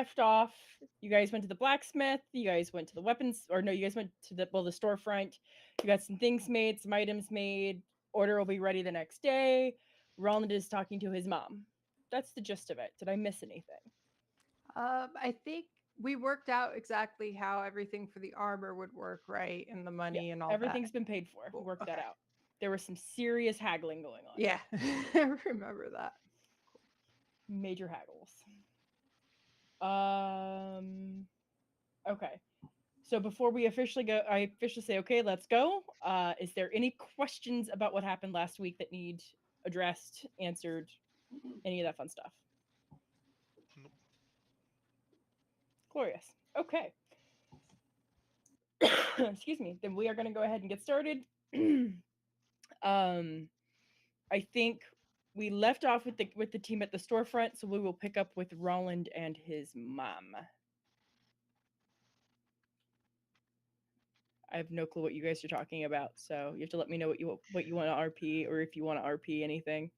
left off, you guys went to the blacksmith, you guys went to the weapons, or no, you guys went to the storefront. You got some things made, some items made. Order will be ready the next day. Roland is talking to his mom. That's the gist of it. Did I miss anything? I think we worked out exactly how everything for the armor would work, right? And the money and all Everything's that. been paid for. We Cool. worked that Okay. out. There was some serious haggling going on. Yeah, I remember that. Major haggles. Okay. So before we officially go, I officially say, okay, let's go. Is there any questions about what happened last week that need addressed, answered, any of that fun stuff? Nope. Glorious. Okay. Excuse me. Then we are going to go ahead and get started. I think we left off with the team at the storefront, so we will pick up with Roland and his mom. I have no clue what you guys are talking about, so you have to let me know what you want to RP, or if you want to RP anything.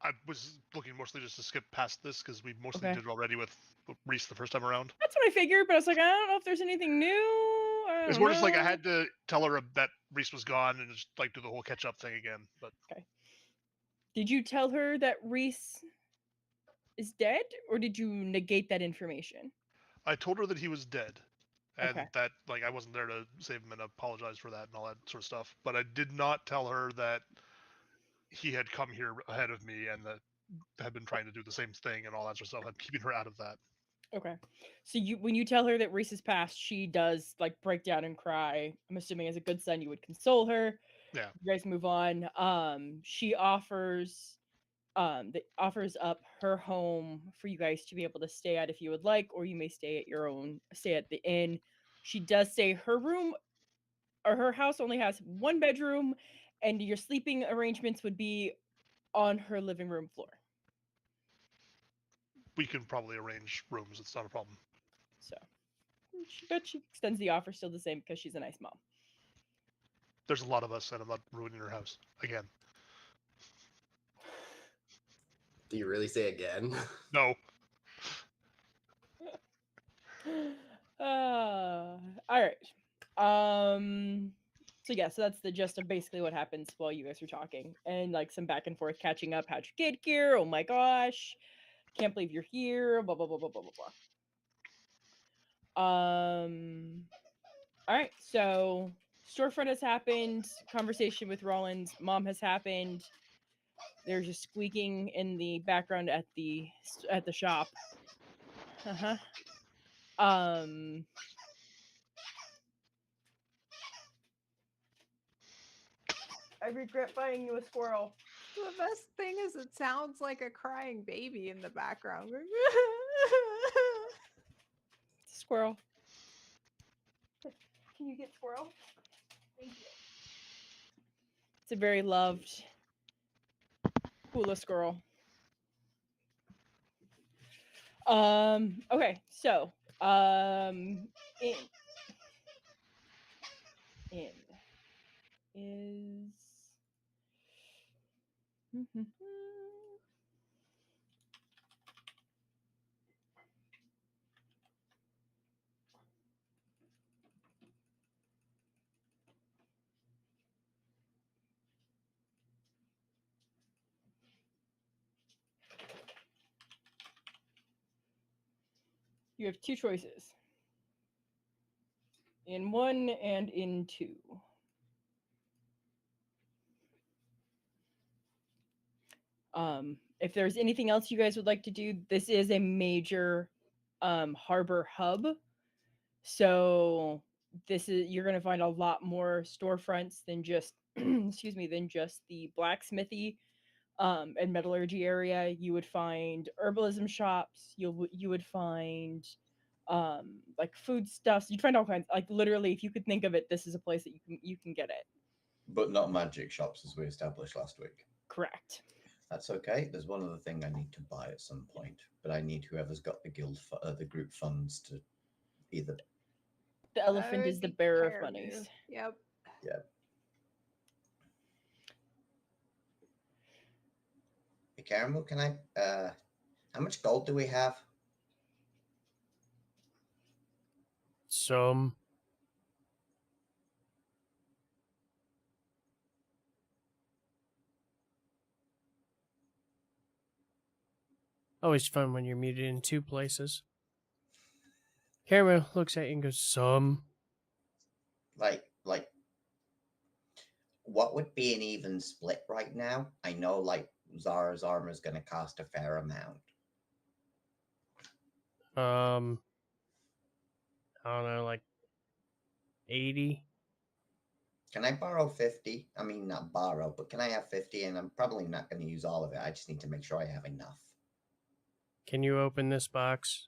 I was looking mostly just to skip past this because we mostly Okay. did it already with Reese the first time around. That's what I figured, but I was like, I don't know if there's anything new. It's more just like I had to tell her that Reese was gone and just like do the whole catch up thing again. But okay. Did you tell her that Reese is dead, or did you negate that information? I told her that he was dead, and Okay. that like I wasn't there to save him and apologize for that and all that sort of stuff. But I did not tell her that he had come here ahead of me and that had been trying to do the same thing and all that sort of stuff. I'm keeping her out of that. Okay. So when you tell her that Reese has passed, she does like break down and cry. I'm assuming as a good son you would console her. Yeah. You guys move on. She offers up her home for you guys to be able to stay at if you would like, or you may stay at the inn. She does say her room or her house only has one bedroom, and your sleeping arrangements would be on her living room floor. We can probably arrange rooms. It's not a problem. So, but she extends the offer still the same because she's a nice mom. There's a lot of us, and I'm not ruining her house again. Do you really say again? No. All right. So that's the gist of basically what happens while you guys are talking, and like some back and forth catching up. How'd you get here? Oh my gosh, can't believe you're here. Blah blah blah blah blah blah blah. All right. So storefront has happened. Conversation with Roland's mom has happened. There's just squeaking in the background at the shop. Uh-huh. I regret buying you a squirrel. The best thing is it sounds like a crying baby in the background. It's a squirrel. Can you get squirrel? Thank you. It's a very loved hula squirrel. Okay, so in is you have two choices. In 1 and in 2. If there's anything else you guys would like to do, this is a major harbor hub. So you're going to find a lot more storefronts than just than just the blacksmithy and metallurgy area. You would find herbalism shops. You would find like foodstuffs. You'd find all kinds. Like literally, if you could think of it, this is a place that you can get it. But not magic shops as we established last week. Correct. That's okay. There's one other thing I need to buy at some point, but I need whoever's got the the group funds to either. The elephant is the bearer of monies. Yep. Yeah. Hey, Caramel, can I? How much gold do we have? some. Always fun when you're muted in two places. Caramel looks at you and goes, some. Like, what would be an even split right now? I know, like, Zara's armor is going to cost a fair amount. I don't know, like 80. Can I borrow 50? I mean, not borrow, but can I have 50? And I'm probably not going to use all of it. I just need to make sure I have enough. Can you open this box?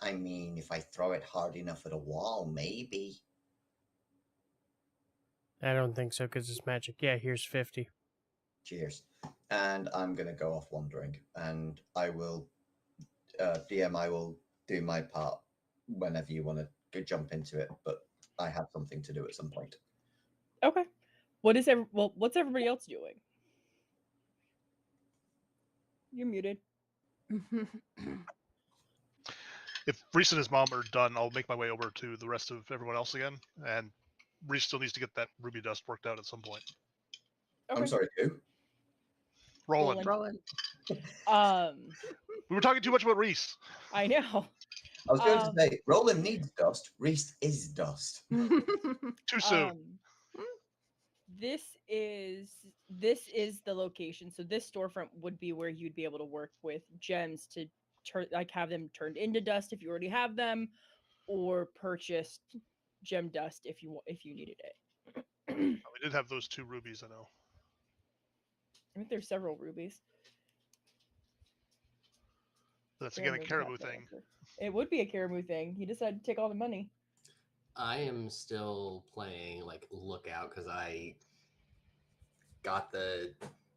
I mean, if I throw it hard enough at a wall, maybe. I don't think so because it's magic. Yeah, here's 50. Cheers. And I'm going to go off wandering. And I will, DM, I will do my part whenever you want to jump into it. But I have something to do at some point. Okay. What's everybody else doing? You're muted. If Reese and his mom are done, I'll make my way over to the rest of everyone else again. And Reese still needs to get that ruby dust worked out at some point. Okay. I'm sorry, who? Roland. Roland. We were talking too much about Reese. I know. I was going to say, Roland needs dust. Reese is dust. Too soon. This is the location. So this storefront would be where you'd be able to work with gems to have them turned into dust if you already have them, or purchase gem dust if you needed it. We did have those 2 rubies, I know. I think there's several rubies. That's again a Caribou caribou have that thing. answer. It would be a caribou thing. He decided to take all the money. I am still playing like Lookout because I got the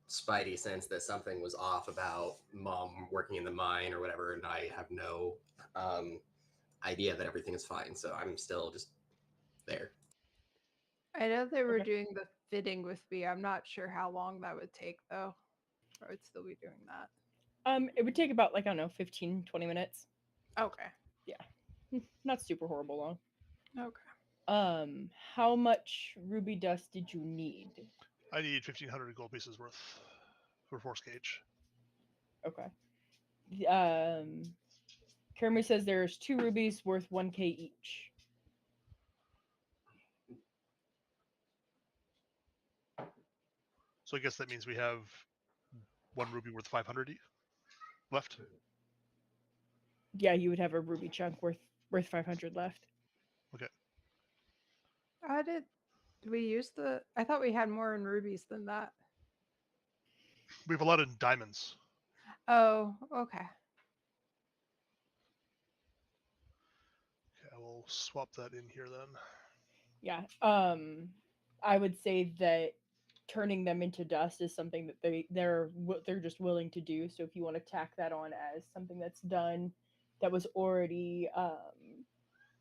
spidey sense that something was off about Mom working in the mine or whatever, and I have no idea that everything is fine. So I'm still just there. I know they were Okay. doing the fitting with me. I'm not sure how long that would take though. I would still be doing that. It would take about, like, I don't know, 15, 20 minutes. Okay. Not super horrible long. Okay. How much ruby dust did you need? I need 1,500 gold pieces worth for force gauge. Okay. Kermit says there's 2 rubies worth 1k each. So I guess that means we have 1 ruby worth 500 left. Yeah, you would have a ruby chunk worth 500 left. Did we use the? I thought we had more in rubies than that. We have a lot of diamonds. Oh, okay. Okay, I will swap that in here then. Yeah. I would say that turning them into dust is something that they're just willing to do. So if you want to tack that on as something that's done, that was already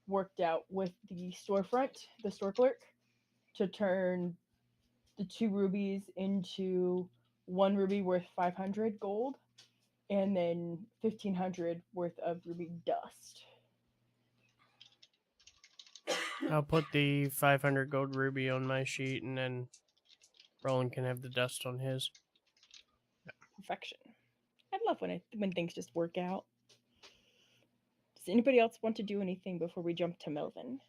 worked out with the storefront, the store clerk, to turn the 2 rubies into 1 ruby worth 500 gold, and then 1,500 worth of ruby dust. I'll put the 500 gold ruby on my sheet, and then Roland can have the dust on his. Perfection. I love when things just work out. Does anybody else want to do anything before we jump to Melvin?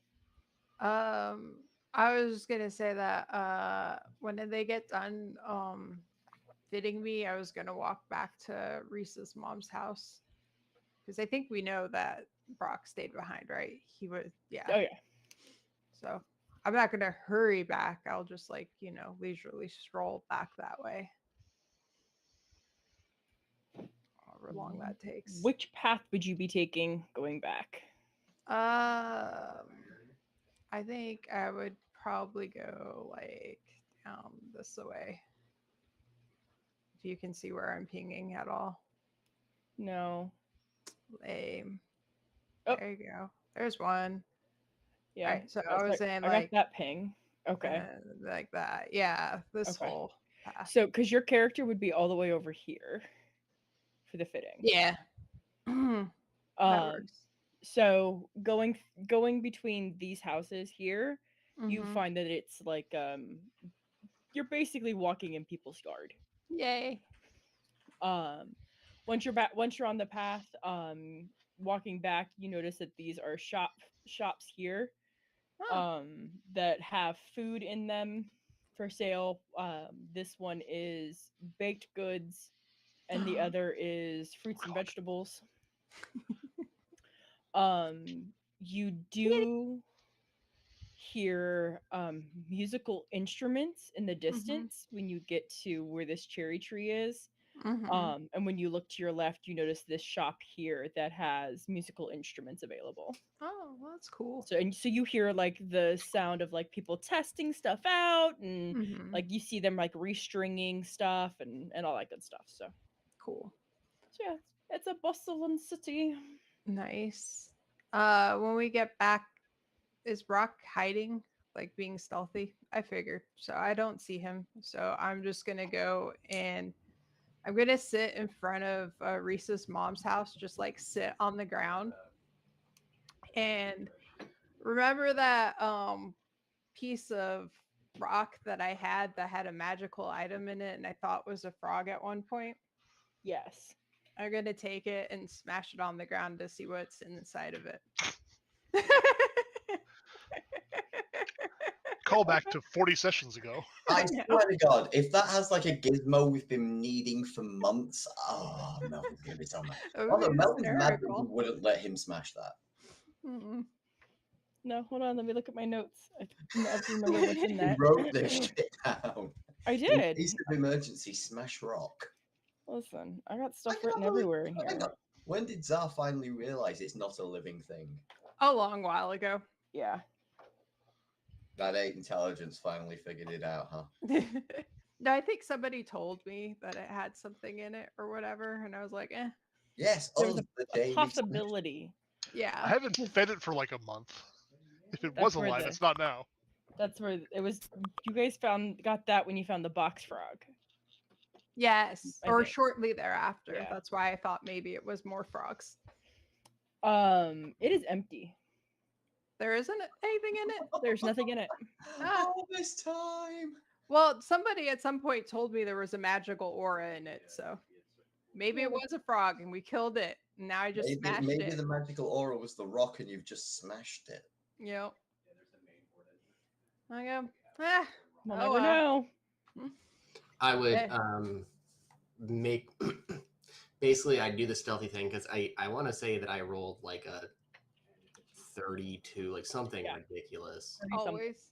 I was just gonna say that when they get done fitting me, I was gonna walk back to Reese's mom's house because I think we know that Brock stayed behind, right? He would, yeah. Oh yeah. So I'm not gonna hurry back. I'll just leisurely stroll back that way. However long that takes. Which path would you be taking going back? I think I would probably go like down this way. If you can see where I'm pinging at all. No. Lame. Oh. There you go. There's one. Yeah. Right, so I was saying I like got that ping. Okay. like that. Yeah, this Okay. whole path. So, because your character would be all the way over here for the fitting. Yeah. That works. So going between these houses here, you Mhm. find that it's like you're basically walking in people's yard. Yay. Um, once you're on the path, walking back, you notice that these are shops here, Oh. that have food in them for sale. This one is baked goods, and the other is fruits and vegetables. You do hear musical instruments in the distance when you get to where this cherry tree is. Mhm. And when you look to your left, you notice this shop here that has musical instruments available. Oh, well, that's cool. So you hear like the sound of like people testing stuff out, and Mhm. like you see them like restringing stuff and all that good stuff. Cool. So yeah, it's a bustling city. Nice. When we get back, is Brock hiding, like being stealthy? I figured. So I don't see him. So I'm just gonna go and I'm gonna sit in front of Reese's mom's house, just like sit on the ground. And remember that piece of rock that I had that had a magical item in it and I thought was a frog at one point? Yes. I'm gonna take it and smash it on the ground to see what's inside of it. Call back to 40 sessions ago. I know. swear to God, if that has like a gizmo we've been needing for months, oh, Melvin's gonna be so mad. That would Although be Melvin's mad that we hysterical. wouldn't let him smash that. Mm-mm. No, hold on. Let me look at my notes. I have to remember what's in He that. wrote this shit down. I In did. case of emergency, smash rock. Listen, I got I stuff can't written believe- everywhere in hang here. on. When did Zar finally realize it's not a living thing? A long while ago. Yeah. That 8 intelligence finally figured it out, huh? No, I think somebody told me that it had something in it or whatever, and I was like, eh. Yes, There was us, the a day we smashed- possibility. Yeah. I haven't fed it for like a month. If it was That's where alive, the- it's not now. That's where it was. You guys got that when you found the box frog. Yes. I Or think. shortly thereafter. Yeah. That's why I thought maybe it was more frogs. It is empty. There isn't anything in it. There's nothing in it. Ah. All this time. Well, somebody at some point told me there was a magical aura in it, so maybe it was a frog and we killed it. And now I just smashed Maybe it. the magical aura was the rock and you've just smashed it. Yep. I go, ah, We'll oh, never know. I would Eh. make basically I do the stealthy thing because I want to say that I rolled like a 32, like something Yeah. ridiculous. always.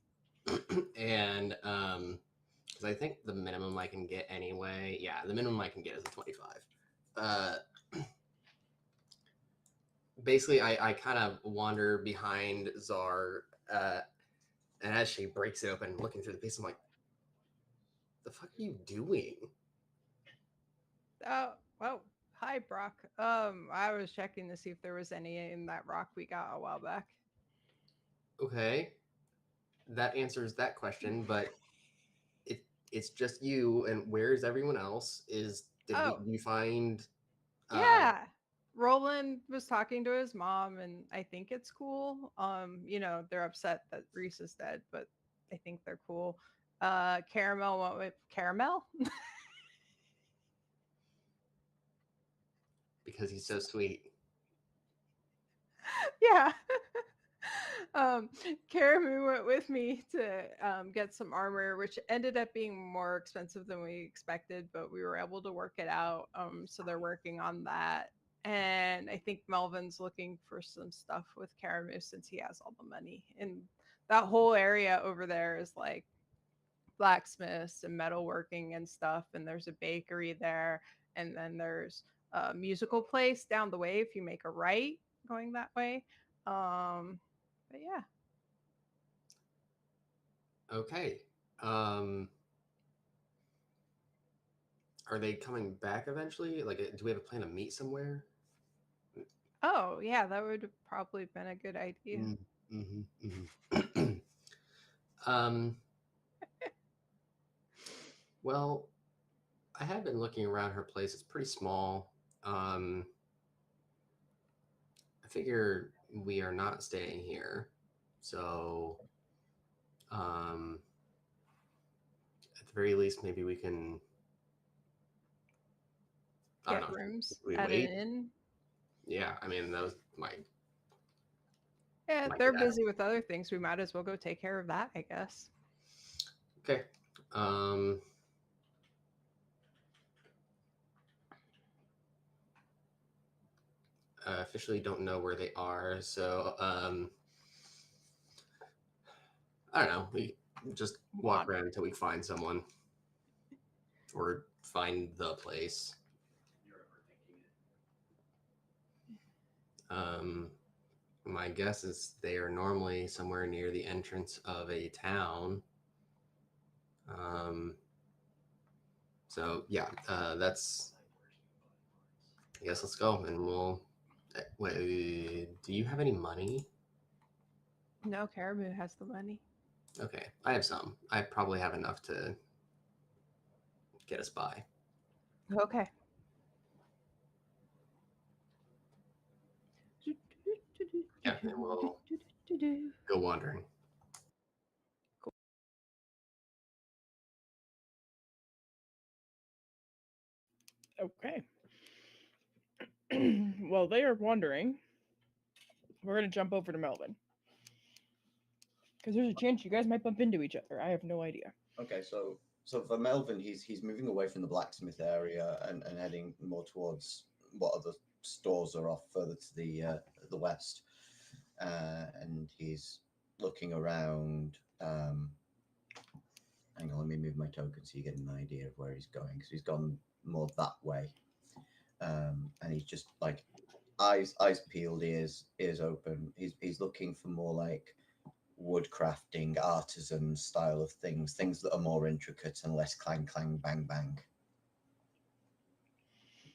And because I think the minimum I can get anyway, yeah, the minimum I can get is a 25. Basically, I kind of wander behind Czar, and as she breaks it open, looking through the piece, I'm like, "The fuck are you doing?" Oh, well, hi, Brock. I was checking to see if there was any in that rock we got a while back. Okay, that answers that question, but it's just you, and where's everyone else? Did Oh. you find? Yeah. Roland was talking to his mom, and I think it's cool. They're upset that Reese is dead, but I think they're cool. Caramel went with Caramel. Because he's so sweet. Yeah. Karamu went with me to get some armor, which ended up being more expensive than we expected, but we were able to work it out. So they're working on that. And I think Melvin's looking for some stuff with Karamu since he has all the money. And that whole area over there is like blacksmiths and metalworking and stuff. And there's a bakery there. And then there's a musical place down the way if you make a right going that way. But yeah. Okay. Are they coming back eventually? Like, do we have a plan to meet somewhere? Oh, yeah, that would have probably been a good idea. Well, I have been looking around her place. It's pretty small. I figure we are not staying here. So, at the very least, maybe we can. I Get don't know. rooms We at wait. an inn. Yeah, I mean that was my. Yeah, My they're dad. busy with other things. We might as well go take care of that, I guess. Okay. Officially don't know where they are, so I don't know. We just walk around until we find someone or find the place. My guess is they are normally somewhere near the entrance of a town. So yeah, that's. I guess let's go, and we'll. Wait, do you have any money? No, Caribou has the money. Okay, I have some. I probably have enough to get us by. Okay. Yeah, and we'll go wandering. Okay. While they are wandering, we're gonna jump over to Melvin. Because there's a chance you guys might bump into each other. I have no idea. Okay, so for Melvin, he's moving away from the blacksmith area and heading more towards what other stores are off further to the west, and he's looking around. Hang on, let me move my token so you get an idea of where he's going, because he's gone more that way, and he's just like eyes peeled, ears open. He's looking for more like wood crafting, artisan style of things that are more intricate and less clang clang bang bang.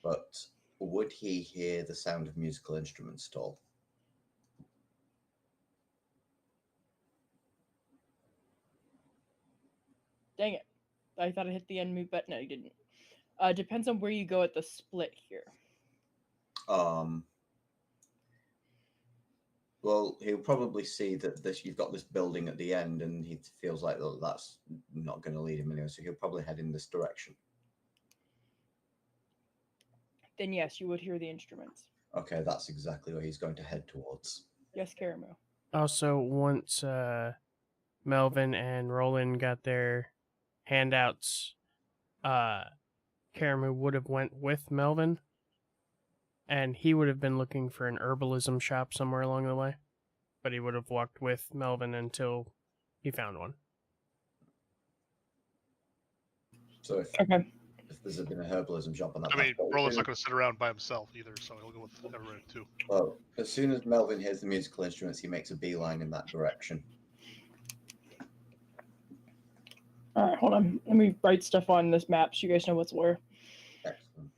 But would he hear the sound of musical instruments at all? Dang it. I thought I hit the end mute button. I didn't. Depends on where you go at the split here. Well, he'll probably see that you've got this building at the end, and he feels like that's not going to lead him anywhere. So he'll probably head in this direction. Then yes, you would hear the instruments. Okay, that's exactly where he's going to head towards. Yes, Caramel. Also, once Melvin and Roland got their handouts, Karamu would have went with Melvin, and he would have been looking for an herbalism shop somewhere along the way, but he would have walked with Melvin until he found one. So if there's been a herbalism shop on that, I mean, Roland's not going to sit around by himself either, so he'll go with everyone too. Well, as soon as Melvin hears the musical instruments, he makes a beeline in that direction. All right, hold on. Let me write stuff on this map so you guys know what's where. Excellent.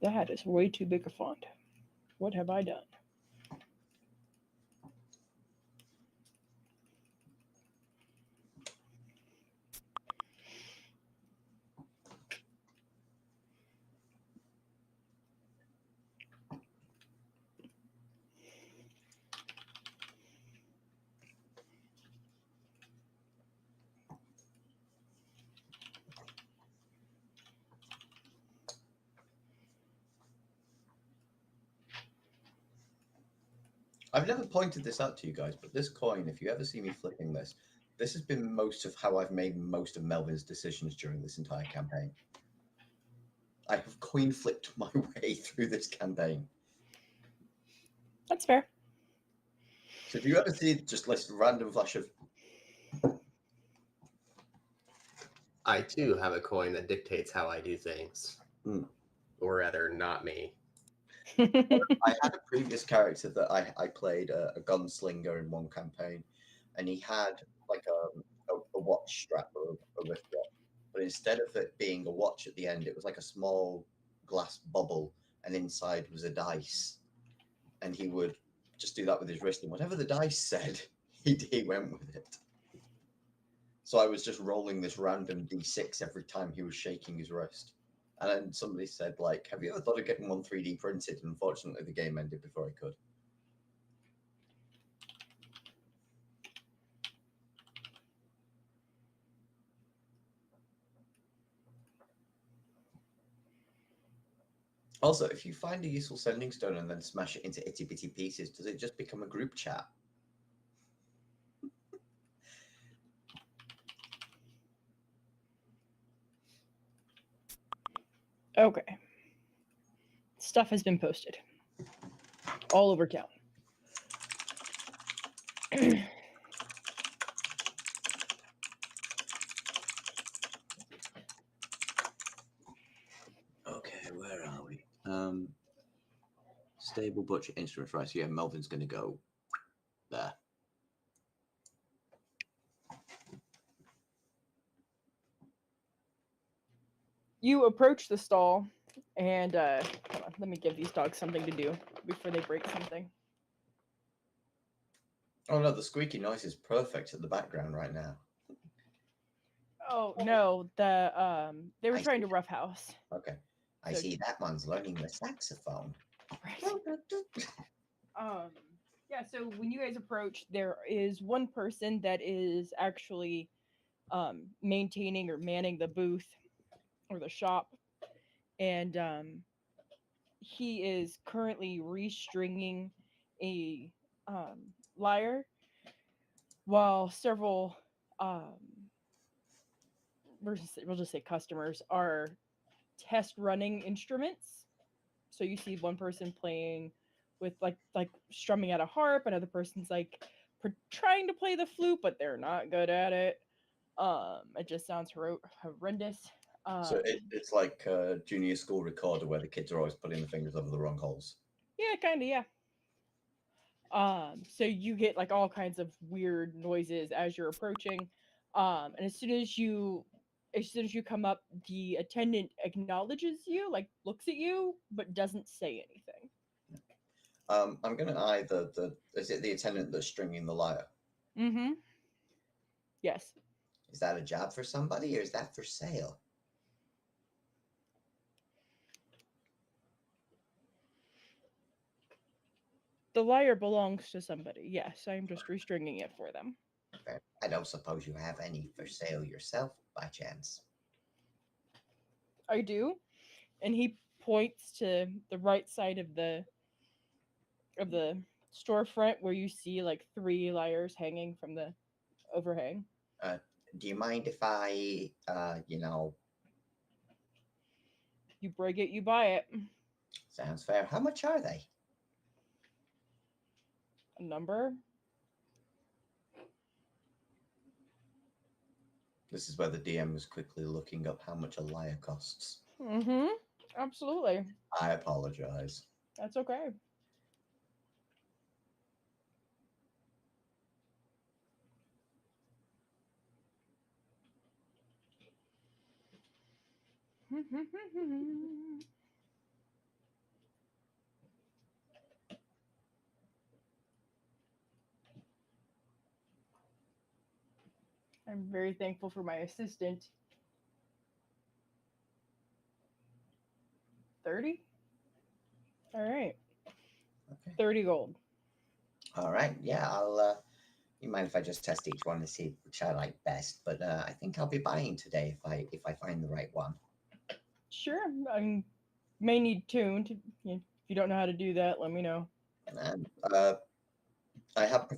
That is way too big a font. What have I done? I've never pointed this out to you guys, but this coin, if you ever see me flipping this has been most of how I've made most of Melvin's decisions during this entire campaign. I have coin flipped my way through this campaign. That's fair. So if you ever see just this random flash of... I too have a coin that dictates how I do things. Or rather, not me. I had a previous character that I played, a gunslinger in one campaign, and he had like a watch strap or a wrist watch, but instead of it being a watch at the end, it was like a small glass bubble, and inside was a dice, and he would just do that with his wrist, and whatever the dice said, he went with it. So I was just rolling this random d6 every time he was shaking his wrist. And then somebody said, like, have you ever thought of getting one 3D printed? And unfortunately, the game ended before I could. Also, if you find a useful sending stone and then smash it into itty bitty pieces, does it just become a group chat? Okay. Stuff has been posted all over town. Okay, where are we? Stable butcher instruments, right? So yeah, Melvin's going to go there. You approach the stall, and hold on, let me give these dogs something to do before they break something. Oh no, the squeaky noise is perfect at the background right now. Oh no, they were I trying see. to roughhouse. Okay, I So- see that one's learning the saxophone. Right. Yeah, so when you guys approach, there is one person that is actually maintaining or manning the booth or the shop, and he is currently restringing a lyre while several we'll just say customers are test running instruments. So you see one person playing with like strumming at a harp, another person's like trying to play the flute, but they're not good at it. It just sounds horrendous. So it's like a junior school recorder where the kids are always putting the fingers over the wrong holes. Yeah, kind of, yeah. So you get like all kinds of weird noises as you're approaching. And as soon as you come up, the attendant acknowledges you, like looks at you, but doesn't say anything. I'm gonna eye is it the attendant that's stringing the lyre? Mm-hmm. Yes. Is that a job for somebody or is that for sale? The lyre belongs to somebody. Yes, I am just restringing it for them. I don't suppose you have any for sale yourself by chance. I do. And he points to the right side of the storefront where you see like 3 lyres hanging from the overhang. Do you mind if I, You break it, you buy it. sounds fair. How much are they? A number. This is where the DM was quickly looking up how much a lyre costs. Mm-hmm. Absolutely. I apologize. That's okay. I'm very thankful for my assistant. 30? All right. Okay. 30 gold. All right. Yeah, I'll. You mind if I just test each one to see which I like best? But I think I'll be buying today if I find the right one. Sure. I mean, may need tuned. If you don't know how to do that, let me know. And I have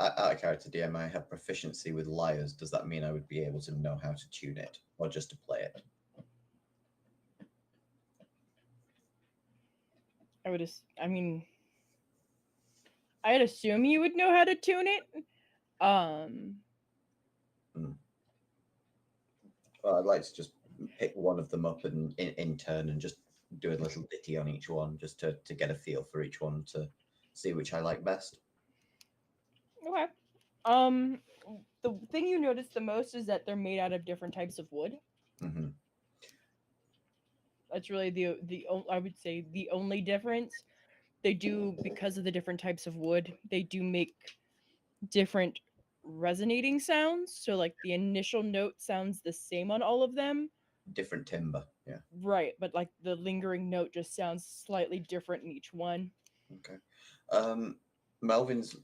out of character DM. I have proficiency with lyres. Does that mean I would be able to know how to tune it, or just to play it? I mean, I'd assume you would know how to tune it. Well, I'd like to just pick one of them up and in turn and just do a little ditty on each one, just to get a feel for each one to see which I like best. Okay. The thing you notice the most is that they're made out of different types of wood. Mm-hmm. That's really I would say the only difference. They do, because of the different types of wood, they do make different resonating sounds. So like the initial note sounds the same on all of them. Different timbre. Yeah. Right, but like the lingering note just sounds slightly different in each one. Okay. Melvin's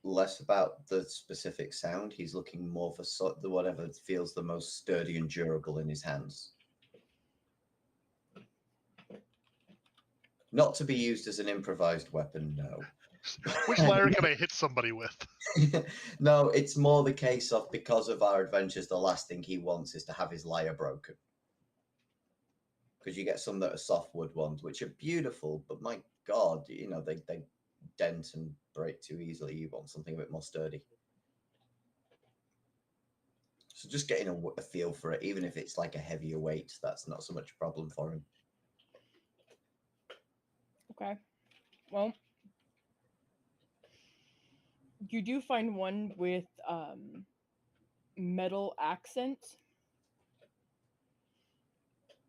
less about the specific sound. He's looking more for the whatever feels the most sturdy and durable in his hands. Not to be used as an improvised weapon, no. Which lyre can I hit somebody with? No, it's more the case of, because of our adventures, the last thing he wants is to have his lyre broken. Because you get some that are softwood ones, which are beautiful, but my God, you know, they dent and break too easily. You want something a bit more sturdy. So just getting a feel for it, even if it's like a heavier weight, that's not so much a problem for him. Okay. Well, you do find one with metal accents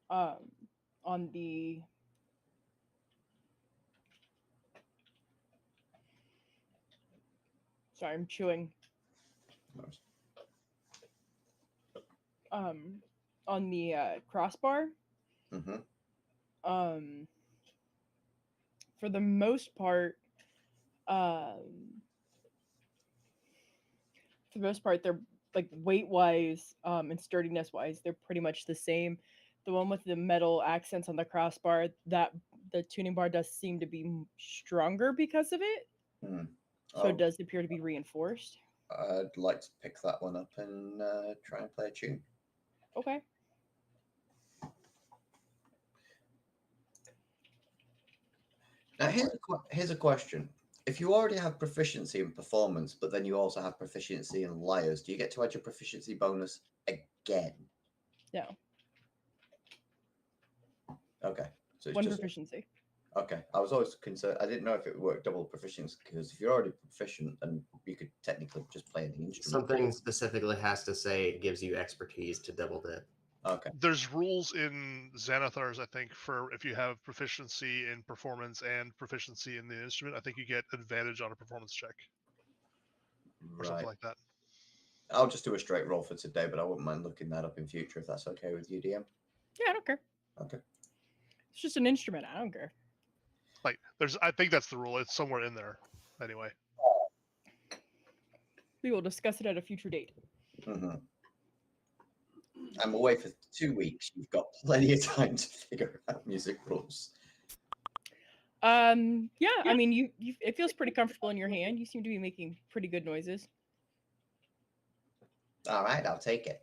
on the sorry, I'm chewing. On the crossbar. Mm-hmm. For the most part, they're like weight wise and sturdiness wise, they're pretty much the same. The one with the metal accents on the crossbar, that the tuning bar does seem to be stronger because of it. So it does appear to be reinforced. I'd like to pick that one up and try and play a tune. Okay. Now, here's a question. If you already have proficiency in performance, but then you also have proficiency in lyres, do you get to add your proficiency bonus again? No. Okay. So it's One just proficiency. Okay. I was always concerned. I didn't know if it worked double proficiency, because if you're already proficient, then you could technically just play the instrument. Something specifically has to say it gives you expertise to double dip. Okay. There's rules in Xanathar's, I think, for if you have proficiency in performance and proficiency in the instrument, I think you get advantage on a performance check. Or something like that. I'll just do a straight roll for today, but I wouldn't mind looking that up in future if that's okay with you, DM. Yeah, I don't care. Okay. It's just an instrument. I don't care. Like, I think that's the rule. It's somewhere in there. Anyway. We will discuss it at a future date. Mm-hmm. I'm away for 2 weeks. You've got plenty of time to figure out music rules. Yeah. I mean, you it feels pretty comfortable in your hand. You seem to be making pretty good noises. All right, I'll take it.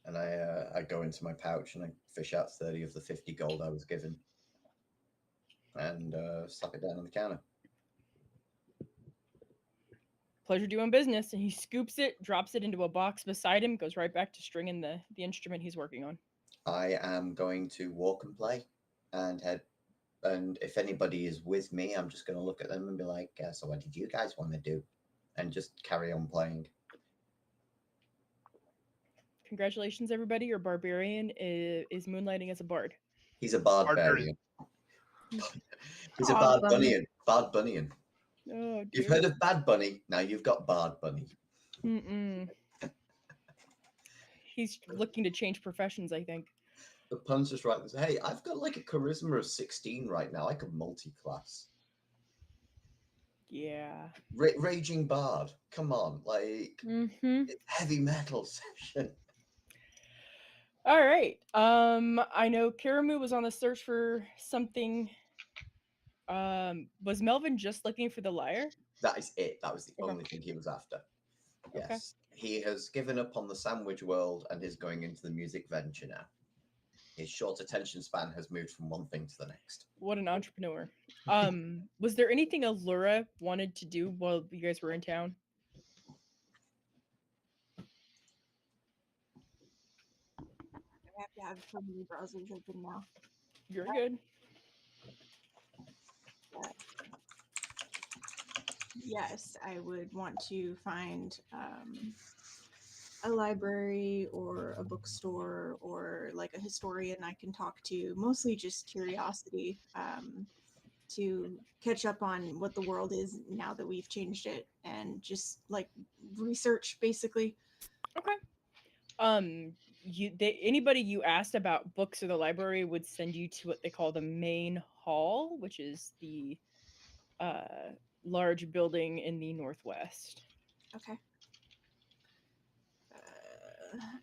And I go into my pouch and I fish out 30 of the 50 gold I was given, and slap it down on the counter. Pleasure doing business. And he scoops it, drops it into a box beside him, goes right back to stringing the instrument he's working on. I am going to walk and play and head. And if anybody is with me, I'm just going to look at them and be like, so what did you guys want to do? And just carry on playing. Congratulations, everybody. Your barbarian is moonlighting as a bard. He's a barbarian. He's a Aw, bard bunny. Bard bunny. Oh, dear. You've heard of Bad Bunny. Now you've got Bard Bunny. He's looking to change professions, I think. The pun's just right. Hey, I've got like a charisma of 16 right now. I could multi-class. Yeah. Raging Bard. Come on. Like, it's heavy metal session. All right. I know Karamu was on the search for something. Was Melvin just looking for the lyre? That is it. That was the only thing he was after. Yes. Okay. He has given up on the sandwich world and is going into the music venture now. His short attention span has moved from one thing to the next. What an entrepreneur. Was there anything Allura wanted to do while you guys were in town? I have to have so many browsers open now. You're good. But yes, I would want to find a library or a bookstore or like a historian I can talk to, mostly just curiosity. to catch up on what the world is now that we've changed it, and just like research basically. Okay. Anybody you asked about books or the library would send you to what they call the main hall, which is the large building in the northwest. Okay.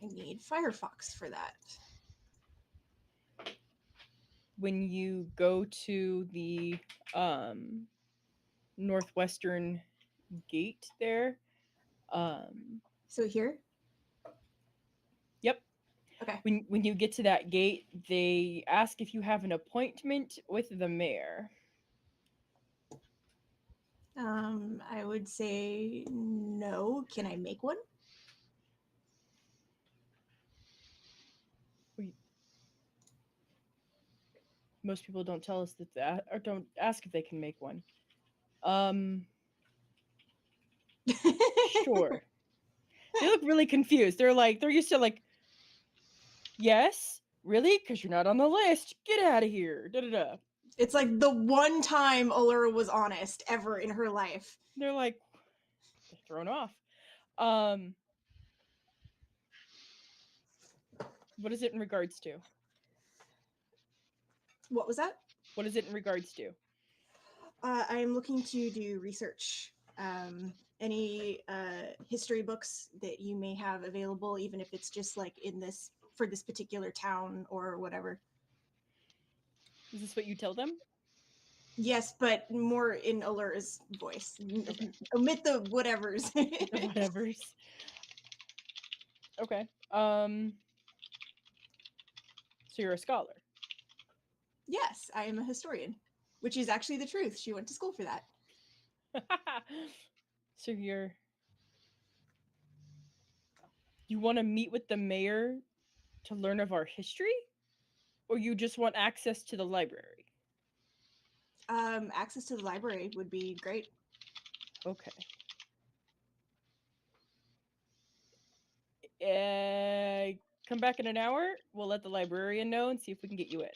I need Firefox for that. When you go to the northwestern gate there, So here? yep. Okay. When you get to that gate, they ask if you have an appointment with the mayor. I would say no. Can I make one? Most people don't tell us that or don't ask if they can make one. Sure. They look really confused. They're used to like, yes, really? Because you're not on the list. Get out of here. Da da da. It's like the one time Allura was honest ever in her life. They're like, they're thrown off. What is it in regards to? What was that? What is it in regards to? I am looking to do research. Any history books that you may have available, even if it's just like in this for this particular town or whatever. Is this what you tell them? Yes, but more in Allura's voice. Okay. Omit the whatevers. The whatevers. Okay. So you're a scholar. Yes, I am a historian, which is actually the truth. She went to school for that. So you want to meet with the mayor to learn of our history? Or you just want access to the library? Access to the library would be great. Okay. Come back in an hour. We'll let the librarian know and see if we can get you in.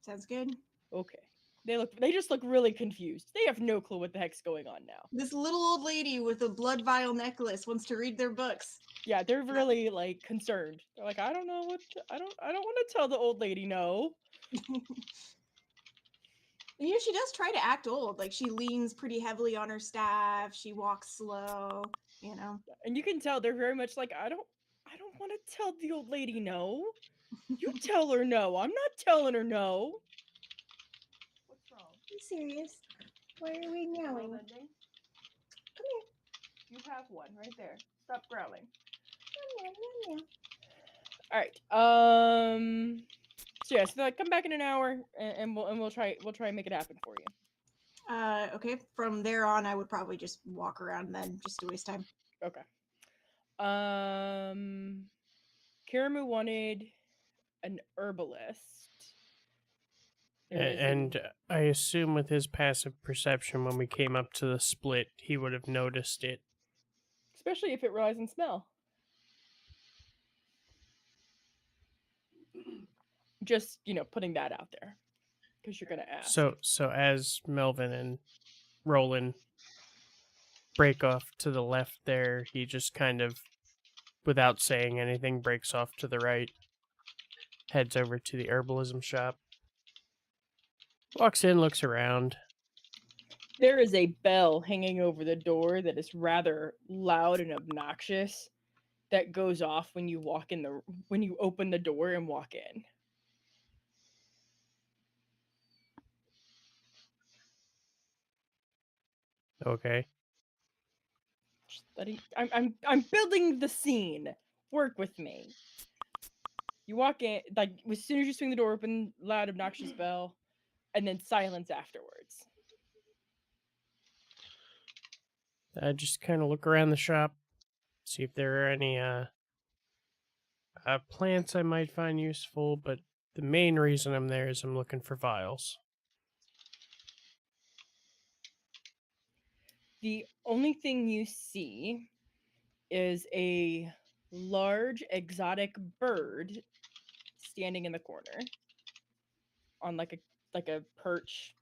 Sounds good. Okay. They just look really confused. They have no clue what the heck's going on now. This little old lady with a blood vial necklace wants to read their books. Yeah, they're really like concerned. They're like, I don't know I don't want to tell the old lady no. You know, she does try to act old. Like she leans pretty heavily on her staff. She walks slow, you know. And you can tell they're very much like, I don't want to tell the old lady no. You tell her no. I'm not telling her no. What's wrong? I'm serious. Why are we meowing? Come here. You have one right there. Stop growling. All right. So yeah, so come back in an hour, and we'll try and make it happen for you. Okay. From there on, I would probably just walk around then, just to waste time. Okay. Karamu wanted an herbalist. And I assume with his passive perception, when we came up to the split, he would have noticed it. Especially if it relies on smell. Just, putting that out there. Because you're going to ask. So as Melvin and Roland break off to the left there, he just kind of, without saying anything, breaks off to the right, heads over to the herbalism shop, walks in, looks around. There is a bell hanging over the door that is rather loud and obnoxious that goes off when you when you open the door and walk in. Okay. I'm building the scene. Work with me. You walk in, like as soon as you swing the door open, loud obnoxious bell, and then silence afterwards. I just kind of look around the shop, see if there are any plants I might find useful, but the main reason I'm there is I'm looking for vials. The only thing you see is a large exotic bird standing in the corner on like a perch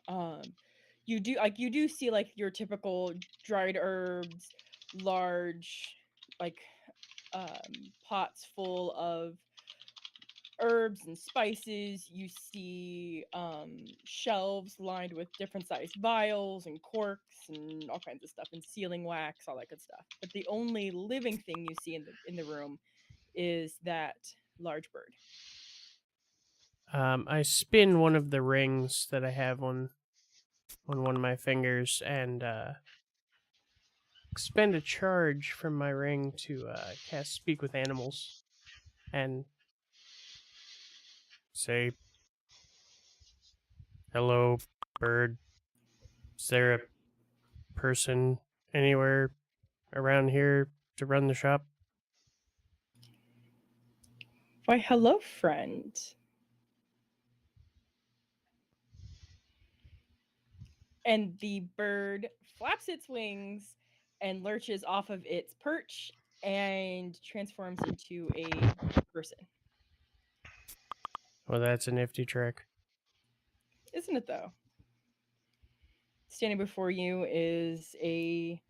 You do see like your typical dried herbs, large like pots full of herbs and spices. You see shelves lined with different sized vials and corks and all kinds of stuff, and sealing wax, all that good stuff. But the only living thing you see in the room is that large bird. I spin one of the rings that I have on one of my fingers and expend a charge from my ring to cast Speak with Animals and say, "Hello, bird. Is there a person anywhere around here to run the shop?" Why, hello, friend. And the bird flaps its wings and lurches off of its perch and transforms into a person. Well, that's a nifty trick. Isn't it, though? Standing before you is a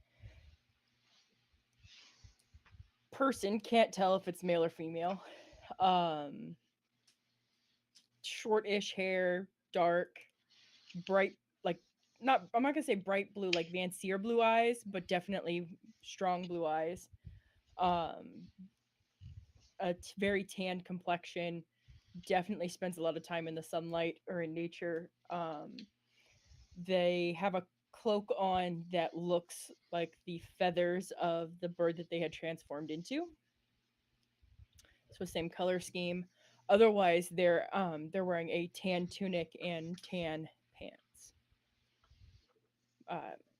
person, can't tell if it's male or female. Shortish hair, dark, bright, like I'm not gonna say bright blue like Vancier blue eyes, but definitely strong blue eyes. Very tanned complexion, definitely spends a lot of time in the sunlight or in nature. They have a cloak on that looks like the feathers of the bird that they had transformed into. So same color scheme. Otherwise, they're wearing a tan tunic and tan pants.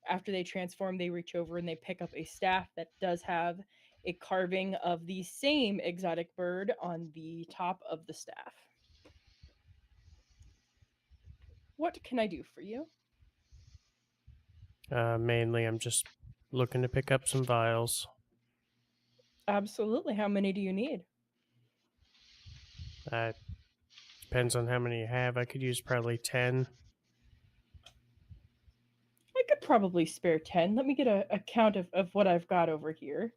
After they transform, they reach over and they pick up a staff that does have a carving of the same exotic bird on the top of the staff. What can I do for you? Mainly, I'm just looking to pick up some vials. Absolutely. How many do you need? Depends on how many you have. I could use probably 10. I could probably spare 10. Let me get a count of what I've got over here.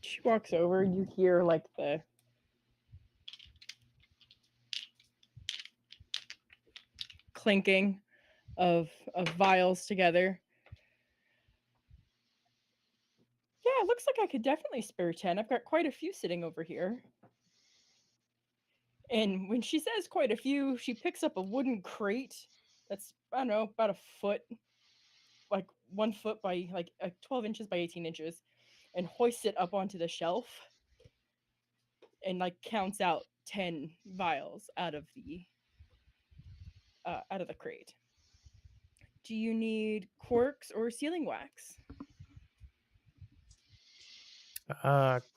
She walks over, you hear like the clinking of vials together. Yeah, it looks like I could definitely spare 10. I've got quite a few sitting over here. And when she says quite a few, she picks up a wooden crate that's, I don't know, about a foot, like 1 foot by like 12 inches by 18 inches, and hoists it up onto the shelf and like counts out 10 vials out of the crate. Do you need corks or sealing wax?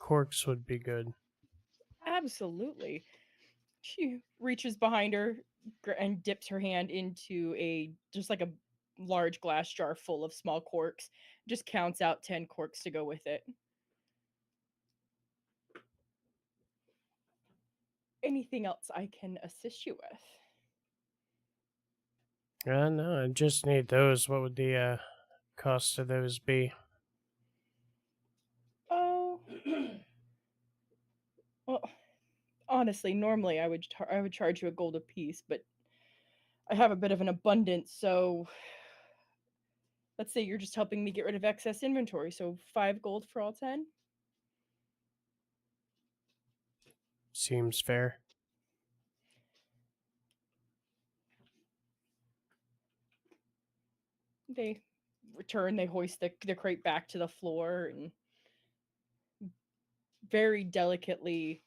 Corks would be good. Absolutely. She reaches behind her and dips her hand into just like a large glass jar full of small corks. Just counts out 10 corks to go with it. Anything else I can assist you with? No, I just need those. What would the cost of those be? Oh, well, honestly, normally I would charge you a gold apiece, but I have a bit of an abundance, so let's say you're just helping me get rid of excess inventory, so 5 gold for all 10. Seems fair. They return, they hoist the crate back to the floor and very delicately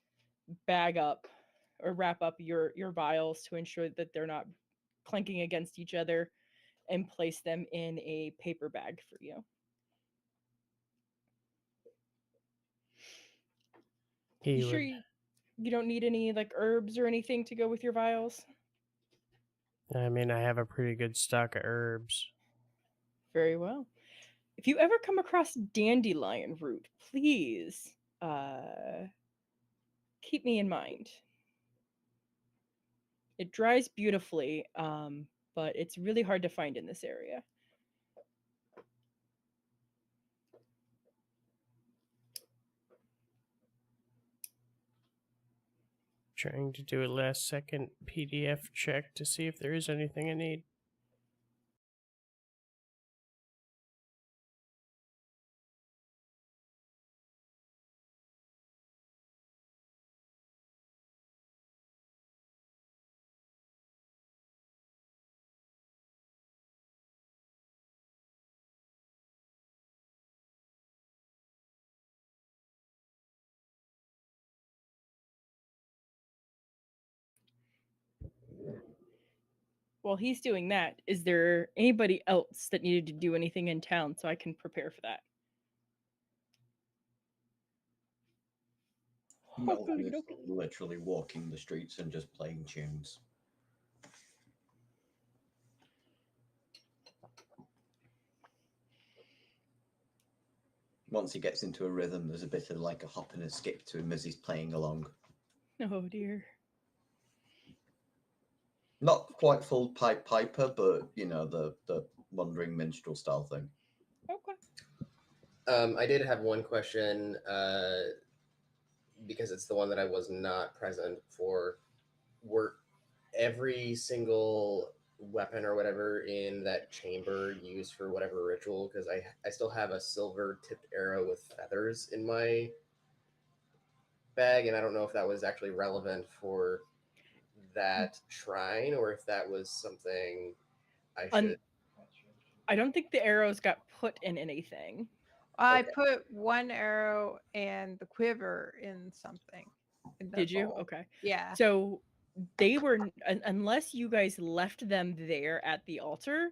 bag up or wrap up your vials to ensure that they're not clanking against each other, and place them in a paper bag for you. He You sure would. you You don't need any like herbs or anything to go with your vials? I mean, I have a pretty good stock of herbs. Very well. If you ever come across dandelion root, please keep me in mind. It dries beautifully, but it's really hard to find in this area. Trying to do a last second PDF check to see if there is anything I need. While he's doing that, is there anybody else that needed to do anything in town so I can prepare for that? Melvin is Okey-dokey. literally walking the streets and just playing tunes. Once he gets into a rhythm, there's a bit of like a hop and a skip to him as he's playing along. Oh dear. Not quite full piper, but you know, the wandering minstrel style thing. Okay. I did have one question because it's the one that I was not present for. Were every single weapon or whatever in that chamber used for whatever ritual? Because I still have a silver tipped arrow with feathers in my bag, and I don't know if that was actually relevant for that shrine or if that was something I should. I don't think the arrows got put in anything. I Okay. put one arrow and the quiver in something. In the Did you? bowl. Okay. Yeah. So they were, unless you guys left them there at the altar,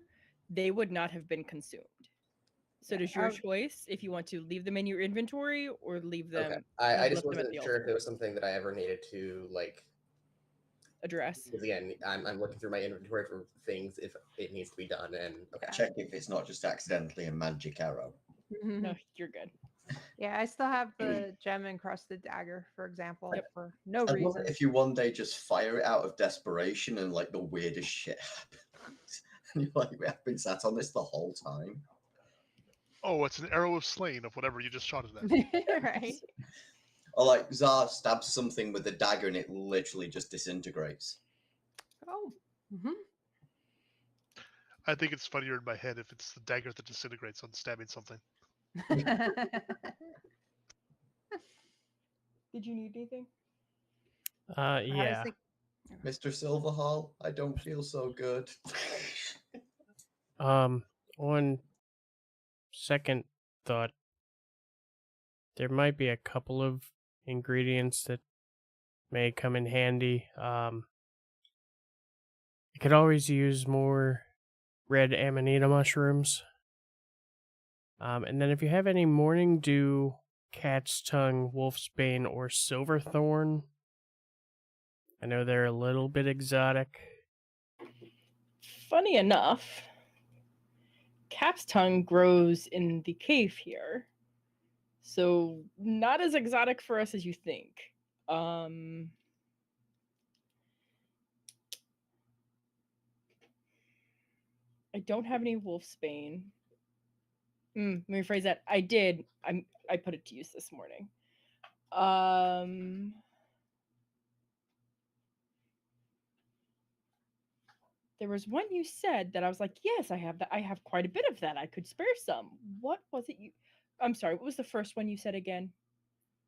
they would not have been consumed. So it is your choice if you want to leave them in your inventory or leave them. Okay. I just left them at wasn't the sure if altar. it was something that I ever needed to like Address. because again, I'm looking through my inventory for things if it needs to be done. And okay. Check if it's not just accidentally a magic arrow. No, you're good. Yeah, I still have the gem encrusted dagger, for example, Yep. for no I love reason. it if you one day just fire it out of desperation and like the weirdest shit happens. And you're like, I've been sat on this the whole time. Oh, it's an arrow of slain of whatever you just shot it at. Right. Or like Zar stabs something with a dagger and it literally just disintegrates. Oh. Mm-hmm. I think it's funnier in my head if it's the dagger that disintegrates on stabbing something. Did you need anything? Yeah. Mr. Silverhall, I don't feel so good. On second thought, there might be a couple of ingredients that may come in handy. I could always use more red amanita mushrooms. And then if you have any morning dew, cat's tongue, wolf's bane, or silverthorn, I know they're a little bit exotic. Funny enough, Cap's tongue grows in the cave here. So not as exotic for us as you think. I don't have any wolfsbane. Let me rephrase that. I did. I put it to use this morning. There was one you said that I was like, yes, I have that. I have quite a bit of that. I could spare some. What was it you? I'm sorry. What was the first one you said again?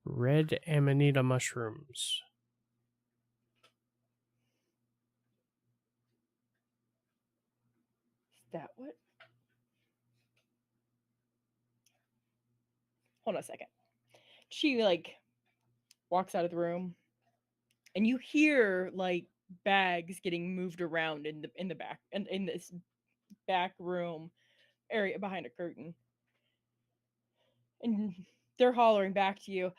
Red amanita mushrooms. Is that what? Hold on a second. She like walks out of the room, and you hear like bags getting moved around in the back and in this back room area behind a curtain, and they're hollering back to you.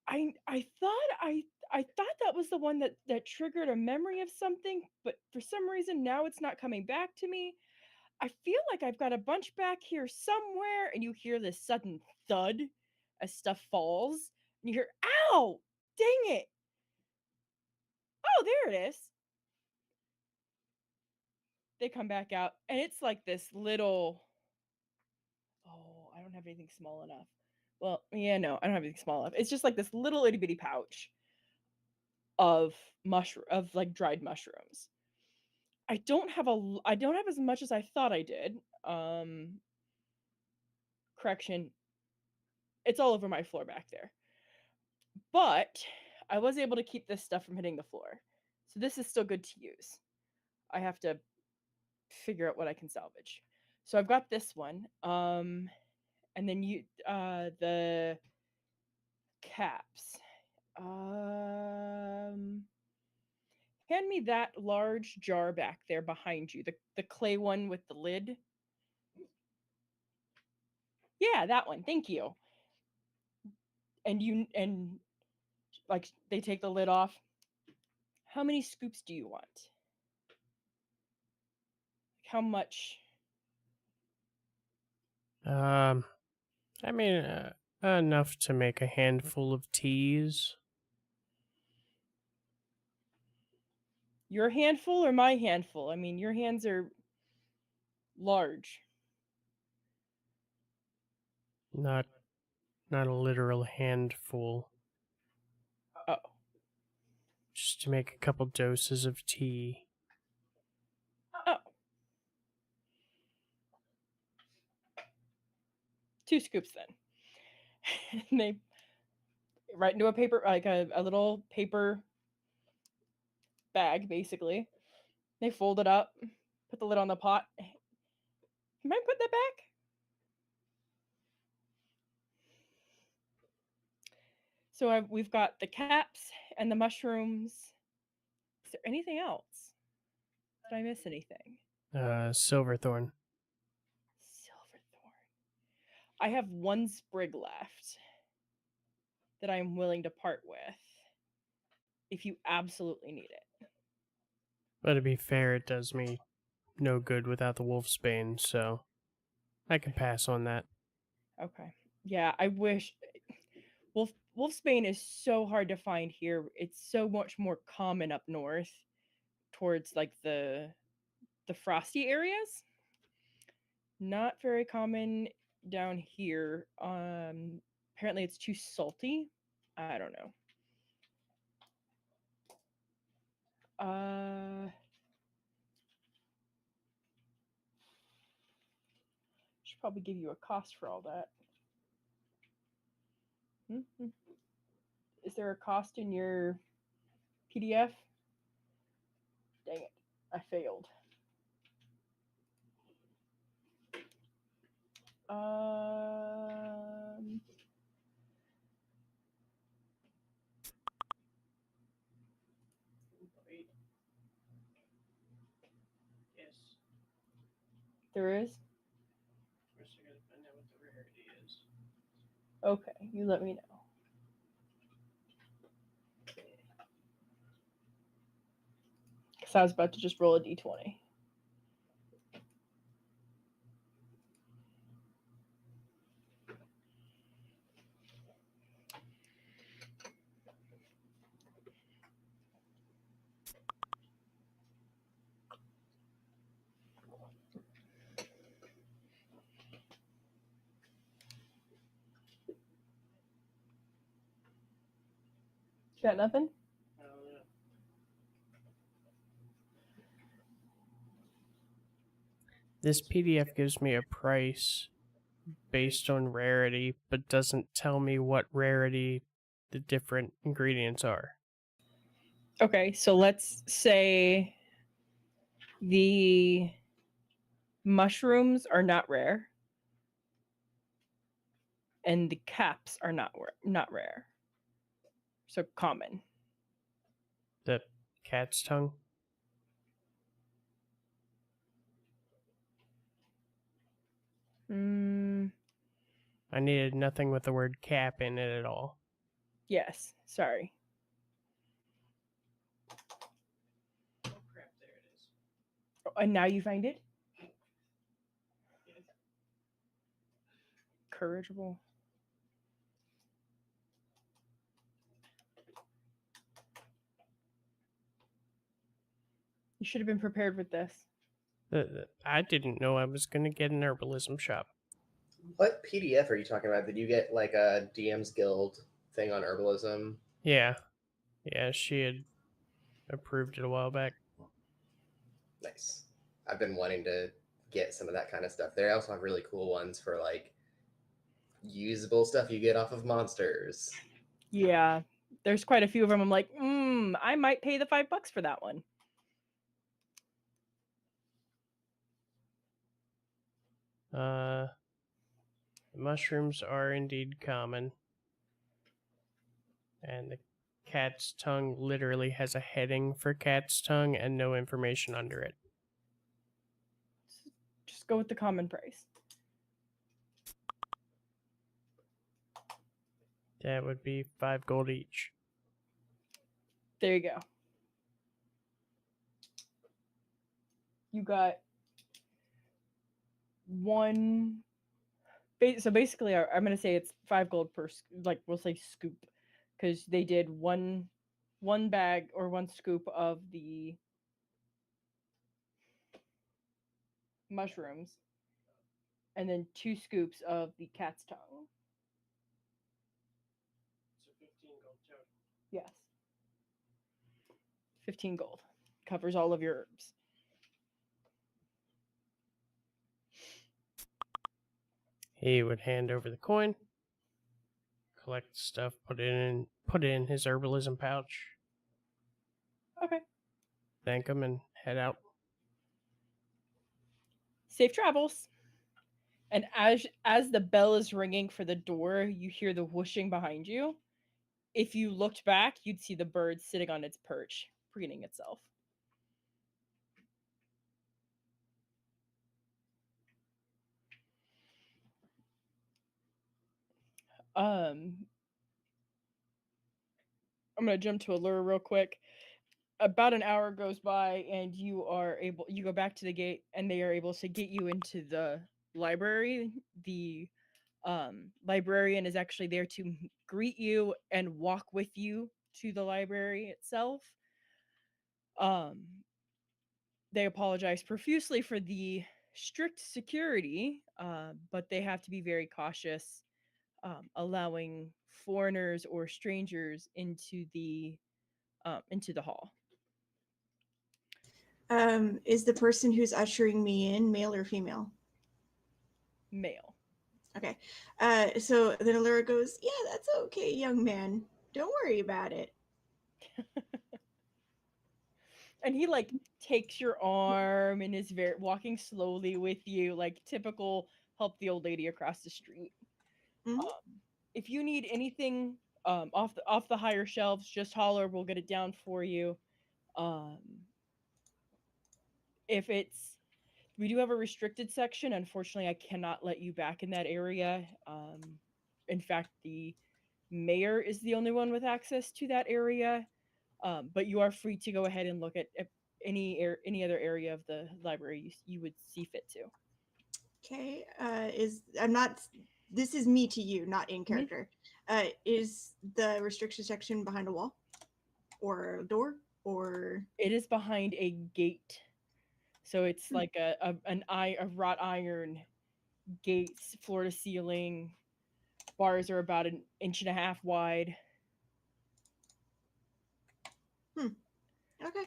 I thought I thought that was the one that triggered a memory of something, but for some reason now it's not coming back to me. I feel like I've got a bunch back here somewhere, and you hear this sudden thud as stuff falls, and you hear, ow! Dang it! Oh, there it is. They come back out, and it's like this little. Oh, I don't have anything small enough. Well, yeah, no, I don't have anything small enough. It's just like this little itty bitty pouch of like dried mushrooms. I don't have as much as I thought I did. Correction. It's all over my floor back there. But I was able to keep this stuff from hitting the floor. So this is still good to use. I have to figure out what I can salvage. So I've got this one. And then the caps. Hand me that large jar back there behind you. The clay one with the lid. Yeah, that one. Thank you. And like they take the lid off. How many scoops do you want? How much? I mean, enough to make a handful of teas. Your handful or my handful? I mean, your hands are large. Not a literal handful. Oh. Just to make a couple doses of tea. Oh. 2 scoops then. And they right into a paper, like a little paper bag, basically. They fold it up, put the lid on the pot. Can I put that back? So we've got the caps and the mushrooms. Is there anything else? Did I miss anything? Silverthorn. Silverthorn. I have 1 sprig left that I am willing to part with if you absolutely need it. But to be fair, it does me no good without the wolfsbane, so I can pass on that. Okay. Yeah, I wish wolfsbane is so hard to find here. It's so much more common up north towards like the frosty areas. Not very common down here. Apparently it's too salty. I don't know. Should probably give you a cost for all that. Mm-hmm. Is there a cost in your PDF? Dang it, I failed. Yes. There is? First, I gotta find out what the rarity is. Okay, you let me know. Because I was about to just roll a d20. Got nothing? This PDF gives me a price based on rarity, but doesn't tell me what rarity the different ingredients are. Okay, so let's say the mushrooms are not rare, and the caps are not rare. So common. The cat's tongue? I needed nothing with the word cap in it at all. Yes, sorry. And now you find it? Courageable. You should have been prepared with this. I didn't know I was going to get an herbalism shop. What PDF are you talking about? Did you get like a DM's Guild thing on herbalism? Yeah. Yeah, she had approved it a while back. Nice. I've been wanting to get some of that kind of stuff. They also have really cool ones for like usable stuff you get off of monsters. Yeah. There's quite a few of them. I'm like, I might pay the $5 for that one. Mushrooms are indeed common. And the cat's tongue literally has a heading for cat's tongue and no information under it. Just go with the common price. That would be 5 gold each. There you go. You got one. So basically, I'm going to say it's 5 gold per, like, we'll say scoop. Because they did one bag or one scoop of the mushrooms. And then 2 scoops of the cat's tongue. So 15 gold total. Yes. 15 gold. Covers all of your herbs. He would hand over the coin, collect the stuff, put it in his herbalism pouch, Okay. thank him, and head out. Safe travels. And as the bell is ringing for the door, you hear the whooshing behind you. If you looked back, you'd see the bird sitting on its perch, preening itself. I'm gonna jump to Allura real quick. About an hour goes by, and you go back to the gate, and they are able to get you into the library. The librarian is actually there to greet you and walk with you to the library itself. They apologize profusely for the strict security, but they have to be very cautious allowing foreigners or strangers into the hall. Is the person who's ushering me in male or female? Male. Okay. So then Allura goes, "Yeah, that's okay, young man. Don't worry about it." And he like takes your arm and is walking slowly with you, like typical help the old lady across the street. Mhm. If you need anything off the higher shelves, just holler. We'll get it down for you. If we do have a restricted section. Unfortunately, I cannot let you back in that area. In fact, the mayor is the only one with access to that area. But you are free to go ahead and look at any other area of the library you would see fit to. Okay. This is me to you, not in character. Is the restriction section behind a wall or a door or? It is behind a gate. So it's like a wrought iron gates, floor to ceiling. Bars are about 1.5 inches wide. Okay.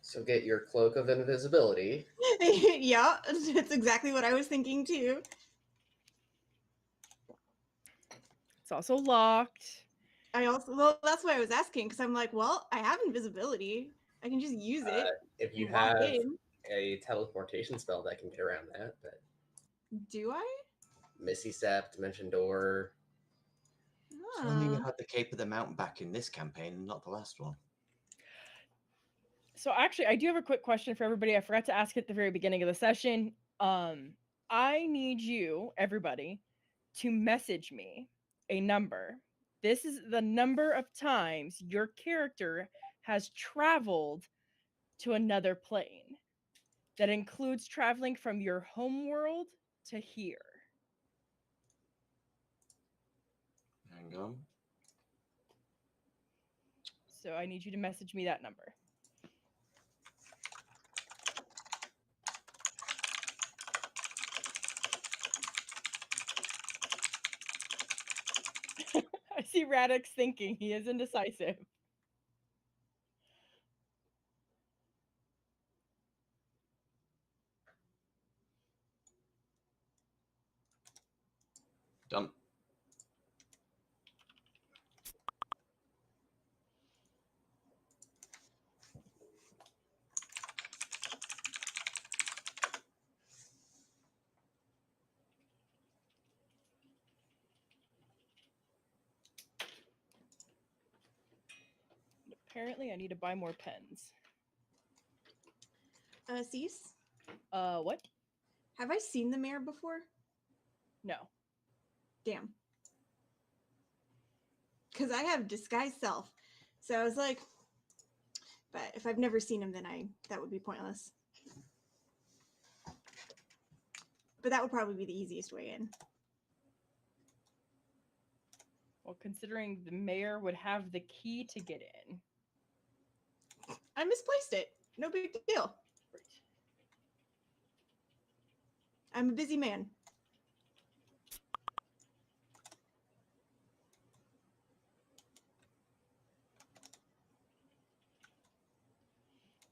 So get your cloak of invisibility. Yeah, that's exactly what I was thinking too. It's also locked. Well, that's why I was asking, because I'm like, well, I have invisibility. I can just use it. If you and walk have in. a teleportation spell that can get around that, but Do I? Missy Step, Dimension Door. If only we had the Cape of the Mountain back in this campaign and not the last one. So actually, I do have a quick question for everybody. I forgot to ask at the very beginning of the session. I need you, everybody, to message me a number. This is the number of times your character has traveled to another plane that includes traveling from your home world to here. Hang on. So I need you to message me that number. I see Radix thinking. He is indecisive. Done. Apparently, I need to buy more pens. Cease, What? have I seen the mayor before? No. Damn. Because I have disguised self. So I was like, but if I've never seen him, then that would be pointless. But that would probably be the easiest way in. Well, considering the mayor would have the key to get in. I misplaced it. No big deal. Right. I'm a busy man.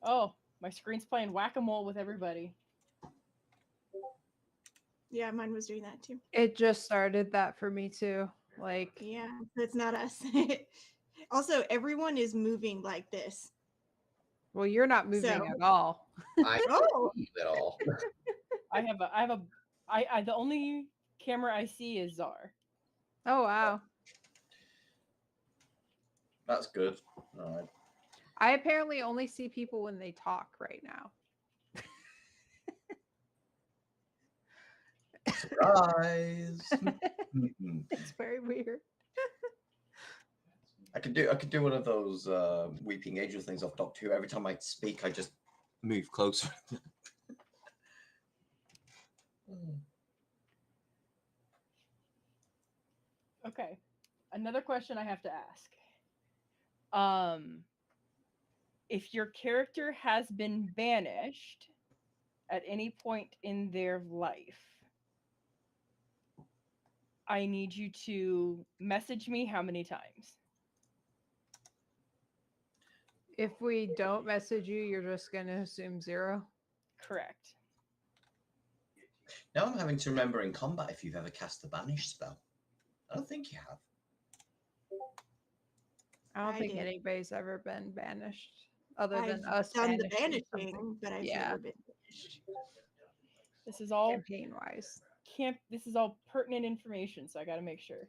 Oh, my screen's playing whack-a-mole with everybody. Yeah, mine was doing that too. It just started that for me too. Like, Yeah, that's not us. Also, everyone is moving like this. well, you're not moving So- at all. I Oh. can't see it all. The only camera I see is Czar. Oh wow. That's good. All right. I apparently only see people when they talk right now. Surprise! Mhm. It's very weird. I could do one of those weeping angel things off Doctor Who. Every time I speak, I just move closer. Okay. Another question I have to ask. If your character has been banished at any point in their life, I need you to message me how many times. If we don't message you, you're just going to assume 0. Correct. Now I'm having to remember in combat if you've ever cast the banish spell. I don't think you have. I don't I think did. anybody's ever been banished other than I've us done the banishing banishing, something. but I've Yeah. never been banished. This is all Campaign wise. this is all pertinent information, so I got to make sure.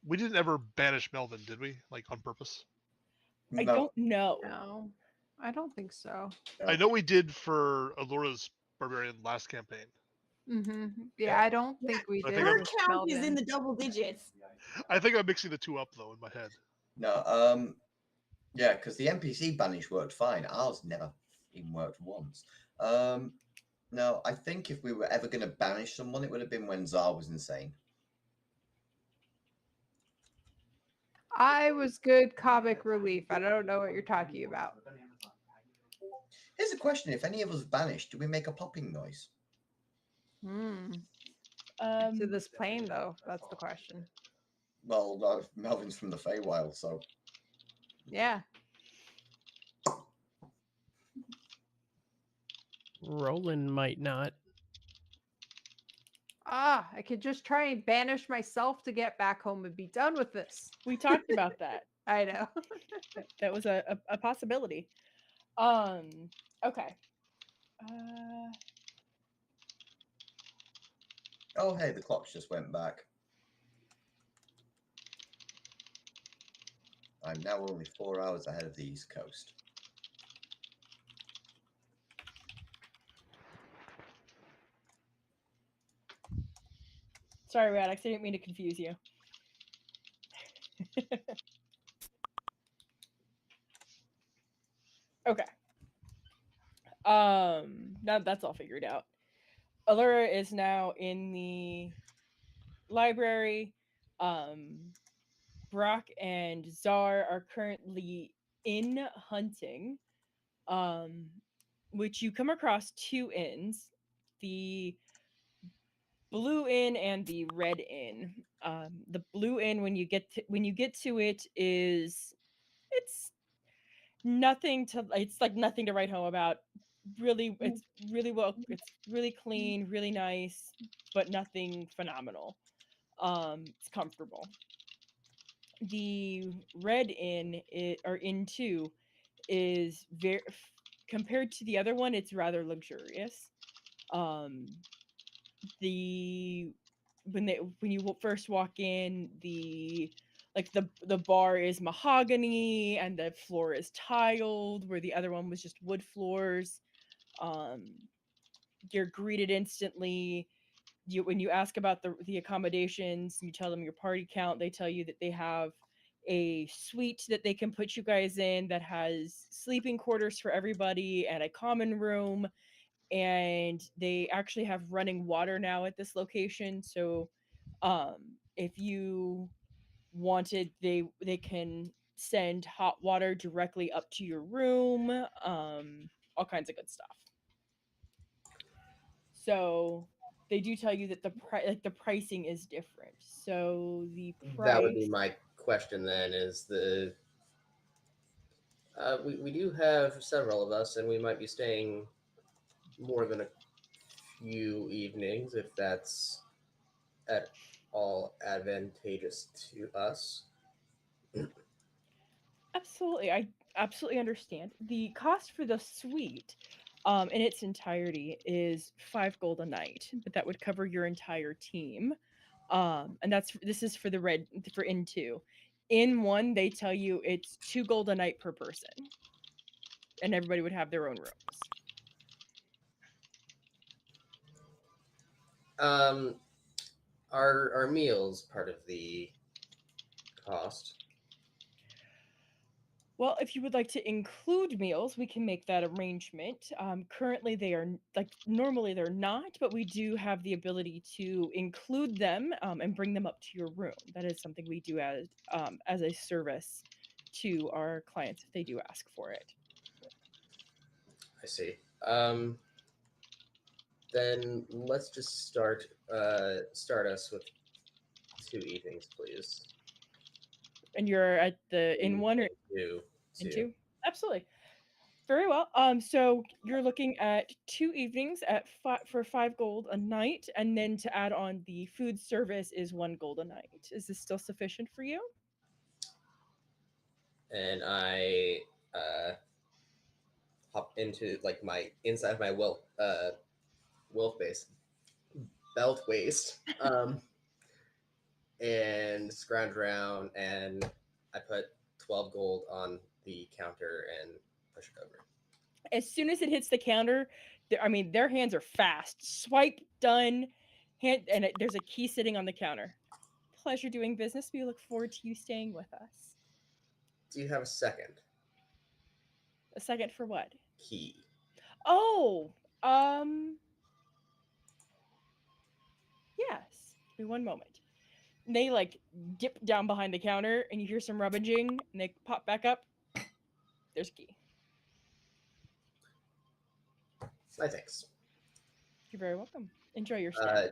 We didn't ever banish Melvin, did we? Like on purpose? I No. don't know. No, I don't think so. I know we did for Alura's Barbarian last campaign. Yeah, Yeah. I don't think we I did. think Her with count is in Melvin. the double digits. I think I'm mixing the two up though in my head. No. Yeah, because the NPC banish worked fine. Ours never even worked once. No, I think if we were ever going to banish someone, it would have been when Zar was insane. I was good comic relief. I don't know what you're talking about. Here's a question: if any of us banished, do we make a popping noise? To this plane, though, that's the question. Well, Melvin's from the Feywild, so Yeah. Roland might not. I could just try and banish myself to get back home and be done with this. We talked about that. I know. That was a possibility. Okay. oh hey, the clocks just went back. I'm now only 4 hours ahead of the East Coast. Sorry, Radix, I didn't mean to confuse you. Okay. Now that's all figured out. Allura is now in the library. Brock and Czar are currently in hunting, um, which you come across two inns, the Blue Inn and the Red Inn. The Blue Inn, when you get to it, it's nothing to it's like nothing to write home about. Really, it's really well, it's really clean, really nice, but nothing phenomenal. It's comfortable. The Red Inn or Inn 2 is very compared to the other one, it's rather luxurious. Um the when you first walk in, the bar is mahogany and the floor is tiled, where the other one was just wood floors. um you're greeted instantly. When you ask about the accommodations, you tell them your party count, they tell you that they have a suite that they can put you guys in that has sleeping quarters for everybody and a common room, and they actually have running water now at this location. So if you wanted, they can send hot water directly up to your room. All kinds of good stuff. So they do tell you that the pricing is different. So the That would be price my question then. Is we do have several of us, and we might be staying more than a few evenings, if that's at all advantageous to us. Absolutely, I absolutely understand. The cost for the suite, in its entirety is 5 gold a night, but that would cover your entire team. And this is for the red for in two. In one, they tell you it's 2 gold a night per person, and everybody would have their own rooms. Um, are meals part of the cost? Well, if you would like to include meals, we can make that arrangement. Currently, they are normally they're not, but we do have the ability to include them and bring them up to your room. That is something we do as a service to our clients if they do ask for it. I see. Then let's just start us with 2 evenings, please. And you're at the in one or two. in two? Absolutely. Very well. So you're looking at 2 evenings at for 5 gold a night, and then to add on the food service is 1 gold a night. Is this still sufficient for you? And I hop into like my inside my wolf base belt waist, and scrounge around, and I put 12 gold on the counter and push it over. As soon as it hits the counter, their hands are fast. Swipe, done. There's a key sitting on the counter. Pleasure doing business. We look forward to you staying with us. Do you have a second A second for what? key? Oh, yes. Give me one moment. And they dip down behind the counter, and you hear some rummaging, and they pop back up. There's a key. My thanks. You're very welcome. Enjoy your stay.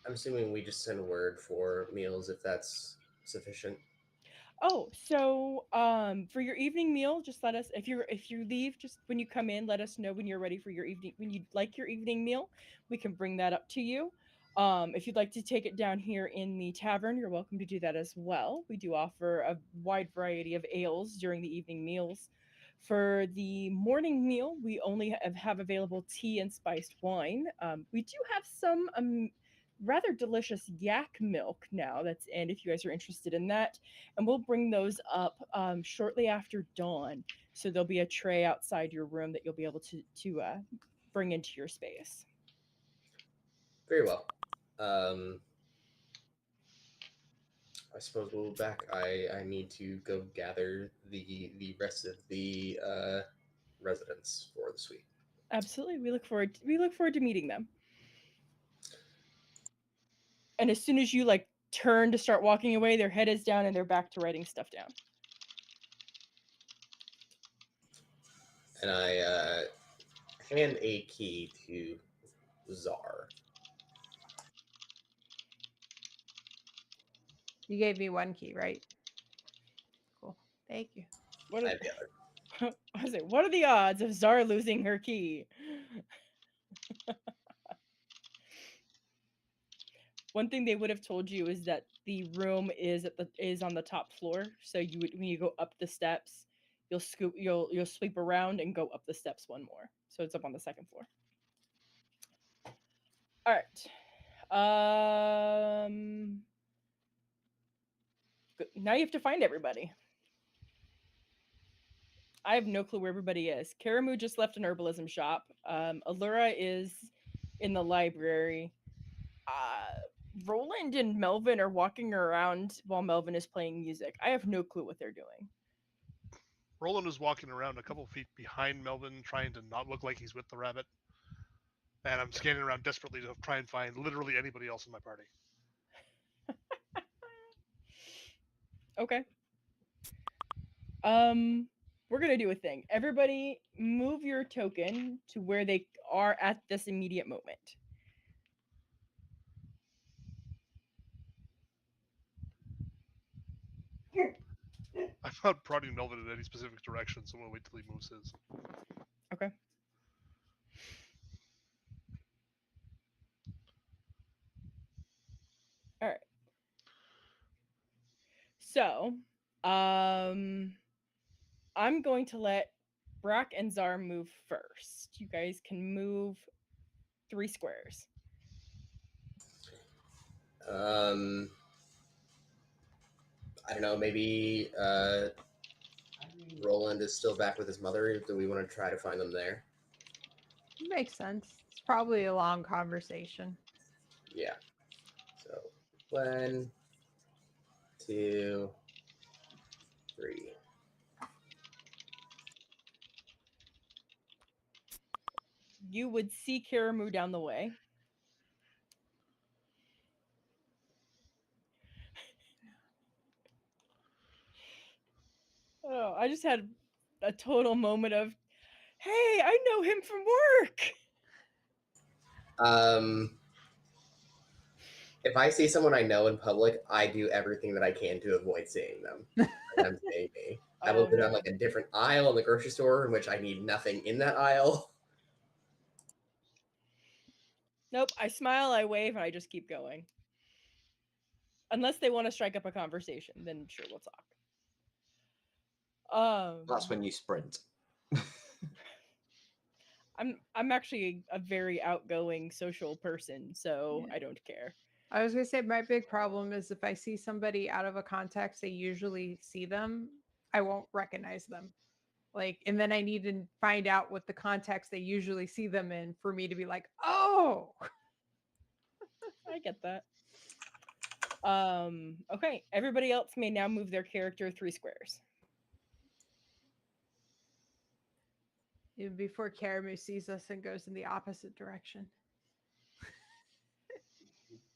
I'm assuming we just send word for meals if that's sufficient. Oh, so for your evening meal, just let us if you leave, just when you come in, let us know when you're ready for your evening when you'd like your evening meal. We can bring that up to you. If you'd like to take it down here in the tavern, you're welcome to do that as well. We do offer a wide variety of ales during the evening meals. For the morning meal, we only have available tea and spiced wine. We do have some rather delicious yak milk now that's in, if you guys are interested in that, and we'll bring those up shortly after dawn. So there'll be a tray outside your room that you'll be able to bring into your space. Very well. I suppose we'll be back. I need to go gather the rest of the residents for the suite. Absolutely. We look forward to meeting them. And as soon as you like turn to start walking away, their head is down and they're back to writing stuff down. And I hand a key to Czar. You gave me one key, right? Cool. Thank you. What I are, have the other. I was like, what are the odds of Zara losing her key? One thing they would have told you is that the room is on the top floor. So you would, when you go up the steps, you'll sweep around and go up the steps one more. So it's up on the second floor. All right. Now you have to find everybody. I have no clue where everybody is. Karamu just left an herbalism shop. Allura is in the library. Roland and Melvin are walking around while Melvin is playing music. I have no clue what they're doing. Roland is walking around a couple feet behind Melvin, trying to not look like he's with the rabbit. And I'm scanning around desperately to try and find literally anybody else in my party. Okay. We're gonna do a thing. Everybody move your token to where they are at this immediate moment. I'm not prodding Melvin in any specific direction, so we'll wait till he moves his. Okay. All right. So, I'm going to let Brock and Zar move first. You guys can move 3 squares. I don't know, maybe Roland is still back with his mother. Do we want to try to find them there? Makes sense. It's probably a long conversation. Yeah. So 1, 2, 3. You would see Karamu down the way. Oh, I just had a total moment of, hey, I know him from work. If I see someone I know in public, I do everything that I can to avoid seeing them. And them seeing me. I will go down like a different aisle in the grocery store in which I need nothing in that aisle. Nope, I smile, I wave, and I just keep going. Unless they want to strike up a conversation, then sure, we'll talk. That's when you sprint. I'm actually a very outgoing social person, so Yeah. I don't care. I was gonna say my big problem is if I see somebody out of a context I usually see them, I won't recognize them. Like, and then I need to find out what the context they usually see them in for me to be like, oh. I get that. Okay, everybody else may now move their character 3 squares. Even before Karamu sees us and goes in the opposite direction.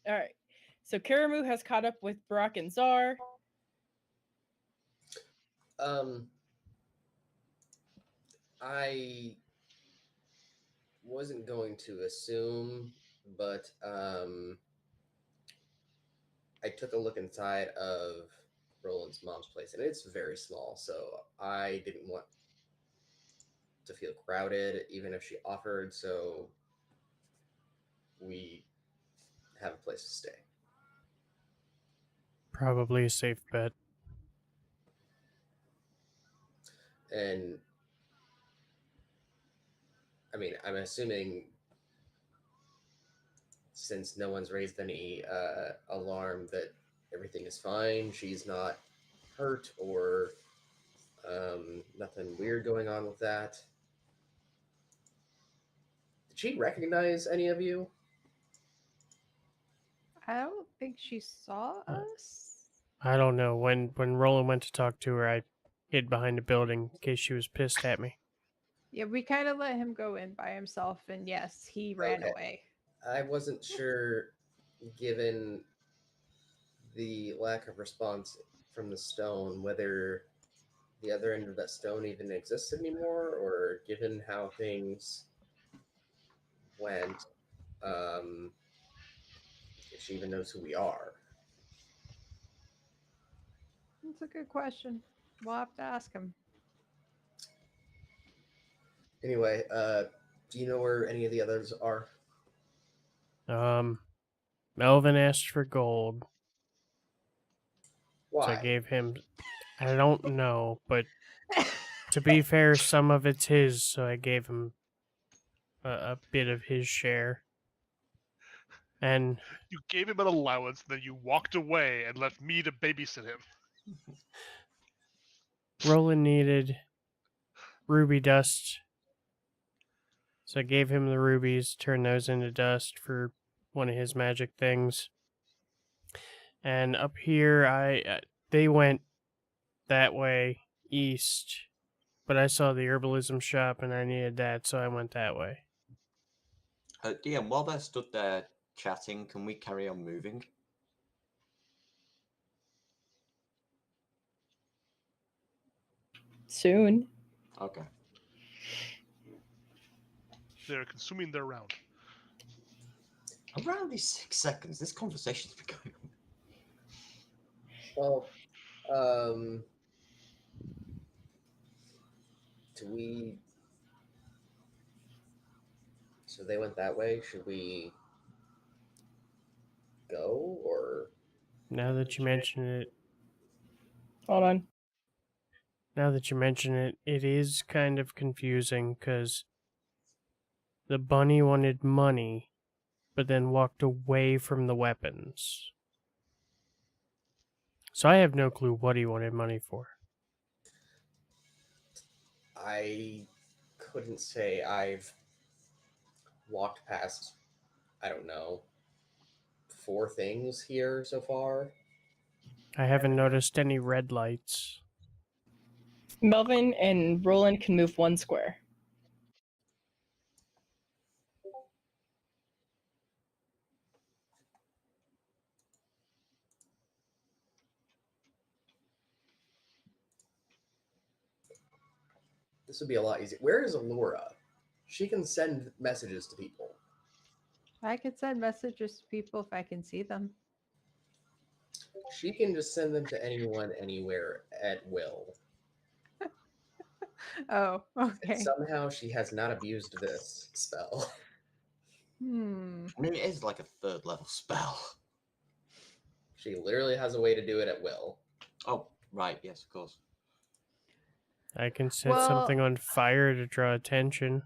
All right. So Karamu has caught up with Brock and Zar. I wasn't going to assume, but I took a look inside of Roland's mom's place, and it's very small, so I didn't want to feel crowded, even if she offered, so we have a place to stay. Probably a safe bet. And I mean, I'm assuming since no one's raised any alarm that everything is fine, she's not hurt or nothing weird going on with that. Did she recognize any of you? I don't think she saw us. I don't know. When Roland went to talk to her, I hid behind a building in case she was pissed at me. Yeah, we kind of let him go in by himself, and yes, he ran Okay. away. I wasn't sure, given the lack of response from the stone, whether the other end of that stone even exists anymore, or given how things went, if she even knows who we are. That's a good question. We'll have to ask him. Anyway, do you know where any of the others are? Melvin asked for gold, so I Why? gave him. I don't know, but to be fair, some of it's his, so I gave him a bit of his share. And You gave him an allowance, then you walked away and left me to babysit him. Roland needed ruby dust, so I gave him the rubies, turned those into dust for one of his magic things. And up here, they went that way east, but I saw the herbalism shop and I needed that, so I went that way. DM, while they're stood there chatting, can we carry on moving? Soon. Okay. They're consuming their round. Around these 6 seconds, this conversation's been going on. Well, do we? So they went that way. Should we go or? Now that you mention it, Hold on. it is kind of confusing because the bunny wanted money, but then walked away from the weapons. So I have no clue what he wanted money for. I couldn't say. I've walked past, I don't know, 4 things here so far. I haven't noticed any red lights. Melvin and Roland can move 1 square. This would be a lot easier. Where is Allura? She can send messages to people. I could send messages to people if I can see them. She can just send them to anyone, anywhere, at will. Oh, And okay. somehow she has not abused this spell. Hmm. I mean, it is like a 3rd level spell. She literally has a way to do it at will. Oh, right, yes, of course. I can set Well- something on fire to draw attention.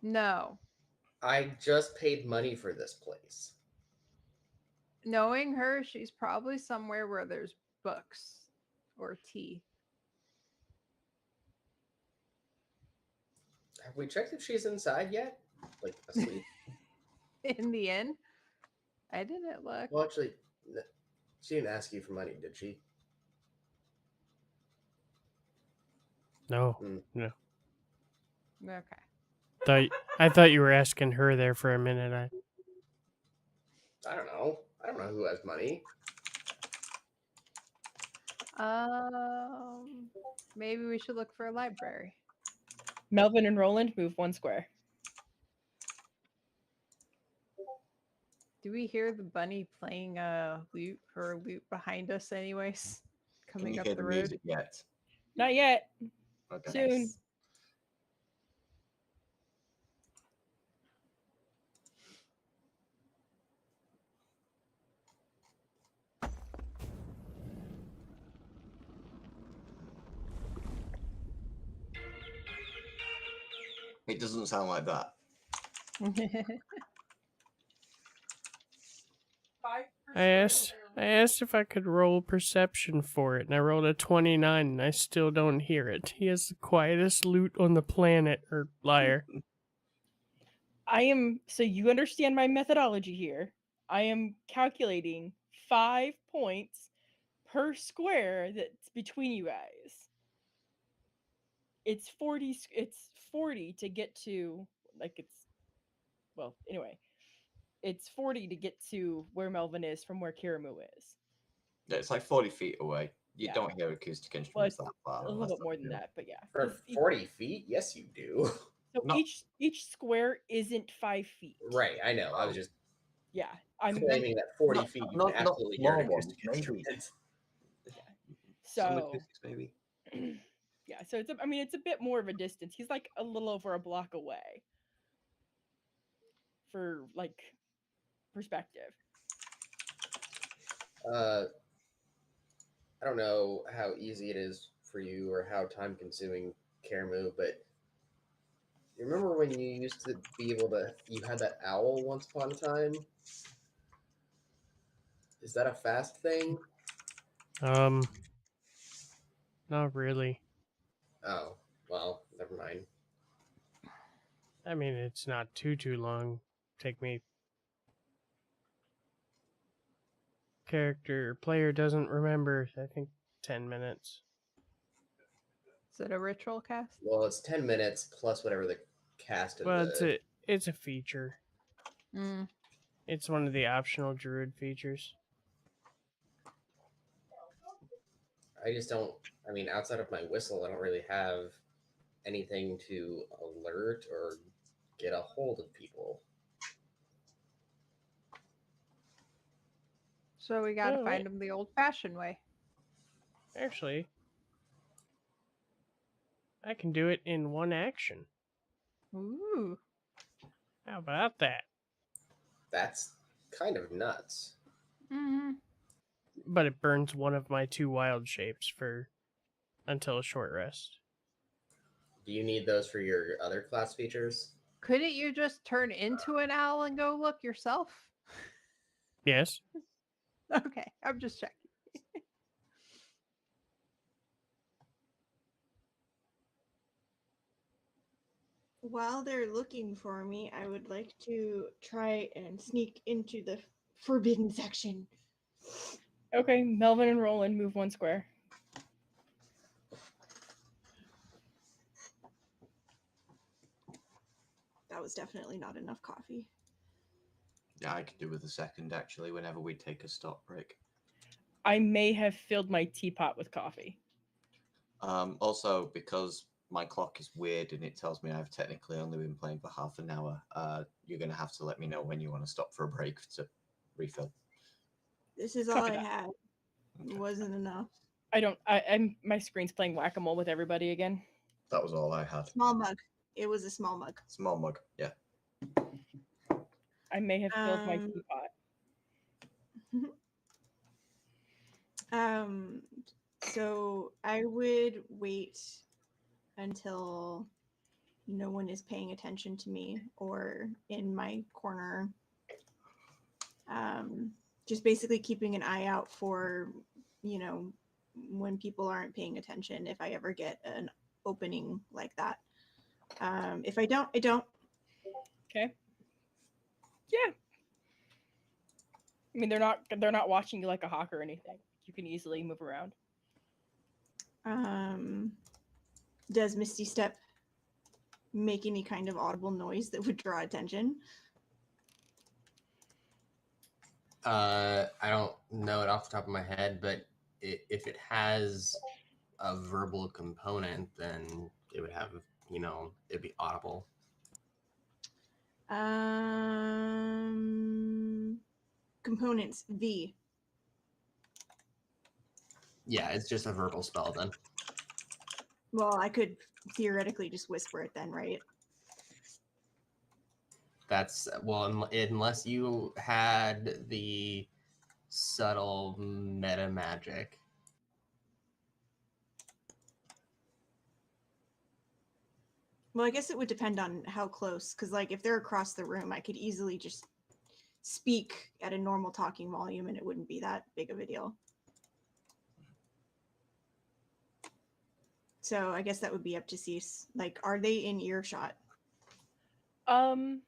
No. I just paid money for this place. Knowing her, she's probably somewhere where there's books or tea. Have we checked if she's inside yet? Like, asleep? In the inn, I didn't look. Well, actually, she didn't ask you for money, did she? No, Mm. no. Okay. I thought you were asking her there for a minute. I don't know. I don't know who has money. Maybe we should look for a library. Melvin and Roland move 1 square. Do we hear the bunny playing a lute behind us anyways? Can Coming you up hear the the road? music yet? Not yet. Okay. Soon. Nice. It doesn't sound like that. I asked if I could roll perception for it, and I rolled a 29, and I still don't hear it. He has the quietest lute on the planet, or liar. So you understand my methodology here. I am calculating 5 points per square that's between you guys. it's 40 to get to, like, well, anyway, it's 40 to get to where Melvin is from where Kiramu is. Yeah, it's like 40 feet away. You Yeah. don't hear acoustic Well, instruments it's that far. a little unless bit more than they're- that, but yeah. For 'cause 40 feet? Yes, you do. so not- each square isn't 5 feet. Right, I know. I was just Yeah, I'm claiming that 40 not- feet you not- can not absolutely hear an small ones, acoustic maybe. instrument. Some so acoustics, maybe. yeah. So it's I mean it's a bit more of a distance. He's like a little over a block away. For like perspective. I don't know how easy it is for you or how time consuming Karamu, but you remember when you used to be able to, you had that owl once upon a time? Is that a fast thing? Not really. Oh, well, never mind. I mean, it's not too long. Take me. Player doesn't remember. I think 10 minutes. Is it a ritual cast? Well, it's 10 minutes plus whatever the cast of Well, the. it's a feature. Mm. It's one of the optional druid features. I just don't. I mean, outside of my whistle, I don't really have anything to alert or get a hold of people. So we got to Oh, find them the old-fashioned way. Actually, I can do it in one action. Ooh. How about that? That's kind of nuts. Mm-hmm. But it burns one of my 2 wild shapes until a short rest. Do you need those for your other class features? Couldn't you just turn into an owl and go look yourself? Yes. Okay, I'm just checking. While they're looking for me, I would like to try and sneak into the forbidden section. Okay, Melvin and Roland move 1 square. That was definitely not enough coffee. Yeah, I could do with a second actually. Whenever we take a stop break. I may have filled my teapot with coffee. Also, because my clock is weird and it tells me I've technically only been playing for half an hour, you're going to have to let me know when you want to stop for a break to refill. This is all Copy I that. had. It wasn't enough. I'm my screen's playing whack-a-mole with everybody again. That was all I had. Small mug. It was a small mug. Small mug, yeah. I may have filled my Um, teapot. So I would wait until no one is paying attention to me or in my corner. Just basically keeping an eye out for, when people aren't paying attention, if I ever get an opening like that. If I don't, I don't. Okay. Yeah. I mean, they're not watching you like a hawk or anything. You can easily move around. Does Misty Step make any kind of audible noise that would draw attention? I don't know it off the top of my head, but if it has a verbal component, then it would have, it'd be audible. Components V. Yeah, it's just a verbal spell then. Well, I could theoretically just whisper it then, right? That's, well, unless you had the subtle meta magic. Well, I guess it would depend on how close, because like if they're across the room, I could easily just speak at a normal talking volume and it wouldn't be that big of a deal. So I guess that would be up to Cease. Like, are they in earshot? Well,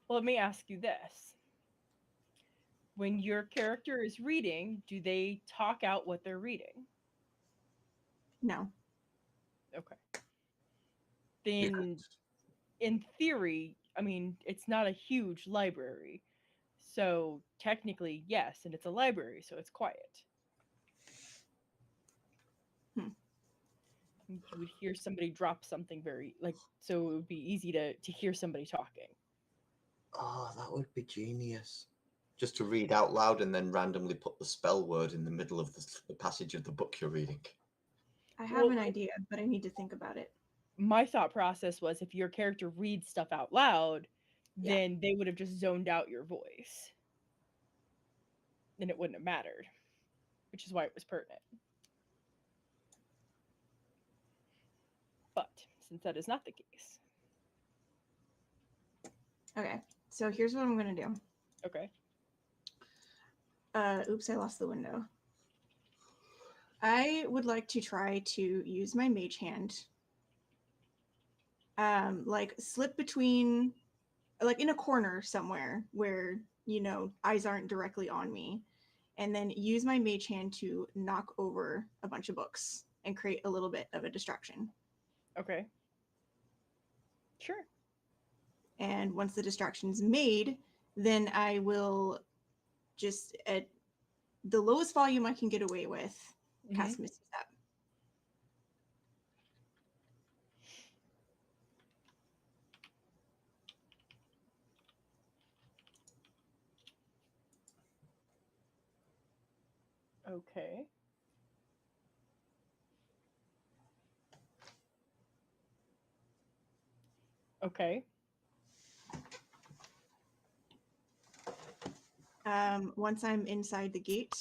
let me ask you this. When your character is reading, do they talk out what they're reading? No. Okay. Then, in theory, I mean, it's not a huge library. So, technically, yes, and it's a library, so it's quiet. You would hear somebody drop something very, like, so it would be easy to hear somebody talking. Oh, that would be genius. Just to read out loud and then randomly put the spell word in the middle of the passage of the book you're reading. I have Well, an idea, but I need to think about it. my thought process was if your character reads stuff out loud, Yeah. then they would have just zoned out your voice. Then it wouldn't have mattered, which is why it was pertinent. But since that is not the case, Okay. So here's what I'm gonna do. okay. Oops, I lost the window. I would like to try to use my mage hand. Like slip between, like in a corner somewhere where, eyes aren't directly on me. And then use my mage hand to knock over a bunch of books and create a little bit of a distraction. Okay. Sure. And once the distraction's made, then I will just, at the lowest volume I can get away with, cast Misty Step. Okay. Okay. Once I'm inside the gate,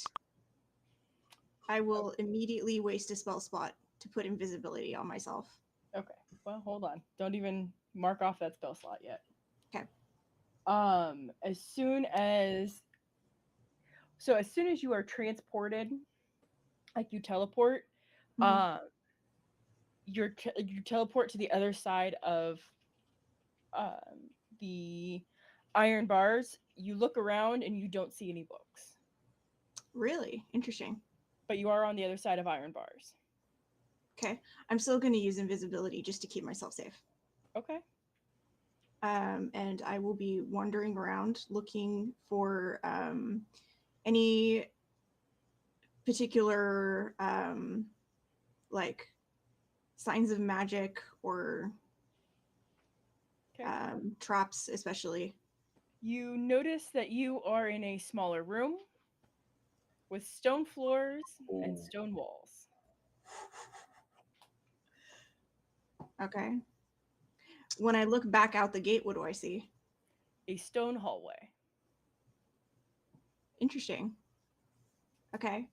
I will immediately waste a spell slot to put invisibility on myself. Okay. Well, hold on. Don't even mark off that spell slot yet. Okay. As soon as you are transported, like you teleport, you teleport to the other side of the iron bars. You look around and you don't see any books. Really? Interesting. But you are on the other side of iron bars. Okay. I'm still going to use invisibility just to keep myself safe. Okay. And I will be wandering around looking for any particular like signs of magic or traps, especially. You notice that you are in a smaller room with stone floors and stone walls. Okay. When I look back out the gate, what do I see? A stone hallway. Interesting. Okay.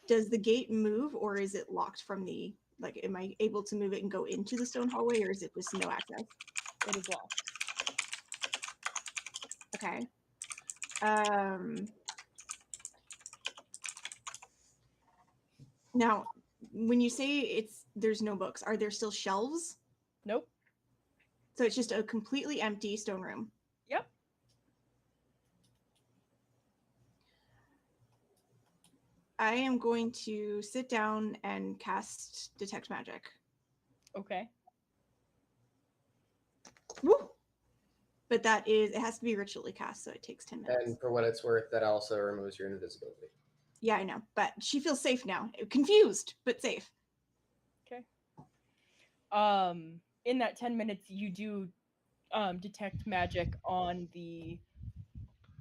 Does the gate move, or is it locked from the, like, am I able to move it and go into the stone hallway, or is it just no access? It is locked. Okay. Now, when you say there's no books, are there still shelves? Nope. So it's just a completely empty stone room. Yep. I am going to sit down and cast Detect Magic. Okay. Woo! But it has to be ritually cast, so it takes 10 minutes. And for what it's worth, that also removes your invisibility. Yeah, I know, but she feels safe now. Confused, but safe. Okay. In that 10 minutes, you do detect magic on the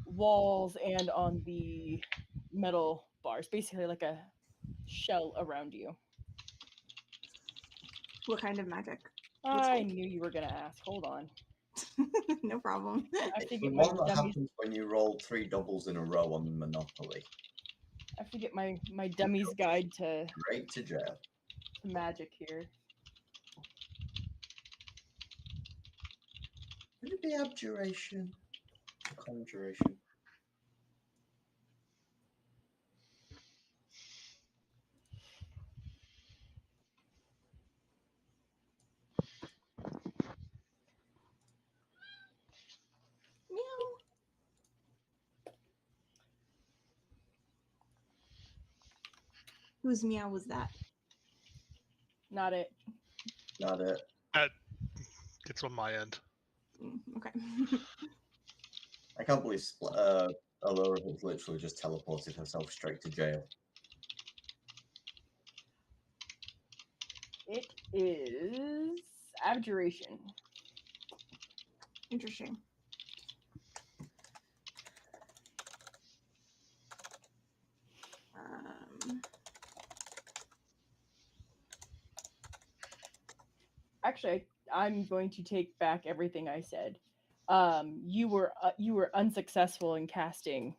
walls and on the metal bars, basically like a shell around you. What kind of magic? I knew you were gonna ask. Hold on. No problem. I have to The get my one that dummies. happens when you roll 3 doubles in a row on Monopoly. I have to get my dummies guide to Straight to jail. magic here. Would it be abjuration? Conjuration? Meow. Whose meow was that? Not it. Not it. It's on my end. Okay. I can't believe Allura has literally just teleported herself straight to jail. It is abjuration. Interesting. Actually, I'm going to take back everything I said. You were unsuccessful in casting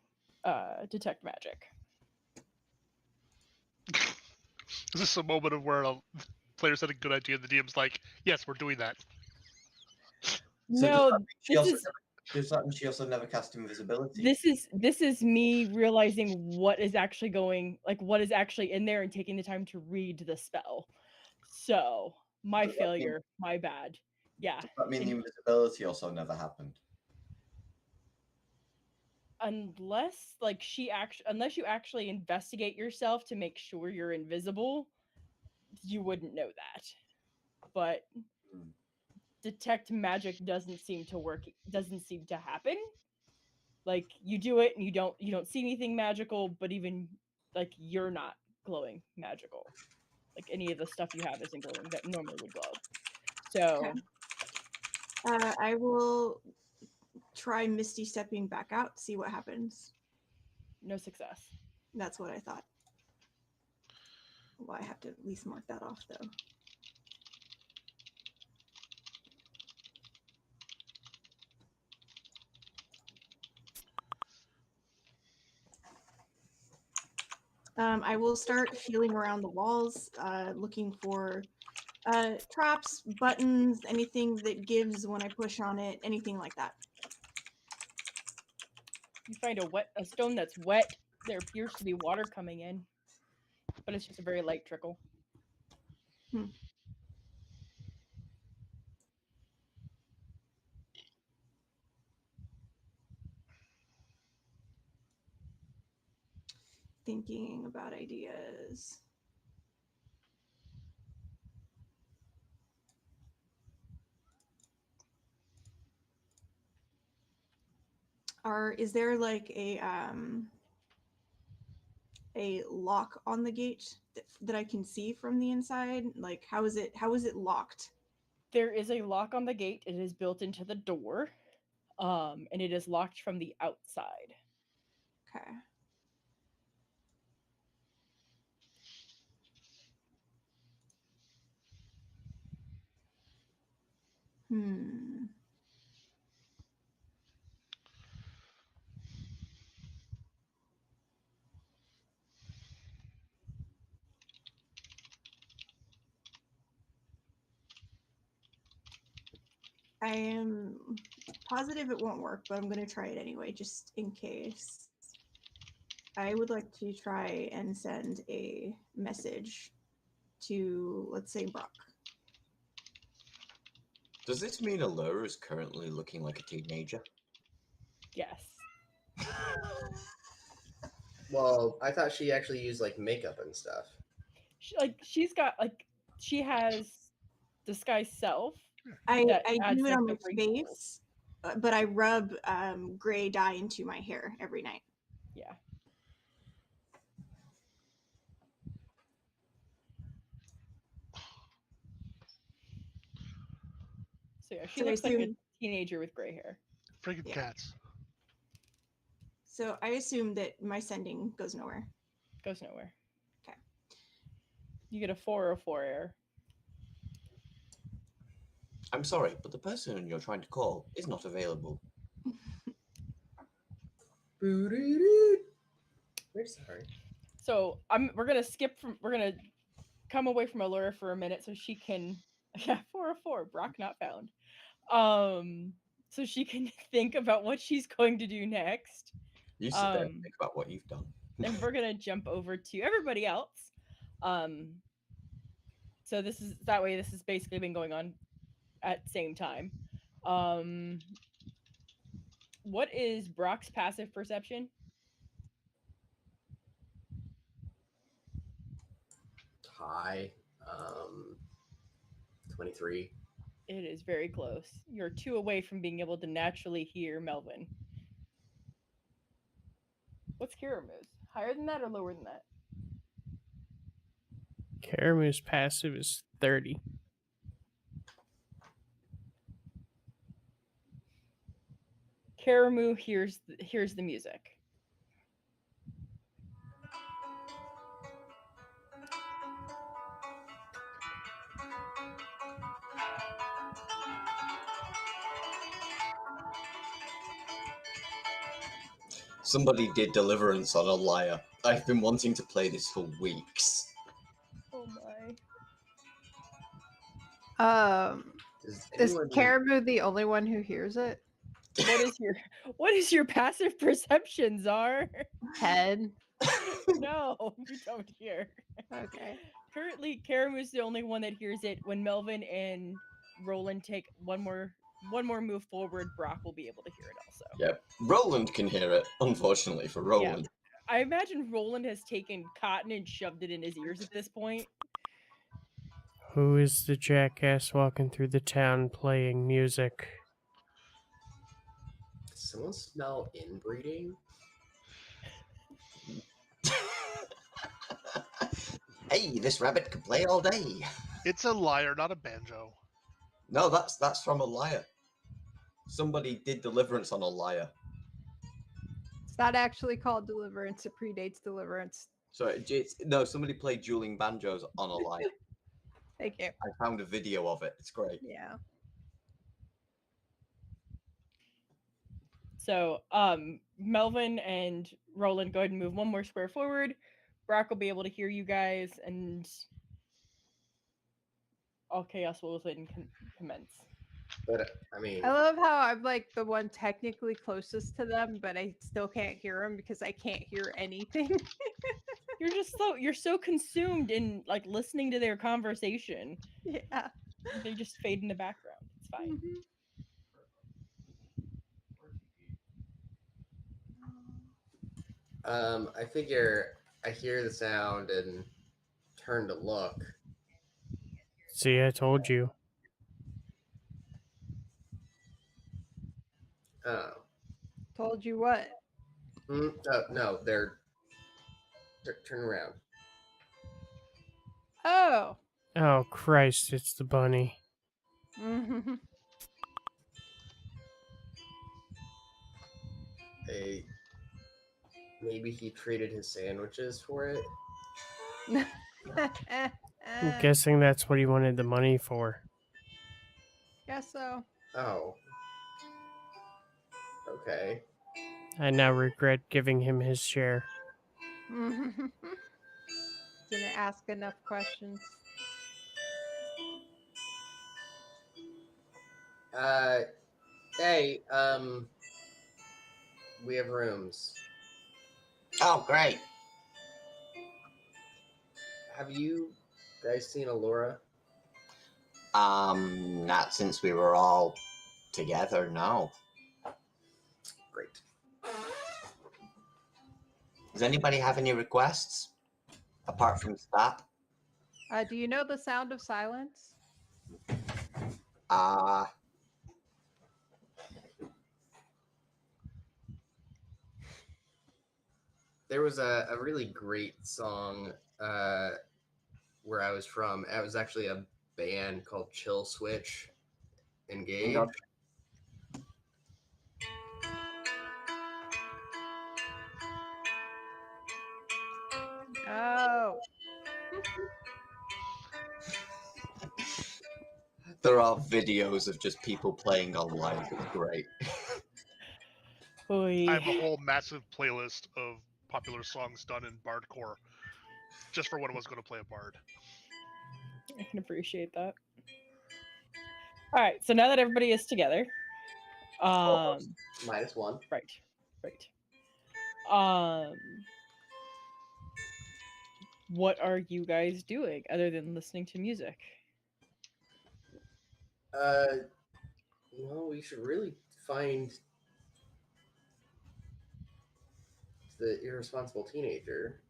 detect magic. Is this a moment of where a player's had a good idea? The DM's like, "Yes, we're doing that." No, does that mean she also never cast invisibility? this is me realizing what is actually in there and taking the time to read the spell. So my failure, my bad. Yeah. Does that mean the invisibility also never happened? Unless you actually investigate yourself to make sure you're invisible, you wouldn't know that. But detect magic doesn't seem to work, doesn't seem to happen. Like you do it and you don't see anything magical, but even like you're not glowing magical. Like any of the stuff you have isn't glowing that normally would glow. So I will try Misty stepping back out, see what happens. no success. That's what I thought. Well, I have to at least mark that off, though. I will start feeling around the walls, looking for traps, buttons, anything that gives when I push on it, anything like that. You find a stone that's wet. There appears to be water coming in, but it's just a very light trickle. Thinking about ideas. Is there like a lock on the gate that I can see from the inside? Like how is it locked? There is a lock on the gate. It is built into the door. And it is locked from the outside. Okay. I am positive it won't work, but I'm going to try it anyway, just in case. I would like to try and send a message to, let's say, Brock. Does this mean Allura is currently looking like a teenager? Yes. Well, I thought she actually used like makeup and stuff. She has disguise self. I adds, do it like, on the my wrinkles. face, but I rub gray dye into my hair every night. Yeah. So yeah, she looks like a teenager with gray hair. Friggin' cats. So I assume that my sending goes nowhere. Goes nowhere. Okay. You get a 404 error. I'm sorry, but the person you're trying to call is not available. We're sorry. So we're gonna come away from Allura for a minute so she can 404, Brock not found. So she can think about what she's going to do next. You sit there and think about what you've done. And we're gonna jump over to everybody else. So this is basically been going on at the same time. What is Brock's passive perception? high. 23. It is very close. You're 2 away from being able to naturally hear Melvin. What's Kiramu's? Higher than that or lower than that? Karamu's passive is 30. Karamu hears the music. Somebody did Deliverance on a lyre. I've been wanting to play this for weeks. Oh my. Does Is anyone Caribou the only one who hears it? What is your passive perception, Czar? 10. No, you don't hear. Okay. Currently, Karamu's the only one that hears it. When Melvin and Roland take one more move forward, Brock will be able to hear it also. Yep. Roland can hear it, unfortunately for Roland. I imagine Roland has taken cotton and shoved it in his ears at this point. Who is the jackass walking through the town playing music? does someone smell inbreeding? Hey, this rabbit could play all day. It's a lyre, not a banjo. No, that's from a lyre. Somebody did Deliverance on a lyre. It's not actually called Deliverance. It predates Deliverance. So no, somebody played dueling banjos on a lyre. Thank you. I found a video of it. It's great. Yeah. So, Melvin and Roland, go ahead and move one more square forward. Brock will be able to hear you guys, and all chaos will then commence. But I mean, I love how I'm like the one technically closest to them, but I still can't hear them because I can't hear anything. You're so consumed in like listening to their conversation. Yeah. They just fade in the background. It's fine. Mhm. I figure I hear the sound and turn to look. See, I told you. Oh. Told you what? No, they're turn around. Oh. Oh, Christ, it's the bunny. Mhm. Maybe he traded his sandwiches for it. I'm guessing that's what he wanted the money for. Guess so. Oh. Okay. I now regret giving him his share. Didn't ask enough questions. Hey, we have rooms. Oh, great. Have you guys seen Alora? Not since we were all together, no. Great. Does anybody have any requests? Apart from that? Do you know the sound of silence? There was a really great song where I was from. It was actually a band called Chill Switch Engage. God. Oh. There are videos of just people playing online. It's great. Oy. I have a whole massive playlist of popular songs done in Bardcore, just for when I was going to play a bard. I can appreciate that. All right, so now that everybody is together, -1. right. What are you guys doing other than listening to music? Well, we should really find the irresponsible teenager.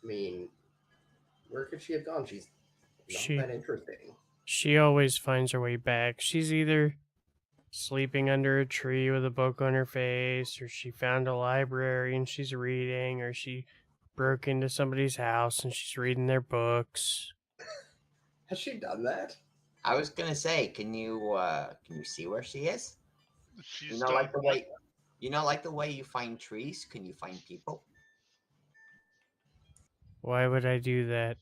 mean, where could she have gone? She's not She that interesting. she always finds her way back. She's either sleeping under a tree with a book on her face, or she found a library and she's reading, or she broke into somebody's house and she's reading their books. Has she done that? I was gonna say, can you see where she is? She's You know, still like the way like the way you find trees, can you find people? Why would I do that?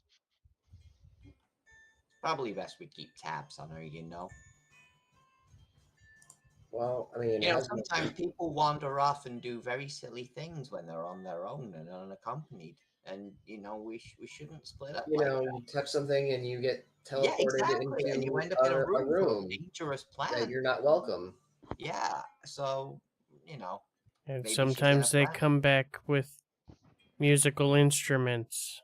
Probably best we keep tabs on her, you know. Well, I mean, You know, as much sometimes as- people wander off and do very silly things when they're on their own and unaccompanied. And you know, we shouldn't split up you like know, that. you touch something and you get Yeah, teleported exactly. And you into end up in a a room full of room dangerous that plants. you're not welcome. Yeah. So, you know, And maybe she's in a sometimes they plant. come back with musical instruments.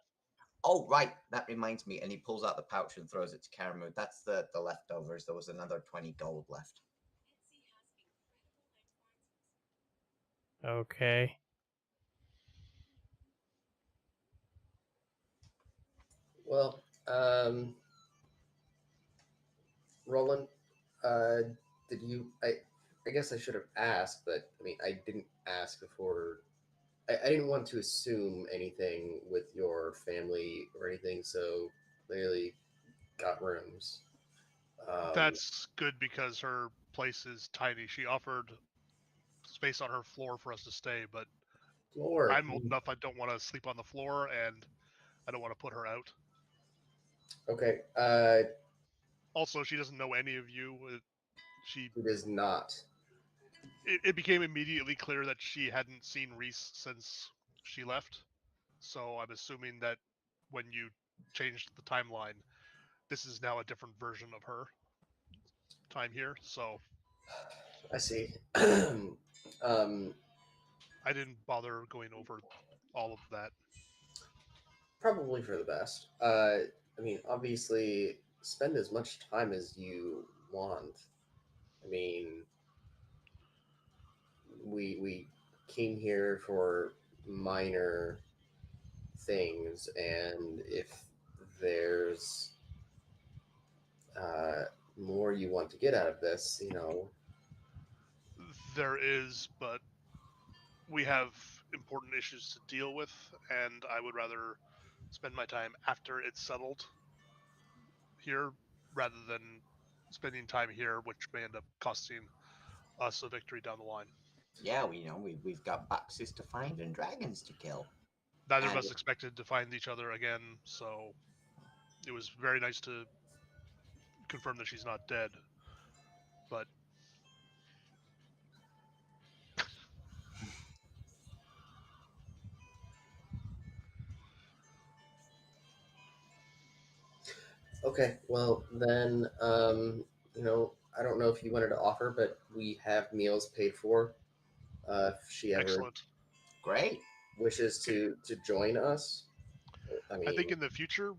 Oh, right. That reminds me. And he pulls out the pouch and throws it to Karamu. That's the leftovers. There was another 20 gold left. Okay. Well, Roland, did you? I guess I should have asked, but I mean, I didn't ask before. I didn't want to assume anything with your family or anything, so clearly got rooms. That's good because her place is tiny. She offered space on her floor for us to stay, but Lord. I'm old enough. I don't want to sleep on the floor, and I don't want to put her out. Okay. Also, she doesn't know any of you. She It is not. it became immediately clear that she hadn't seen Reese since she left. So I'm assuming that when you changed the timeline, this is now a different version of her time here. So I see. I didn't bother going over all of that. Probably for the best. I mean, obviously, spend as much time as you want. I mean, we came here for minor things, and if there's more you want to get out of this, you know. There is, but we have important issues to deal with, and I would rather spend my time after it's settled here rather than spending time here, which may end up costing us a victory down the line. Yeah, we've got boxes to find and dragons to kill. Neither of And us expected to find each other again, so it was very nice to confirm that she's not dead. But Okay, well then, you know, I don't know if you wanted to offer, but we have meals paid for. If she ever excellent. great. wishes to join us, I I think mean, in the future,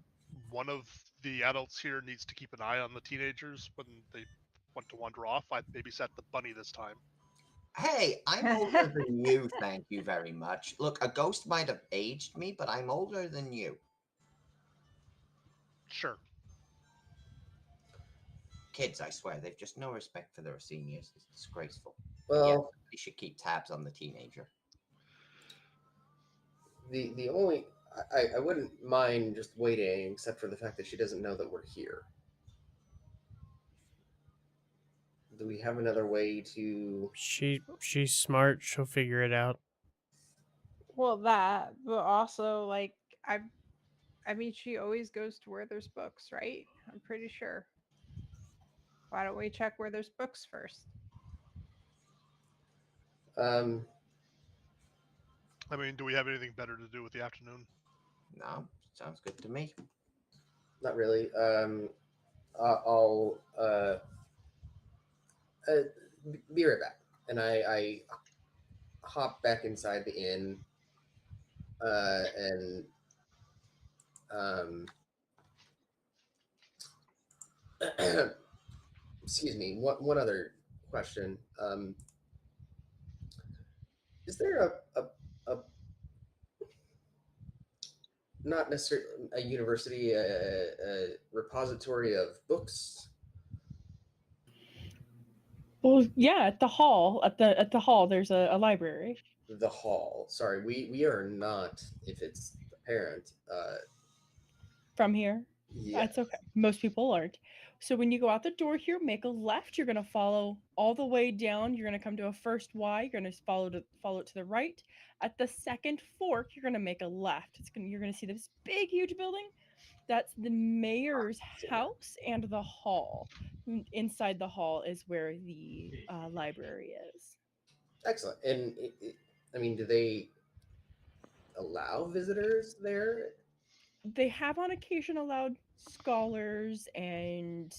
one of the adults here needs to keep an eye on the teenagers when they want to wander off. I babysat the bunny this time. Hey, I'm older than you, thank you very much. Look, a ghost might have aged me, but I'm older than you. Sure. Kids, I swear, they've just no respect for their seniors. It's disgraceful. well, Yeah, you should keep tabs on the teenager. the only I wouldn't mind just waiting, except for the fact that she doesn't know that we're here. Do we have another way to? She's smart. She'll figure it out. Well, that, but also like I mean, she always goes to where there's books, right? I'm pretty sure. Why don't we check where there's books first? Um, I mean, do we have anything better to do with the afternoon? No, sounds good to me. not really. I'll be right back, and I hop back inside the inn, and um, excuse me. One other question. Is there a not necessarily a university, a repository of books. Well, yeah, at the hall, at the hall, there's a library. The hall. Sorry, we are not. If it's apparent, From here. yeah. That's okay. Most people aren't. So when you go out the door here, make a left. You're gonna follow all the way down. You're gonna come to a first Y. You're gonna follow it to the right. At the second fork, you're gonna make a left. You're gonna see this big, huge building. That's the mayor's house and the hall. Inside the hall is where the library is. Excellent. And I mean, do they allow visitors there? They have on occasion allowed scholars and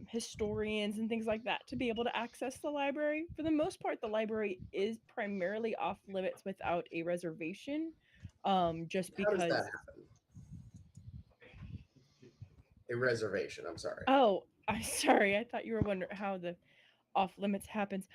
historians and things like that to be able to access the library. For the most part, the library is primarily off limits without a reservation, just How does that because. happen? A reservation. I'm sorry. Oh, I'm sorry. I thought you were wondering how the off limits happens.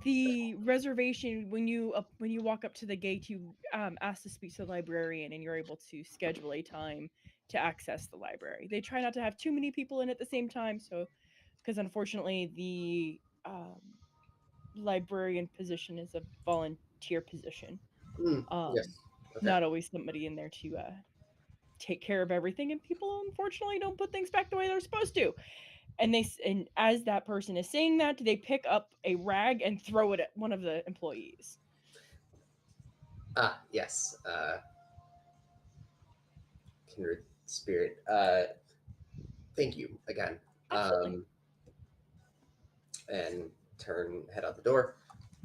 The reservation, when you walk up to the gate, you ask to speak to the librarian, and you're able to schedule a time to access the library. They try not to have too many people in at the same time, so because unfortunately the librarian position is a volunteer position. Yes. Okay. Not always somebody in there to take care of everything, and people unfortunately don't put things back the way they're supposed to. And as that person is saying that, they pick up a rag and throw it at one of the employees. Ah, yes. Kindred spirit. Thank you again. Absolutely. And head out the door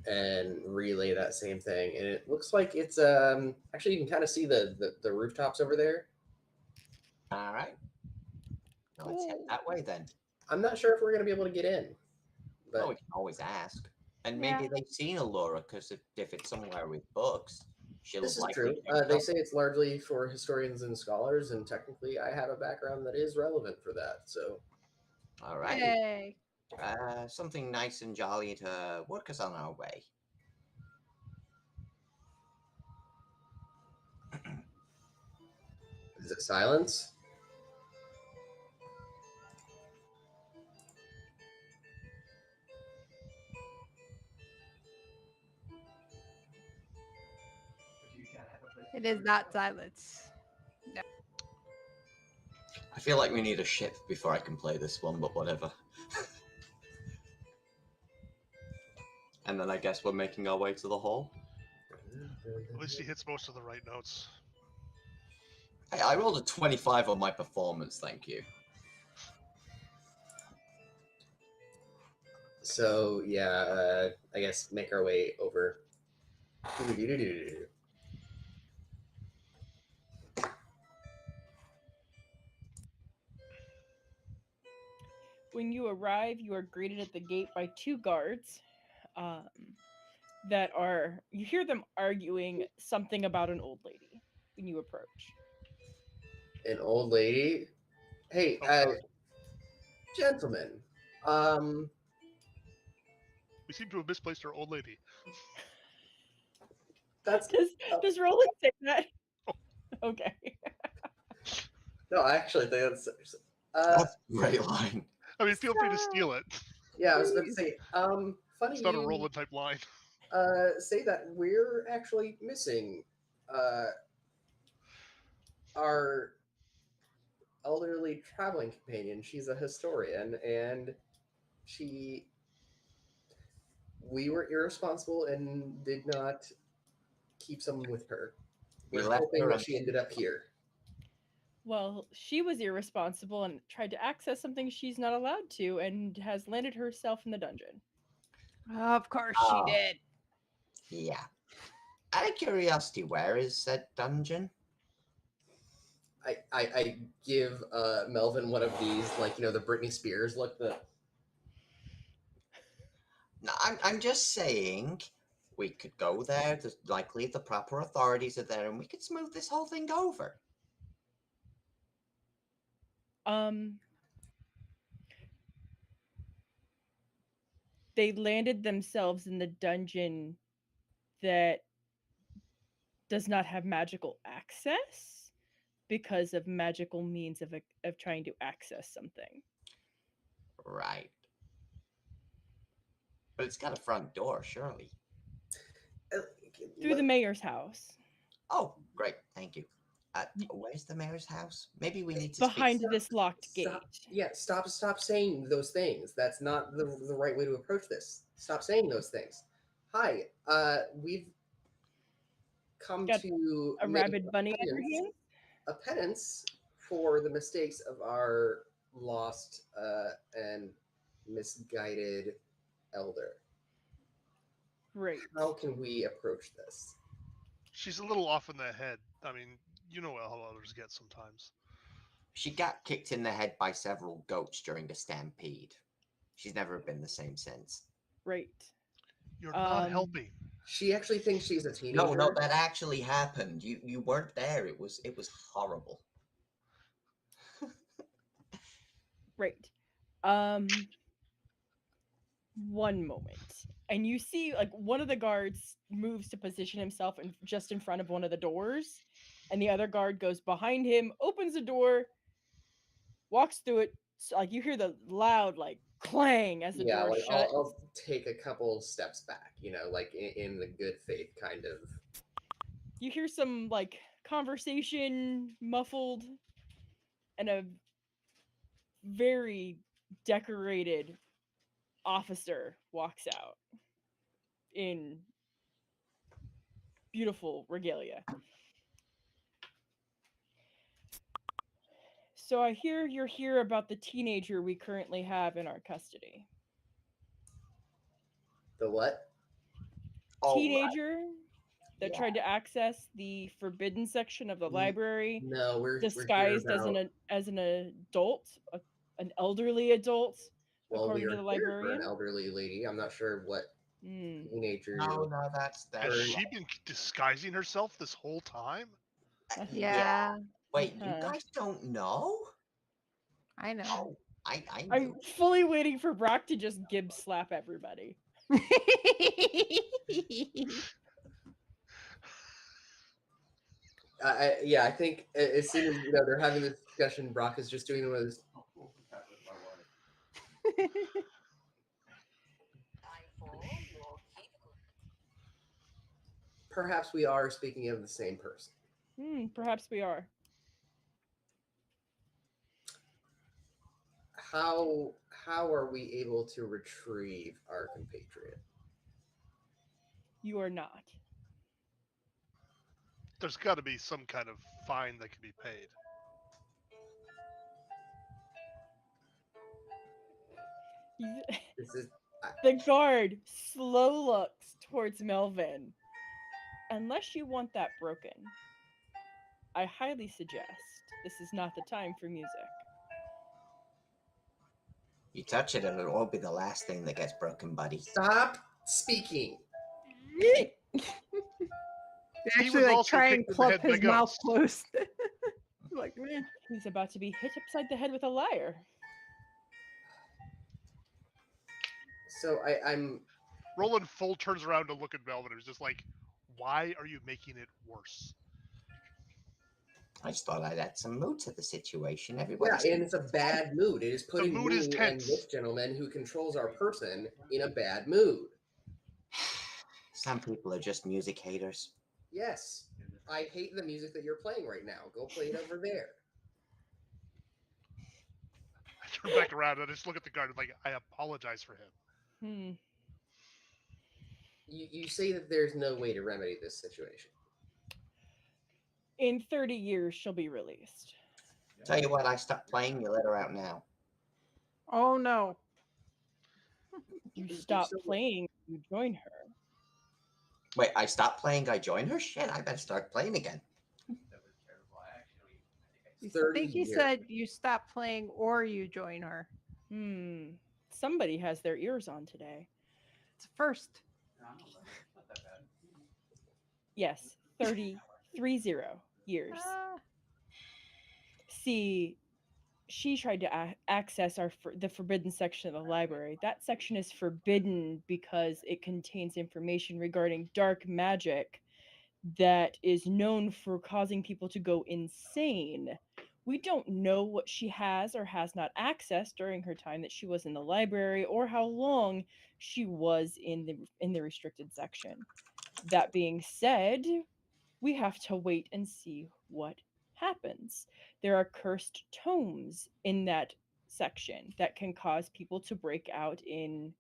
and relay that same thing. And it looks like it's actually you can kind of see the rooftops over there. All right. Well, let's head Cool. that way then. I'm not sure if we're gonna be able to get in. But Well, we can always ask. And maybe they've seen Allura, because if it's somewhere with books, she'll this is likely true. pick it They up. say it's largely for historians and scholars, and technically I have a background that is relevant for that. So All right. Yay. Something nice and jolly to work us on our way. is it silence? It is not silence. I feel like we need a ship before I can play this one, but whatever. And then I guess we're making our way to the hall. At least he hits most of the right notes. Hey, I rolled a 25 on my performance, thank you. So yeah, I guess make our way over. When you arrive, you are greeted at the gate by two guards that are, you hear them arguing something about an old lady when you approach. An old lady. Hey, Oh, God. gentlemen. We seem to have misplaced our old lady. That's Does Roland say that? Okay. no. I actually think that's. That's a great line. I mean, feel free to steal it. Yeah, I was about to say. Funny It's not a you Roland type line. say that. We're actually missing our elderly traveling companion. She's a historian, and we were irresponsible and did not keep someone with her. We We're left hoping her that and- she ended up here. Well, she was irresponsible and tried to access something she's not allowed to, and has landed herself in the dungeon. Of course she Oh. did. Yeah. Out of curiosity, where is said dungeon? I give Melvin one of these, like, the Britney Spears look. No, I'm just saying we could go there. There's likely the proper authorities are there, and we could smooth this whole thing over. They landed themselves in the dungeon that does not have magical access because of magical means of trying to access something. Right. But it's got a front door, surely. Through the mayor's house. Oh, great. Thank you. Where's the mayor's house? Maybe we need to Behind speak. this locked Stop, gate. yeah, stop saying those things. That's not the right way to approach this. Stop saying those things. Hi, we've come Got to A make rabid bunny in your hand? a penance for the mistakes of our lost and misguided elder. Great. How can we approach this? She's a little off in the head. I mean, you know how others get sometimes. She got kicked in the head by several goats during a stampede. She's never been the same since. Right. You're not helping. She actually thinks she's a teenager. No, that actually happened. You weren't there. It was horrible. Right. One moment. And you see like one of the guards moves to position himself just in front of one of the doors, and the other guard goes behind him, opens the door, walks through it. So, like you hear the loud like clang as the door like shuts. I'll take a couple steps back, like in the good faith kind of. You hear some like conversation muffled, and a very decorated officer walks out in beautiful regalia. So I hear you're here about the teenager we currently have in our custody. The what? Teenager that Yeah. tried to access the forbidden section of the library, No, we're disguised we're here as an adult, an elderly adult, well, according we to are the here for librarian. an elderly lady. I'm not sure what teenager. No, that's Has she been disguising herself this whole time? Yeah, Wait, you guys don't know? I know. Oh, I I'm knew. fully waiting for Brock to just gib slap everybody. I think as soon as they're having this discussion, Brock is just doing one of those. Perhaps we are speaking of the same person. Perhaps we are. How are we able to retrieve our compatriot? You are not. There's got to be some kind of fine that can be paid. This is The guard slow looks towards Melvin. Unless you want that broken, I highly suggest this is not the time for music. You touch it and it won't be the last thing that gets broken, buddy. stop speaking. They He actually was like also try and kicked in the club head by his mouth ghosts. closed. Like, meh. He's about to be hit upside the head with a lyre. So I'm Roland full turns around to look at Melvin and is just like, why are you making it worse? I just thought I'd add some mood to the situation. Everybody. and it's a bad mood. It is putting mood me is and tense. this gentleman who controls our person in a bad mood. Some people are just music haters. Yes, I hate the music that you're playing right now. Go play it over there. I turn back around and I just look at the guard and like, I apologize for him. You say that there's no way to remedy this situation. In 30 years, she'll be released. Tell you what, I stopped playing. You let her out now. Oh no. You stop playing, you join her. Wait, I stopped playing. I joined her. Shit, I better start playing again. I think he said you stop playing or you join her. Somebody has their ears on today. It's a first. Yes, 30 years. See, she tried to access the forbidden section of the library. That section is forbidden because it contains information regarding dark magic that is known for causing people to go insane. We don't know what she has or has not accessed during her time that she was in the library, or how long she was in the restricted section. That being said, we have to wait and see what happens. There are cursed tomes in that section that can cause people to break out in,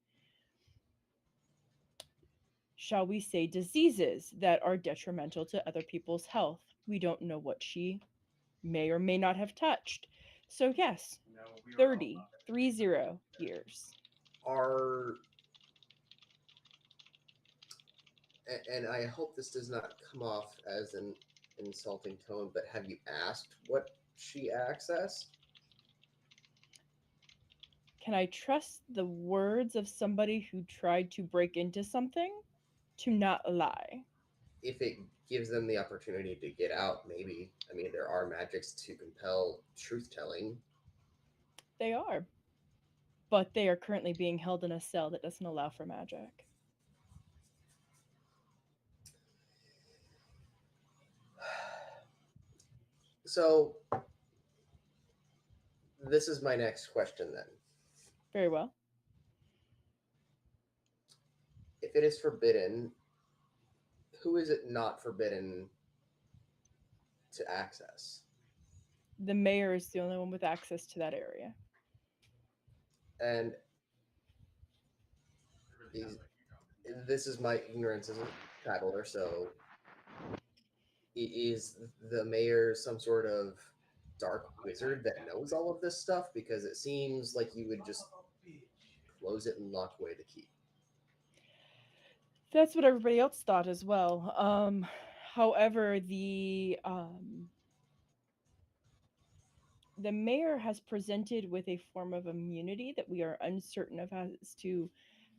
shall we say, diseases that are detrimental to other people's health. We don't know what she may or may not have touched. So yes, 30 years. Are and I hope this does not come off as an insulting tone, but have you asked what she accessed? Can I trust the words of somebody who tried to break into something to not lie? If it gives them the opportunity to get out, maybe. I mean, there are magics to compel truth telling. They are. But they are currently being held in a cell that doesn't allow for magic. So, this is my next question then. Very well. If it is forbidden, who is it not forbidden to access? The mayor is the only one with access to that area. And this is my ignorance as a traveler, so is the mayor some sort of dark wizard that knows all of this stuff? Because it seems like you would just close it and lock away the key. That's what everybody else thought as well. However, the mayor has presented with a form of immunity that we are uncertain of as to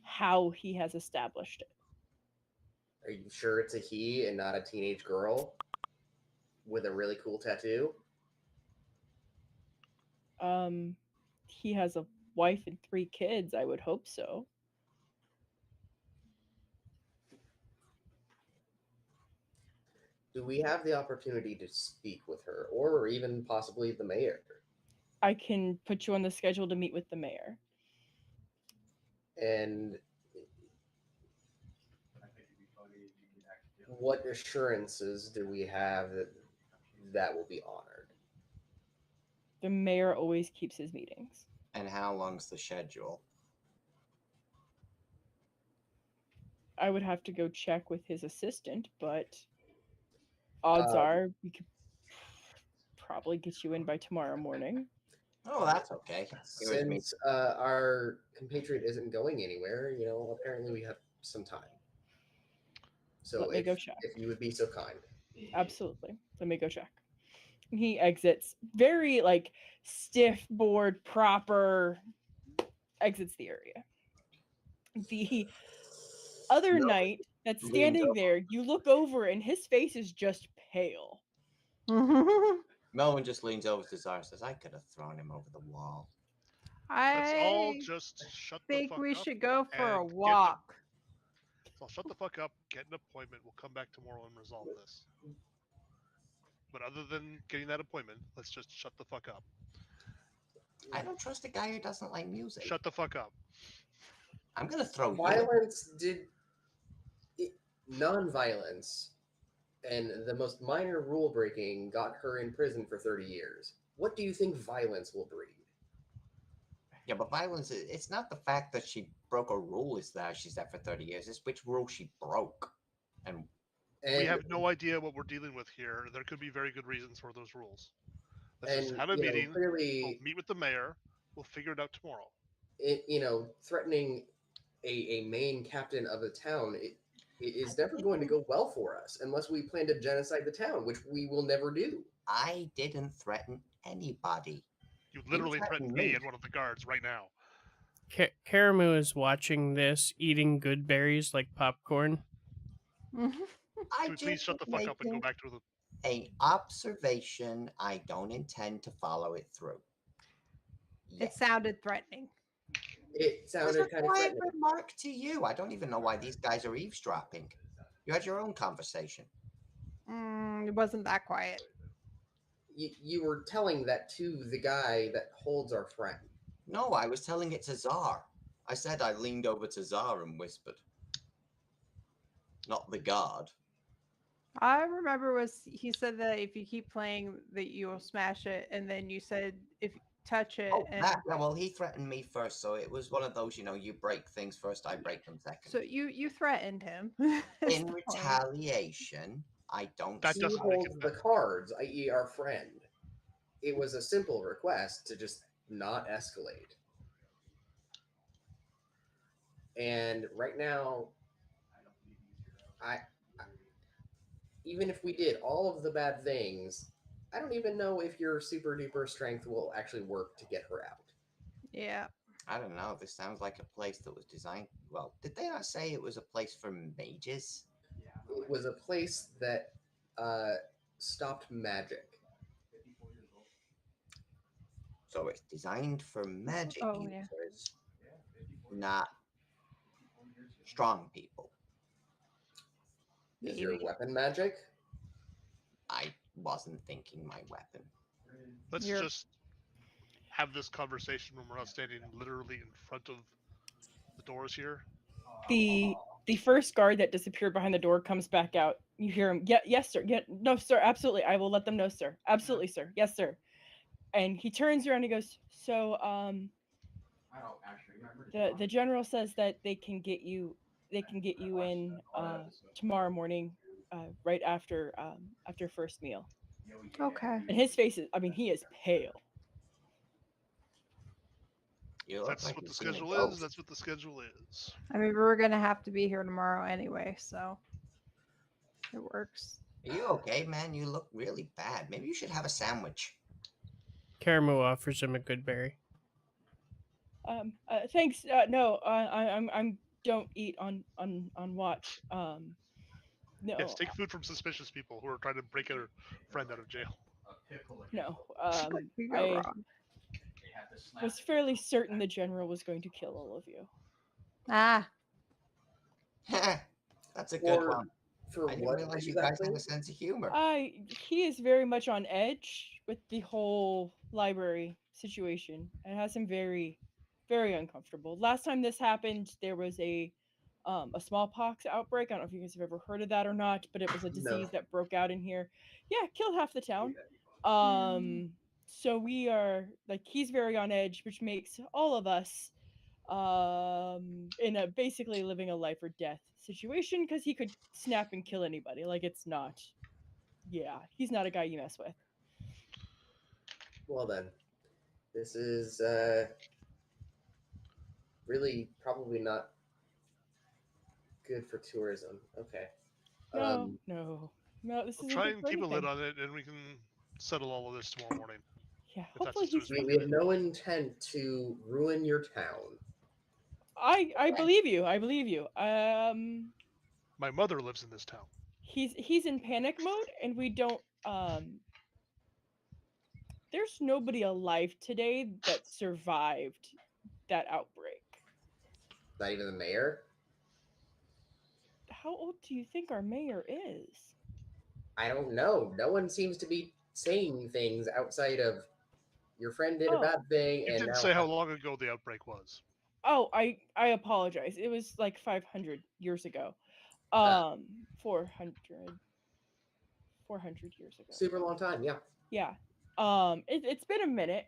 how he has established it. Are you sure it's a he and not a teenage girl with a really cool tattoo? He has a wife and 3 kids. I would hope so. Do we have the opportunity to speak with her, or even possibly the mayor? I can put you on the schedule to meet with the mayor. And what assurances do we have that that will be honored? The mayor always keeps his meetings. And how long's the schedule? I would have to go check with his assistant, but odds Um, are we could probably get you in by tomorrow morning. Oh, that's okay. It was me. Since our compatriot isn't going anywhere, apparently we have some time. So Let me go check. if you would be so kind. Absolutely. Let me go check. He exits, very like stiff board, proper, exits the area. The other knight that's leans standing over. there, you look over and his face is just pale. Melvin just leans over to Zara and says, I could have thrown him over the wall. Let's all I just shut the think fuck we up. should go for a and get walk. So I'll shut the fuck up, get an appointment. We'll come back tomorrow and resolve this. But other than getting that appointment, let's just shut the fuck up. I don't trust a guy who doesn't like music. Shut the fuck up. I'm going to throw you. Violence non-violence and the most minor rule breaking got her in prison for 30 years. What do you think violence will breed? Yeah, but violence, it's not the fact that she broke a rule is that she's there for 30 years. It's which rule she broke. And we have no idea what we're dealing with here. There could be very good reasons for those rules. Let's just have a meeting. Clearly, we'll meet with the mayor. We'll figure it out tomorrow. Threatening a main captain of a town it is never going to go well for us unless we plan to genocide the town, which we will never do. I didn't threaten anybody. You literally threatened me and one of the guards right now. Karamu is watching this, eating good berries like popcorn. Can we please shut the fuck up and go back to the... An observation. I don't intend to follow it through. It sounded threatening. It sounded kind of quiet threatening. remark to you. I don't even know why these guys are eavesdropping. You had your own conversation. It wasn't that quiet. You were telling that to the guy that holds our friend. No, I was telling it to Czar. I said I leaned over to Czar and whispered. Not the guard. I remember was he said that if you keep playing that you will smash it, and then you said if you touch it, Oh, and that. Yeah, well, he threatened me first, so it was one of those, you break things first, I break them second. so you threatened him. is In the point. retaliation, I don't. That He doesn't make holds it the better. cards, i.e., our friend. It was a simple request to just not escalate. And right now, I even if we did all of the bad things, I don't even know if your super duper strength will actually work to get her out. Yeah. I don't know. This sounds like a place that was designed. Well, did they not say it was a place for mages? It was a place that stopped magic. So it's designed for magic Oh, yeah. users, not strong people. Is your Maybe. weapon magic? I wasn't thinking my weapon. Let's You're- just have this conversation when we're not standing literally in front of the doors here. The first guard that disappeared behind the door comes back out. You hear him. Yeah, yes, sir. Yeah, no, sir. Absolutely. I will let them know, sir. Absolutely, sir. Yes, sir. And he turns around and he goes, so the general says that they can get you in tomorrow morning, right after first meal. Okay. And his face is, I mean, he is pale. You If look that's like what the you've seen a schedule is. ghost. That's what the schedule is. I mean, we're gonna have to be here tomorrow anyway, so it works. Are you okay, man? You look really bad. Maybe you should have a sandwich. Karamu offers him a good berry. Thanks. No, I'm don't eat on watch. No. Yes, take food from suspicious people who are trying to break their friend out of jail. No. What could go I wrong? was fairly certain the general was going to kill all of you. Ah, That's a good Or one. for I didn't what realize you guys had a sense of humor. He is very much on edge with the whole library situation. It has him very, very uncomfortable. Last time this happened, there was a smallpox outbreak. I don't know if you guys have ever heard of that or not, but it was a disease that broke out in here. Yeah, killed half the town. So we are like, he's very on edge, which makes all of us in a basically living a life or death situation, because he could snap and kill anybody. Like, it's not, yeah, he's not a guy you mess with. Well then, this is really probably not good for tourism. Okay. No, this We'll isn't try good and for keep a lid anything. on it, and we can settle all of this tomorrow morning. Yeah, If that's hopefully as soon he's as I mean, we have no intent to ruin your town. I believe you. I believe you. My mother lives in this town. He's in panic mode, and we don't there's nobody alive today that survived that outbreak. Not even the mayor. How old do you think our mayor is? I don't know. No one seems to be saying things outside of your friend did a Oh. bad thing, It and didn't now say how long ago the outbreak was. Oh, I apologize. It was like 500 years ago. 400 years ago. super long time. Yeah. Yeah. It's been a minute.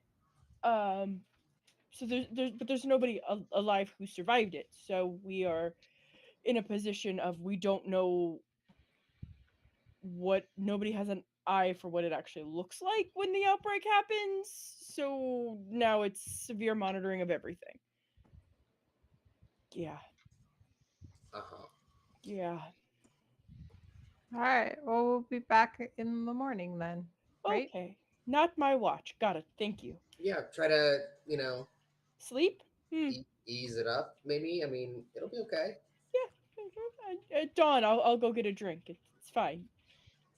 So there's nobody alive who survived it. So we are in a position of, we don't know nobody has an eye for what it actually looks like when the outbreak happens. So now it's severe monitoring of everything. Yeah. Uh-huh. Yeah. all right. Well, we'll be back in the morning then, right? Okay. Not my watch. Got it. Thank you. Yeah. Try to Sleep? ease it up. Maybe. I mean, it'll be okay. Yeah. At dawn, I'll go get a drink. It's fine.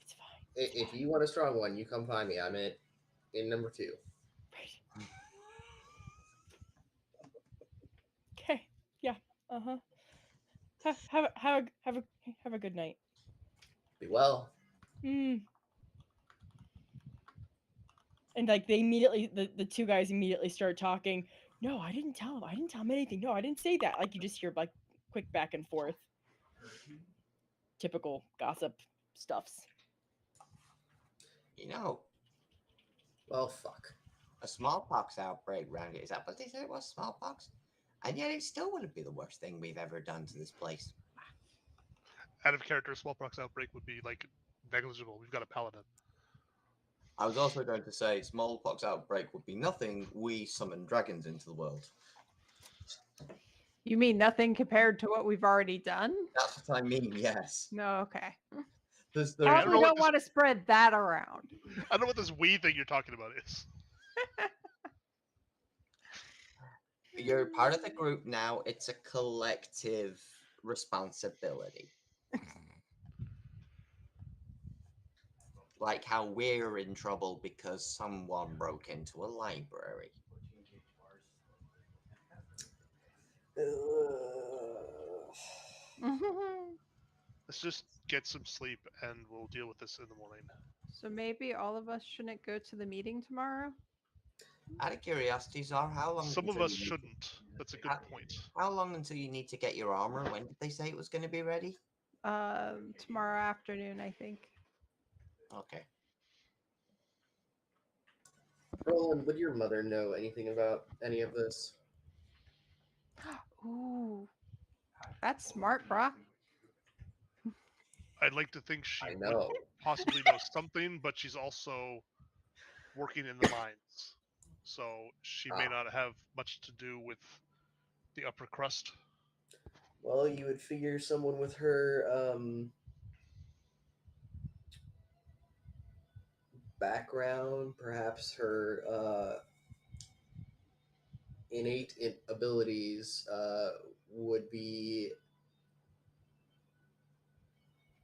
It's fine. If you want a strong one, you come find me. I'm in number 2. Right. Okay. Yeah. Have a good night. Be well. Mm. And like they immediately, the two guys immediately start talking. No, I didn't tell him. I didn't tell him anything. No, I didn't say that. Like you just hear like quick back and forth. Typical gossip stuffs. You know, Well, fuck. a smallpox outbreak round here. Is that what they said it was? Smallpox? And yet it still wouldn't be the worst thing we've ever done to this place. Out of character, smallpox outbreak would be like negligible. We've got a paladin. I was also going to say smallpox outbreak would be nothing. We summon dragons into the world. You mean nothing compared to what we've already done? That's what I mean, yes. No, okay. There's, I don't Probably know what don't this- want to spread that around. I don't know what this we thing you're talking about is. You're part of the group now. It's a collective responsibility. Like how we're in trouble because someone broke into a library. Let's just get some sleep and we'll deal with this in the morning. So maybe all of us shouldn't go to the meeting tomorrow? Out of curiosity, Zar, how long? Some of until us you need- shouldn't. That's a good point. How long until you need to get your armor? When did they say it was going to be ready? Tomorrow afternoon, I think. Okay. Roland, would your mother know anything about any of this? Ooh, that's smart, Brock. I'd like to think she I would know. possibly know something, but she's also working in the mines. So she may not have much to do with the upper crust. Well, you would figure someone with her background, perhaps her innate abilities, would be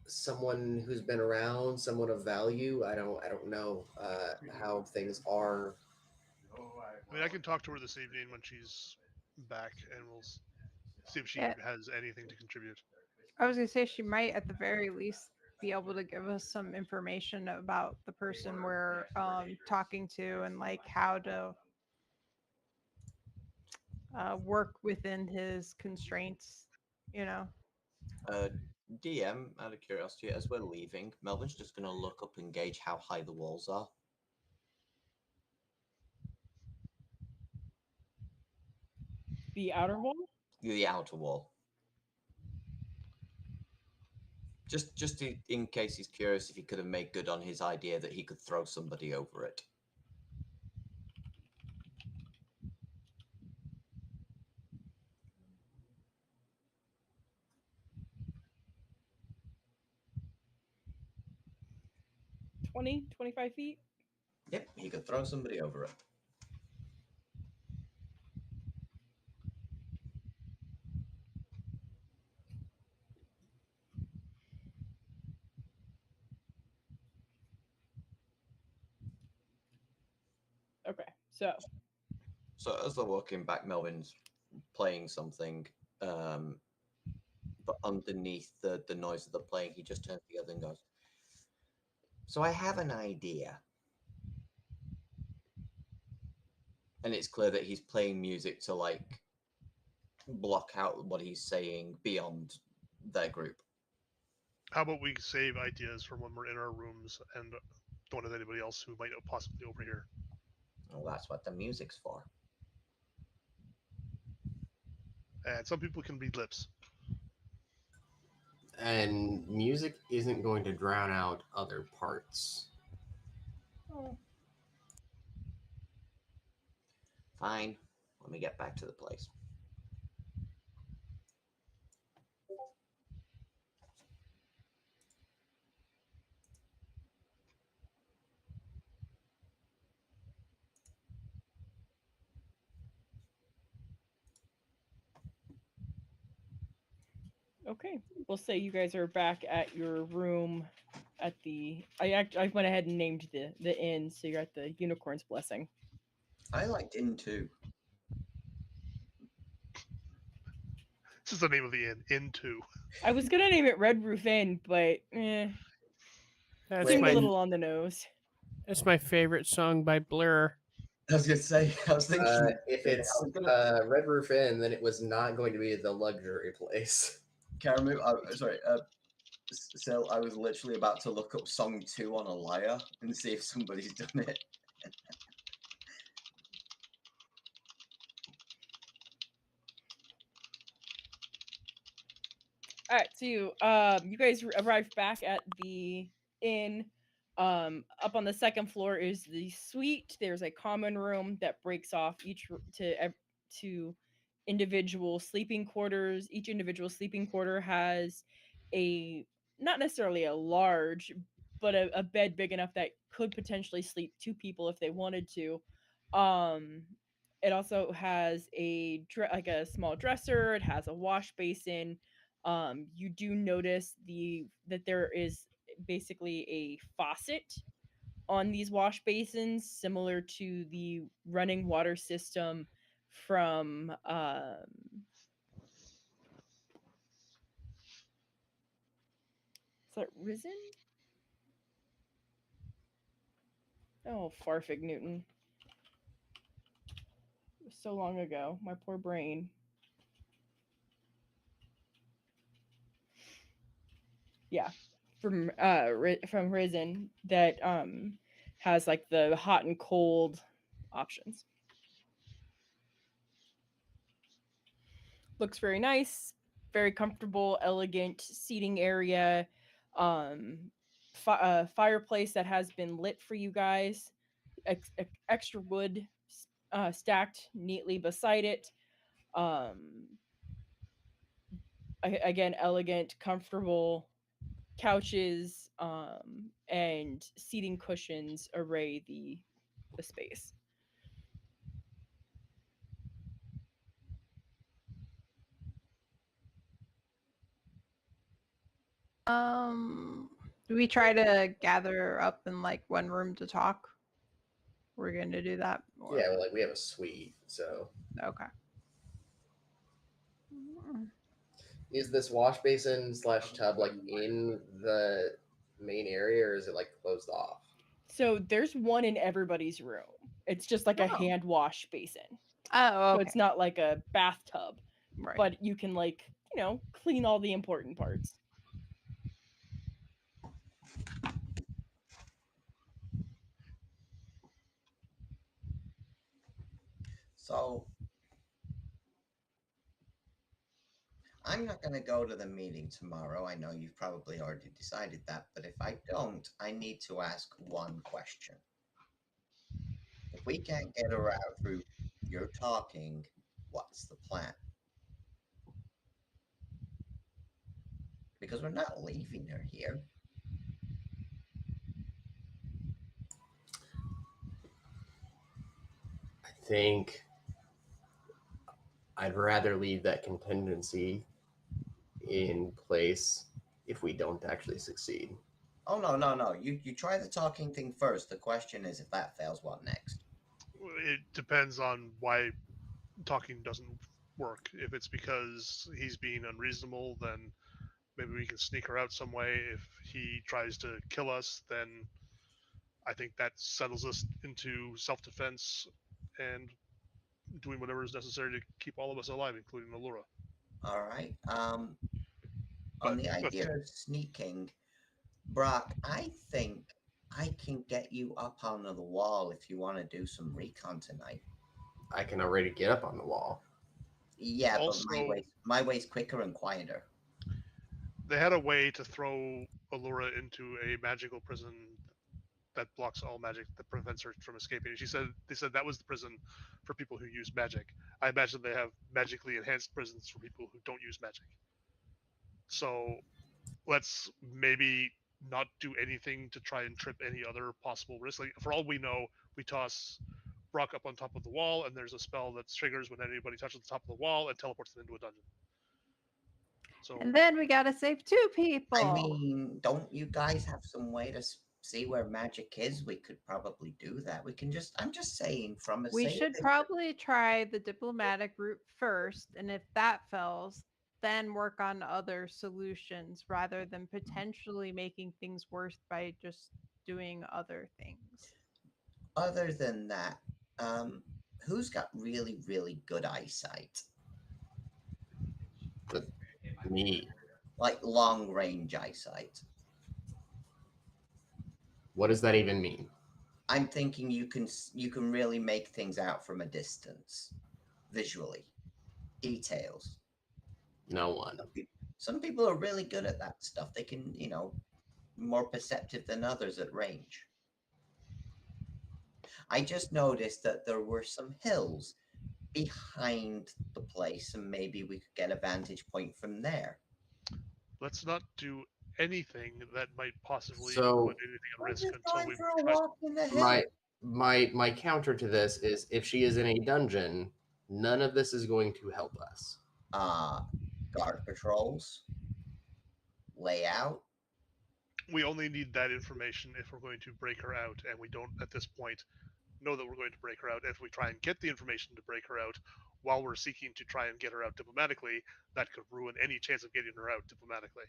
someone who's been around, someone of value. I don't know how things are. I mean, I can talk to her this evening when she's back, and we'll see if she Yeah. has anything to contribute. I was gonna say she might, at the very least, be able to give us some information about the person we're talking to and like how to work within his constraints. You know. DM, out of curiosity, as we're leaving, Melvin's just going to look up and gauge how high the walls are. The outer wall? The outer wall. Just in case he's curious if he could have made good on his idea that he could throw somebody over it. $20, 25 feet? Yep, he could throw somebody over it. Okay, so So as they're walking back, Melvin's playing something, but underneath the noise of the playing, he just turns together and goes, "So I have an idea." And it's clear that he's playing music to like block out what he's saying beyond their group. How about we save ideas for when we're in our rooms and don't have anybody else who might possibly overhear? Well, that's what the music's for. And some people can read lips. And music isn't going to drown out other parts. Fine. Let me get back to the place. okay, we'll say you guys are back at your room at the. I went ahead and named the inn, so you're at the Unicorn's Blessing. I liked in too. This is the name of the inn. Inn 2. I was gonna name it Red Roof Inn, but That's Seemed a my little on the nose. that's my favorite song by Blur. I was gonna say, I was thinking, If I it's was gonna Red Roof Inn, then it was not going to be the luxury place. Karamu. Sorry, Sil. I was literally about to look up song 2 on a lyre and see if somebody's done it. All right, so you guys arrived back at the inn. Up on the second floor is the suite. There's a common room that breaks off to individual sleeping quarters. Each individual sleeping quarter has a not necessarily a large, but a bed big enough that could potentially sleep two people if they wanted to. Um, it also has like a small dresser. It has a wash basin. You do notice that there is basically a faucet on these wash basins, similar to the running water system from is that Risen? Oh, Farfig Newton. It was so long ago. My poor brain. Yeah, from Risen that has like the hot and cold options. Looks very nice, very comfortable, elegant seating area. Fireplace that has been lit for you guys. Extra wood stacked neatly beside it. Again, elegant, comfortable couches and seating cushions array the space. Do we try to gather up in like one room to talk? We're going to do that. Or... Yeah, like we have a suite, so. Okay. Is this wash basin / tub like in the main area, or is it like closed off? So there's one in everybody's room. It's just like a Oh. hand wash basin. Oh, okay. So it's not like a bathtub, right. but you can clean all the important parts. So I'm not going to go to the meeting tomorrow. I know you've probably already decided that, but if I don't, I need to ask one question. If we can't get her out through your talking, what's the plan? Because we're not leaving her here. I think I'd rather leave that contingency in place if we don't actually succeed. Oh, no. You try the talking thing first. The question is, if that fails, what next? It depends on why talking doesn't work. If it's because he's being unreasonable, then maybe we can sneak her out some way. If he tries to kill us, then I think that settles us into self-defense and doing whatever is necessary to keep all of us alive, including Allura. All right. On the idea of sneaking, Brock, I think I can get you up onto the wall if you want to do some recon tonight. I can already get up on the wall. Yeah, Also, but my way's quicker and quieter. They had a way to throw Allura into a magical prison that blocks all magic, that prevents her from escaping. They said that was the prison for people who use magic. I imagine they have magically enhanced prisons for people who don't use magic. So let's maybe not do anything to try and trip any other possible risk. Like, for all we know, we toss Brock up on top of the wall, and there's a spell that triggers when anybody touches the top of the wall and teleports them into a dungeon. So, and then we gotta save 2 people. I mean, don't you guys have some way to see where magic is? We could probably do that. I'm just saying from a we should probably try the diplomatic route first, and if that fails, then work on other solutions rather than potentially making things worse by just doing other things. Other than that, who's got really, really good eyesight? But me, Like long range eyesight. what does that even mean? I'm thinking you can really make things out from a distance, visually, details. No one. Some people are really good at that stuff. They can, more perceptive than others at range. I just noticed that there were some hills behind the place, and maybe we could get a vantage point from there. Let's not do anything that might possibly So- put anything at We're risk just until going we've for a tried. walk in the hill. My counter to this is if she is in a dungeon, none of this is going to help us. Guard patrols, layout. We only need that information if we're going to break her out, and we don't at this point know that we're going to break her out. If we try and get the information to break her out while we're seeking to try and get her out diplomatically, that could ruin any chance of getting her out diplomatically.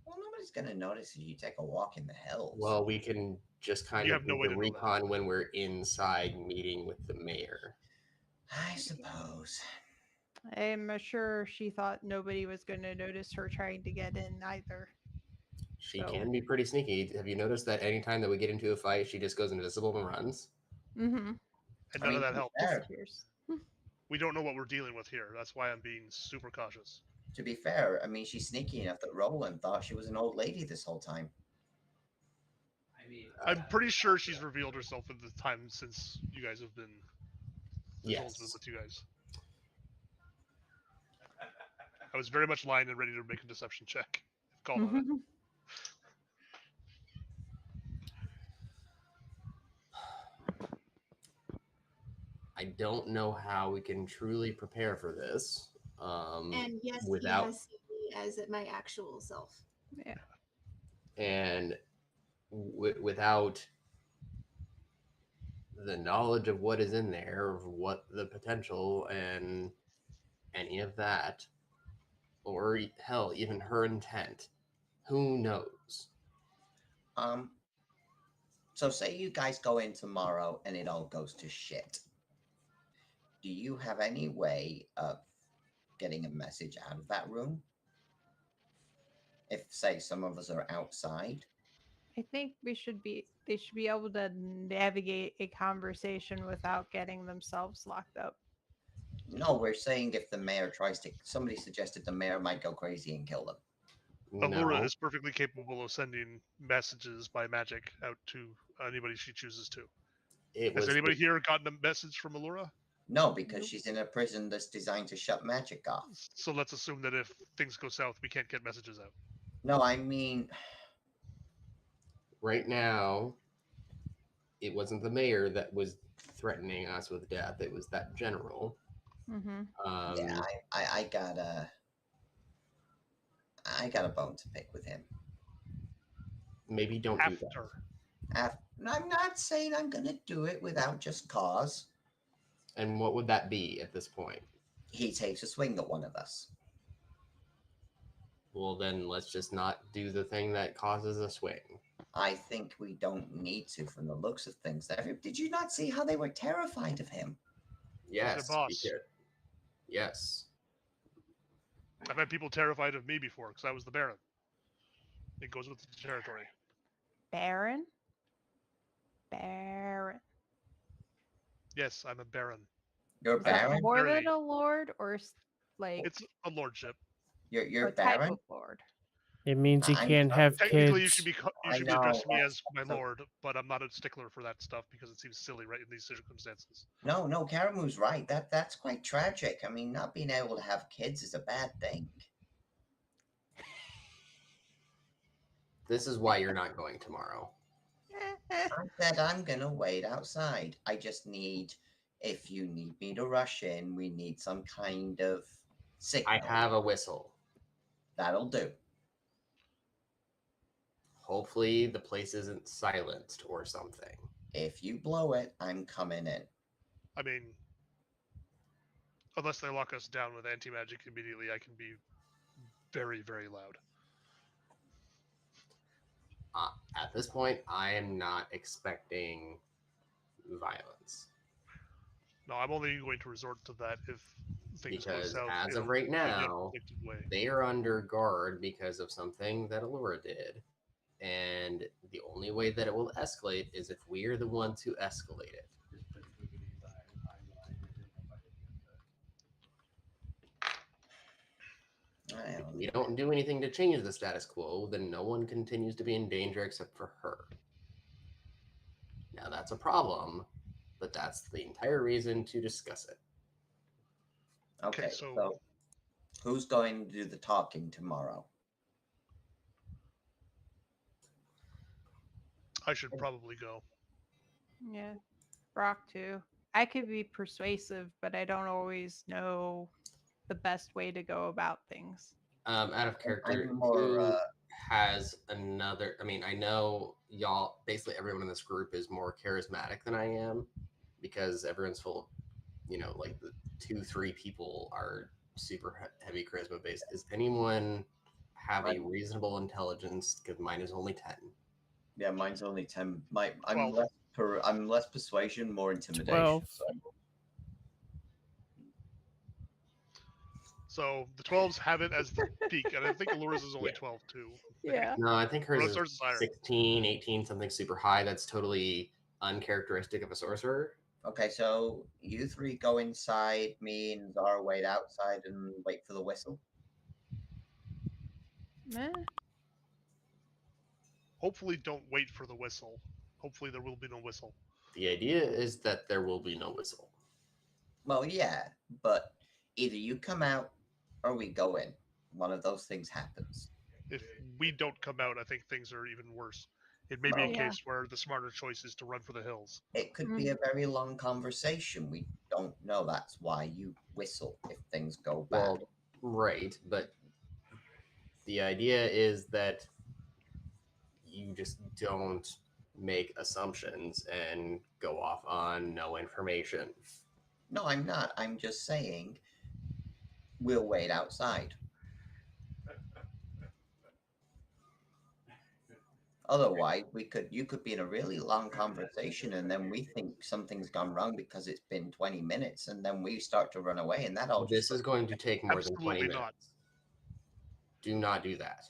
Well, nobody's going to notice if you take a walk in the hills. Well, we can just kind You of have no do way the to know that. recon when we're inside meeting with the mayor. I suppose. I'm sure she thought nobody was going to notice her trying to get in either. She So- can be pretty sneaky. Have you noticed that anytime that we get into a fight, she just goes invisible and runs? Mm-hmm. And I none mean, of that to be helps. fair- Disappears. We don't know what we're dealing with here. That's why I'm being super cautious. To be fair, I mean, she's sneaky enough that Roland thought she was an old lady this whole time. I'm pretty sure she's revealed herself in the time since you guys have been. This role's been Yes. with you guys. I was very much lying and ready to make a deception check. Called on it. Mhm. I don't know how we can truly prepare for this. And yes, without he has seen me as my actual self. and without the knowledge of what is in there, of what the potential and any of that, or hell, even her intent, who knows? So say you guys go in tomorrow and it all goes to shit. Do you have any way of getting a message out of that room? If, say, some of us are outside? I think they should be able to navigate a conversation without getting themselves locked up. No, we're saying if the mayor tries to... Somebody suggested the mayor might go crazy and kill them. Allura No. is perfectly capable of sending messages by magic out to anybody she chooses to. It Has was anybody here gotten a message from Allura? No, because she's in a prison that's designed to shut magic off. So let's assume that if things go south, we can't get messages out. No, I mean... right now. It wasn't the mayor that was threatening us with death. It was that general. Mm-hmm. Yeah, I got a bone to pick with him. Maybe don't do that. I'm not saying I'm gonna do it without just cause. And what would that be at this point? He takes a swing at one of us. Well, then let's just not do the thing that causes a swing. I think we don't need to from the looks of things. Did you not see how they were terrified of him? Yes. boss. Yes. I've had people terrified of me before because I was the Baron. It goes with the territory. Baron. Baron. Yes, I'm a Baron. You're Is that Baron? more Barely. than a lord, or like It's a lordship. You're a type Baron? of lord? It means he I'm can't sorry. have Technically, you kids. should be I know, addressing me that's- as my so- lord, but I'm not a stickler for that stuff because it seems silly, right, in these circumstances. No, Karamu's right. That's quite tragic. I mean, not being able to have kids is a bad thing. This is why you're not going tomorrow. I said I'm gonna wait outside. I just need, if you need me to rush in, we need some kind of signal. I have a whistle. That'll do. Hopefully the place isn't silenced or something. If you blow it, I'm coming in. I mean, unless they lock us down with anti-magic immediately, I can be very, very loud. At this point, I am not expecting violence No, I'm only going to resort to that if things go because south as in of right an now, unpredicted way. they are under guard because of something that Allura did. And the only way that it will escalate is if we are the ones who escalate it. If we don't do anything to change the status quo, then no one continues to be in danger except for her. Now that's a problem, but that's the entire reason to discuss it. Okay, so- so who's going to do the talking tomorrow? I should probably go. Yeah, Brock too. I could be persuasive, but I don't always know the best way to go about things. Out of character, I'm more, who has another? I mean, I know y'all. Basically, everyone in this group is more charismatic than I am because everyone's full of, like the 2-3 people are super heavy charisma based. Does anyone have a reasonable intelligence? Because mine is only 10. Yeah, mine's only 10. I'm 12. less persuasion, more intimidation. 12. So the 12s have it as the peak, and I think Allura's is only Yeah. 12 too. Yeah. No, I think hers Well, is ours is higher. 16, 18, something super high. That's totally uncharacteristic of a sorcerer. Okay, so you three go inside, me and Zara wait outside and wait for the whistle. Meh. Hopefully, don't wait for the whistle. Hopefully, there will be no whistle. The idea is that there will be no whistle. Well, yeah, but either you come out or we go in. One of those things happens. If we don't come out, I think things are even worse. It may be a Yeah. case where the smarter choice is to run for the hills. It could be a very long conversation. We don't know. That's why you whistle if things go bad. Well, right, but the idea is that you just don't make assumptions and go off on no information. No, I'm not. I'm just saying we'll wait outside. Otherwise, you could be in a really long conversation and then we think something's gone wrong because it's been 20 minutes and then we start to run away and that all This is going to take more than 20 Absolutely minutes. not. Do not do that.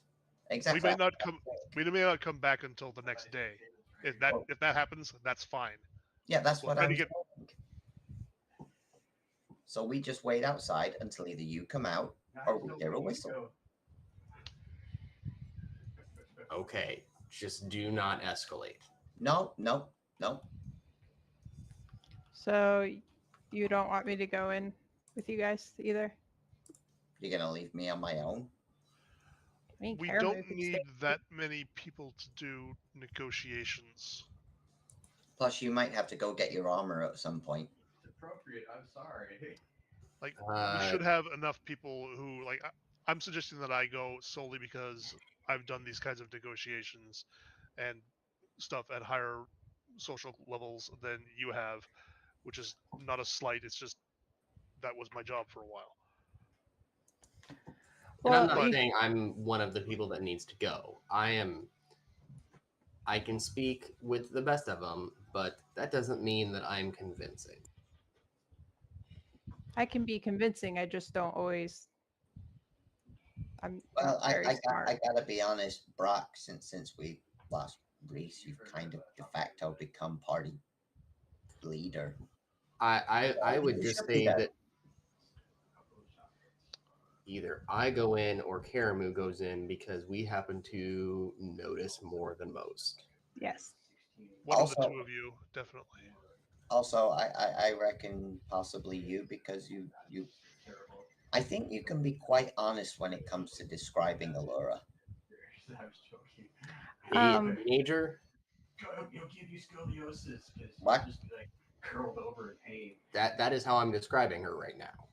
exactly. We may not come. We may not come back until the next day. If that happens, that's fine. Yeah, that's Well, what I'm try to get- saying. So we just wait outside until either you come out or we hear a whistle. Okay, just do not escalate. No. So you don't want me to go in with you guys either? You're gonna leave me on my own. I mean, We Karamu don't could need stay. that many people to do negotiations. Plus, you might have to go get your armor at some point. It's appropriate. I'm sorry. Like Uh, we should have enough people who like. I'm suggesting that I go solely because I've done these kinds of negotiations and stuff at higher social levels than you have, which is not a slight. It's just that was my job for a while. And I'm Well, not saying I'm one of the people that needs to go. I can speak with the best of them, but that doesn't mean that I'm convincing. I can be convincing. I just don't always. I'm Well, not very smart. I gotta be honest, Brock. Since we lost Reese, you've kind of de facto become party leader. I would You just should be say there. that either I go in or Karamu goes in because we happen to notice more than most. Yes. One of the Also- two of you, definitely. Also, I reckon possibly you because you I think you can be quite honest when it comes to describing Allura. I was joking. Um, Idiot teenager, It'll give you scoliosis because What? you'll just be like curled over in pain. that is how I'm describing her right now.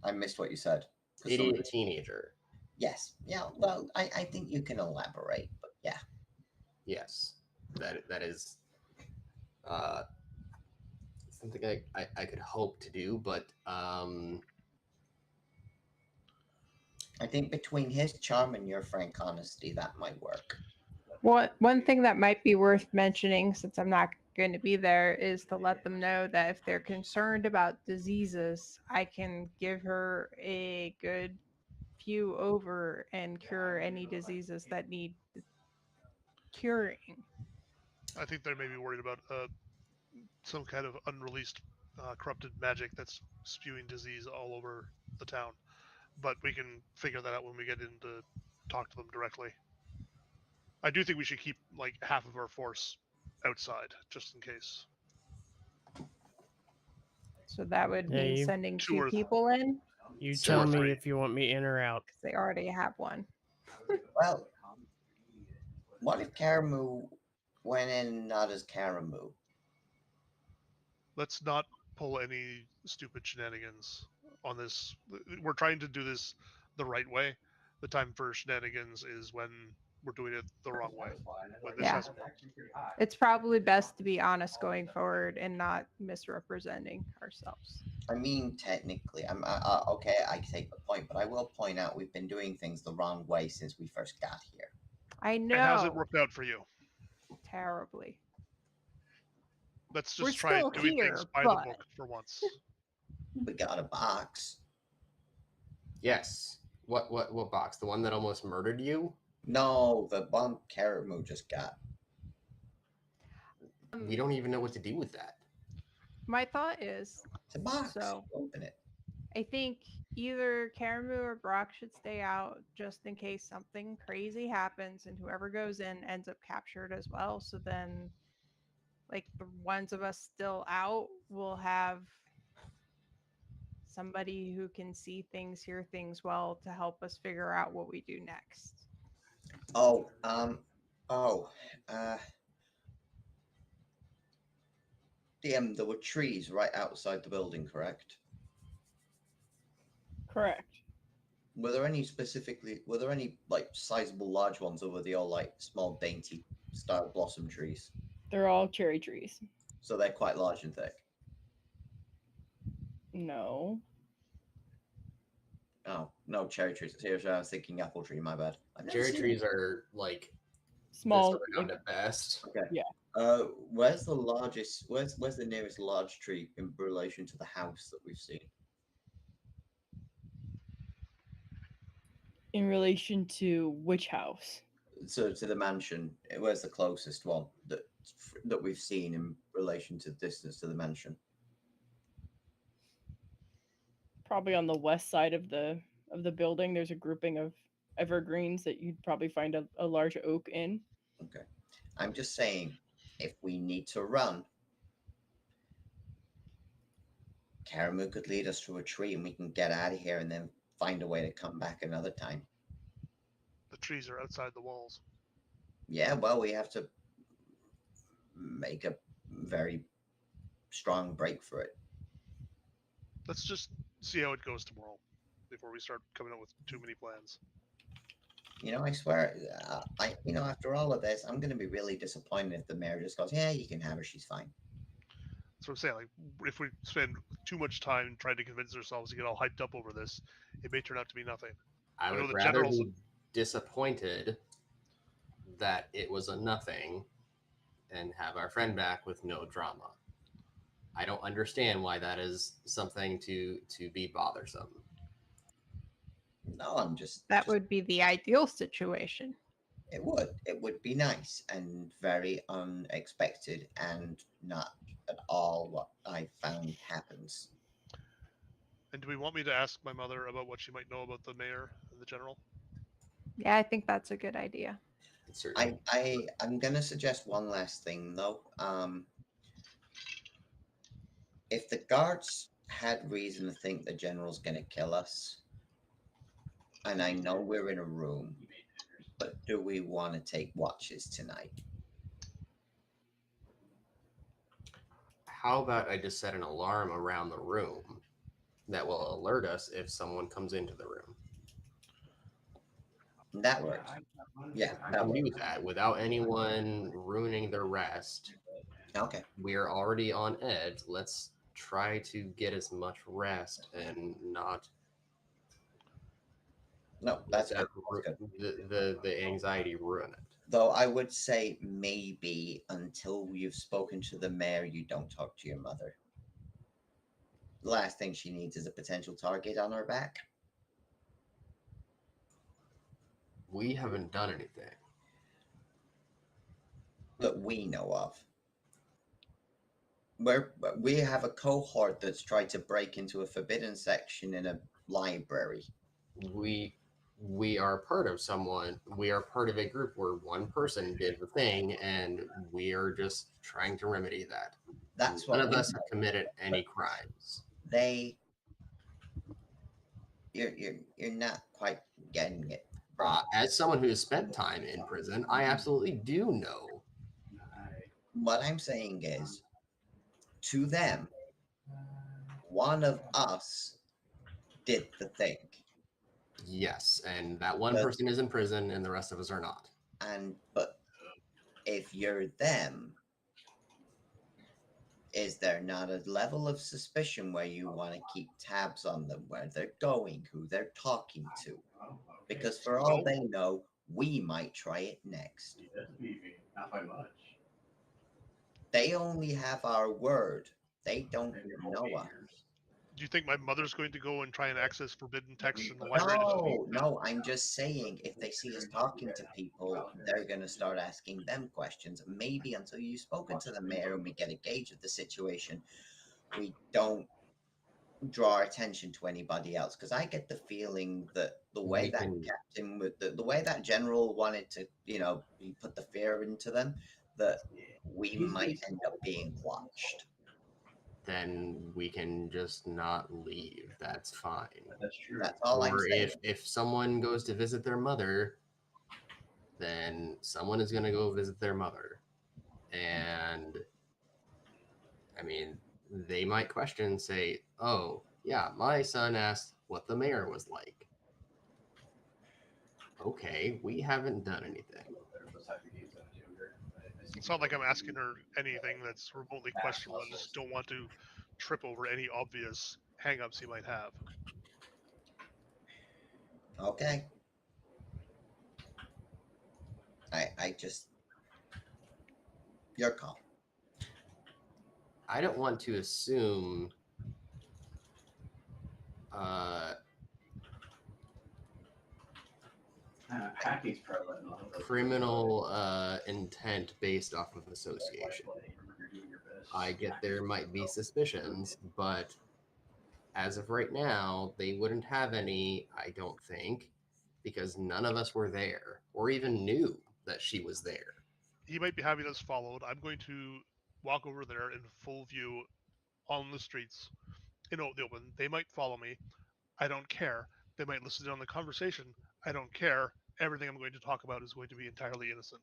I missed what you said. For some Idiot reason. teenager. Yes. Yeah. Well, I think you can elaborate, but yeah. Yes, that is something I could hope to do, but I think between his charm and your frank honesty, that might work. One thing that might be worth mentioning, since I'm not going to be there, is to let them know that if they're concerned about diseases, I can give her a good few over and cure any diseases that need curing. I think they may be worried about some kind of unreleased corrupted magic that's spewing disease all over the town. But we can figure that out when we get in to talk to them directly. I do think we should keep like half of our force outside, just in case. So that would Yeah, mean you- sending 2 two or people in, You So tell or me 3. if you want me in or out. because they already have one. Well, what if Karamu went in not as Karamu? Let's not pull any stupid shenanigans on this. We're trying to do this the right way. The time for shenanigans is when we're doing it the wrong way. When this Yeah. has It's probably best to be honest going forward and not misrepresenting ourselves. I mean, technically, okay. I take the point, but I will point out we've been doing things the wrong way since we first got here. I and how's it know worked out for you? terribly. Let's We're just try still doing here, things by but- the book for once. We got a box. Yes. What box? The one that almost murdered you? No, the one Karamu just got. We don't even know what to do with that. My thought is, It's a box. So- Open it. I think either Karamu or Brock should stay out just in case something crazy happens and whoever goes in ends up captured as well. So then, like, the ones of us still out will have somebody who can see things, hear things well to help us figure out what we do next. Oh, DM, there were trees right outside the building, correct? Correct. Were there any like sizable large ones, or were they all like small dainty style blossom trees? They're all cherry trees. So they're quite large and thick. No. Oh, no, cherry trees. Seriously, I was thinking apple tree, my bad. I've never Cherry seen trees are like Small. this around like- at best. Okay. Yeah. Where's the largest? Where's the nearest large tree in relation to the house that we've seen? in relation to which house? So to the mansion, where's the closest one that we've seen in relation to distance to the mansion? Probably on the west side of the building. There's a grouping of evergreens that you'd probably find a large oak in. Okay, I'm just saying, if we need to run, Karamu could lead us to a tree, and we can get out of here, and then find a way to come back another time. The trees are outside the walls. Yeah, well, we have to make a very strong break for it. Let's just see how it goes tomorrow before we start coming up with too many plans. You know, I swear, after all of this, I'm going to be really disappointed if the mayor just goes, "Yeah, you can have her. She's fine." That's what I'm saying. Like, if we spend too much time trying to convince ourselves to get all hyped up over this, it may turn out to be nothing. I know would the rather generals- be disappointed that it was a nothing and have our friend back with no drama. I don't understand why that is something to be bothersome. No, I'm just That would be the ideal situation. It would be nice and very unexpected and not at all what I found happens. And do we want me to ask my mother about what she might know about the mayor and the general? Yeah, I think that's a good idea. It's certainly I'm gonna suggest one last thing though. If the guards had reason to think the general's gonna kill us, and I know we're in a room, but do we want to take watches tonight? How about I just set an alarm around the room that will alert us if someone comes into the room? That works. Yeah, I that can do works. that without anyone ruining their rest. Okay. We're already on edge. Let's try to get as much rest and not No, Would that's that good. That's good. the anxiety ruin it? Though I would say maybe until you've spoken to the mayor, you don't talk to your mother. The last thing she needs is a potential target on her back. We haven't done anything. That we know of. We have a cohort that's tried to break into a forbidden section in a library. We are part of someone. We are part of a group where one person did the thing, and we are just trying to remedy that. That's None what of we us know. have committed any crimes. You're not quite getting it. Bro. As someone who has spent time in prison, I absolutely do know. What I'm saying is, to them, one of us did the thing. Yes, and that one But- person is in prison, and the rest of us are not. But if you're them, is there not a level of suspicion where you want to keep tabs on them, where they're going, who they're talking to? Because for all they know, we might try it next. He does beat me, not by much. They only have our word. They don't know us. Do you think my mother's going to go and try and access forbidden texts in the library? No, I'm just saying if they see us talking to people, they're going to start asking them questions. Maybe until you've spoken to the mayor and we get a gauge of the situation, we don't draw our attention to anybody else. Because I get the feeling that the way We that can- captain, the way that general wanted to, he put the fear into them, that we might end up being watched. Then we can just not leave. That's fine. That's true. That's all I'm Or saying. if someone goes to visit their mother, then someone is going to go visit their mother. And I mean, they might question, say, oh, yeah, my son asked what the mayor was like. Okay, we haven't done anything. It's not like I'm asking her anything that's remotely questionable. I just don't want to trip over any obvious hangups he might have. Okay. I just your call. I don't want to assume Hacking's prevalent. in a lot of those criminal intent based off of association. I get there might be suspicions, but as of right now, they wouldn't have any, I don't think, because none of us were there or even knew that she was there. He might be having us followed. I'm going to walk over there in full view on the streets in the open. They might follow me. I don't care. They might listen in on the conversation. I don't care. Everything I'm going to talk about is going to be entirely innocent.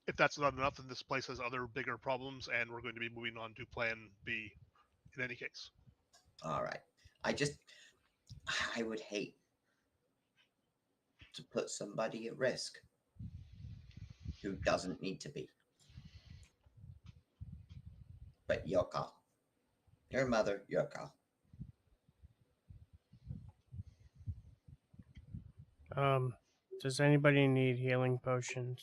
If that's not enough, then this place has other bigger problems, and we're going to be moving on to Plan B in any case. All right. I would hate to put somebody at risk who doesn't need to be. But your call. Your mother, your call. Does anybody need healing potions?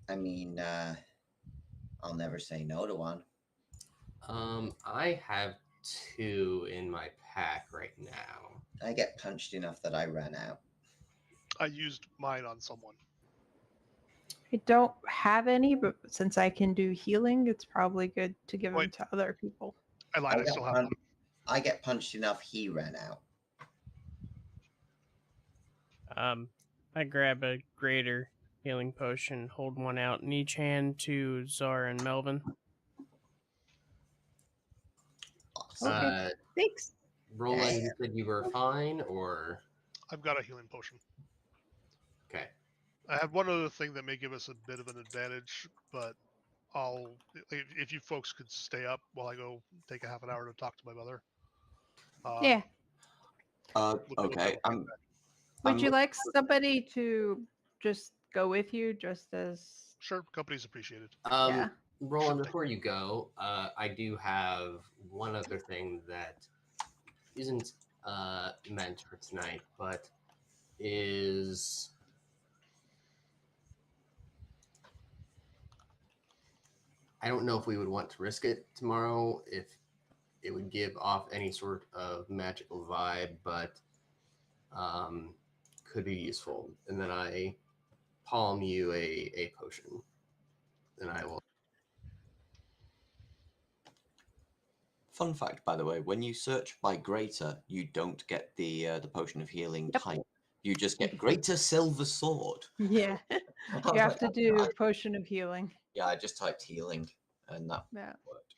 I mean, I'll never say no to one. I have 2 in my pack right now. I get punched enough that I ran out. I used mine on someone. I don't have any, but since I can do healing, it's probably good to give them Wait. to other people. I lied. I still have one. I get punched enough he ran out. I grab a greater healing potion, hold one out in each hand to Zara and Melvin. Awesome. Okay. Thanks. Roland, you said you were fine, or I've got a healing potion. okay? I have one other thing that may give us a bit of an advantage, but if you folks could stay up while I go take a half an hour to talk to my mother. Yeah. Okay. Would you like somebody to just go with you, just as? Sure, company's appreciated. Yeah. Roland, before you go, I do have one other thing that isn't meant for tonight, but is I don't know if we would want to risk it tomorrow, if it would give off any sort of magical vibe, but could be useful. And then I palm you a potion, and I will. Fun fact, by the way, when you search by greater, you don't get the potion of healing Yep. type. You just get greater silver sword. Yeah. I You was have like, to "That's do nice." potion of healing. Yeah, I just typed healing, and that Yeah. worked.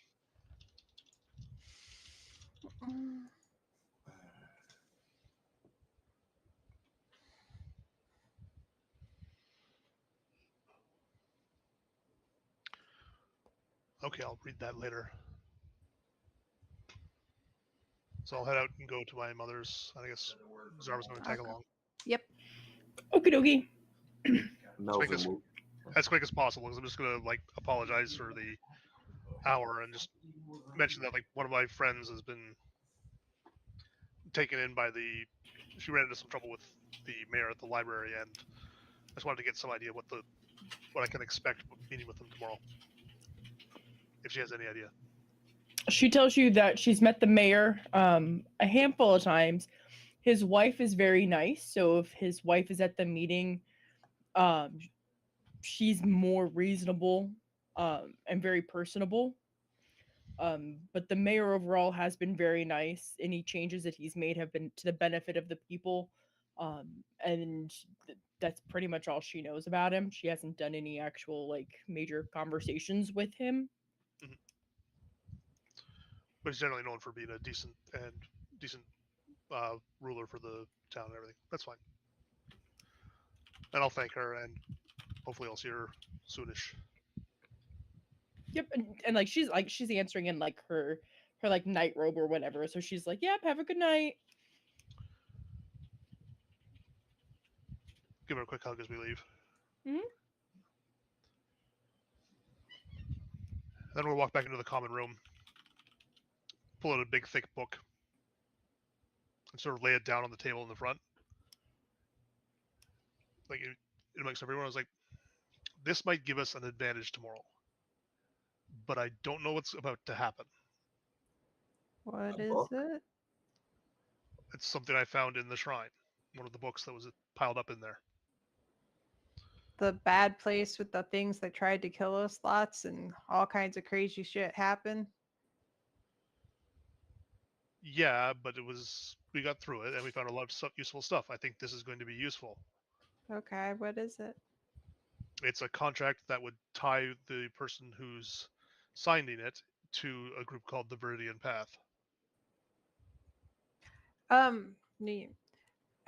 Mm. Okay, I'll read that later. So I'll head out and go to my mother's. I guess Zarva's going to tag Okay. along Yep. Okie dokie. Melvin as- will as quick as possible because I'm just going to like apologize for the hour and just mention that like one of my friends has been taken in by the. She ran into some trouble with the mayor at the library, and I just wanted to get some idea what I can expect meeting with them tomorrow. If she has any idea. She tells you that she's met the mayor a handful of times. His wife is very nice, so if his wife is at the meeting, she's more reasonable and very personable. But the mayor overall has been very nice. Any changes that he's made have been to the benefit of the people. And that's pretty much all she knows about him. She hasn't done any actual like major conversations with him. But he's generally known for being a decent ruler for the town and everything. That's fine. And I'll thank her, and hopefully I'll see her soonish. Yep, and like she's answering in like her like night robe or whatever. So she's like, "Yep, have a good night." Give her a quick hug as we leave. Mhm. Then we'll walk back into the common room, pull out a big thick book, and sort of lay it down on the table in the front. Like amongst everyone, I was like, "This might give us an advantage tomorrow, but I don't know what's about to happen." What A is book? it? It's something I found in the shrine, one of the books that was piled up in there. The bad place with the things that tried to kill us lots and all kinds of crazy shit happened. Yeah, but we got through it and we found a lot of useful stuff. I think this is going to be useful. Okay, what is it? It's a contract that would tie the person who's signing it to a group called the Viridian Path. Neat.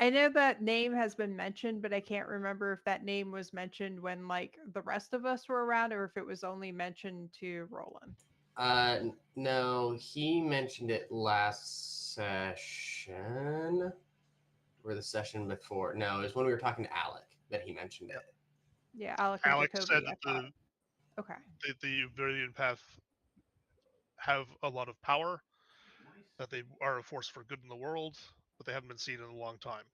I know that name has been mentioned, but I can't remember if that name was mentioned when like the rest of us were around or if it was only mentioned to Roland. No, he mentioned it last session or the session before. No, it was when we were talking to Alec that he mentioned it. Yeah, Alec and Alex Jacoby, said I that thought. Okay. the Viridian Path have a lot of power, that they are a force for good in the world, but they haven't been seen in a long time.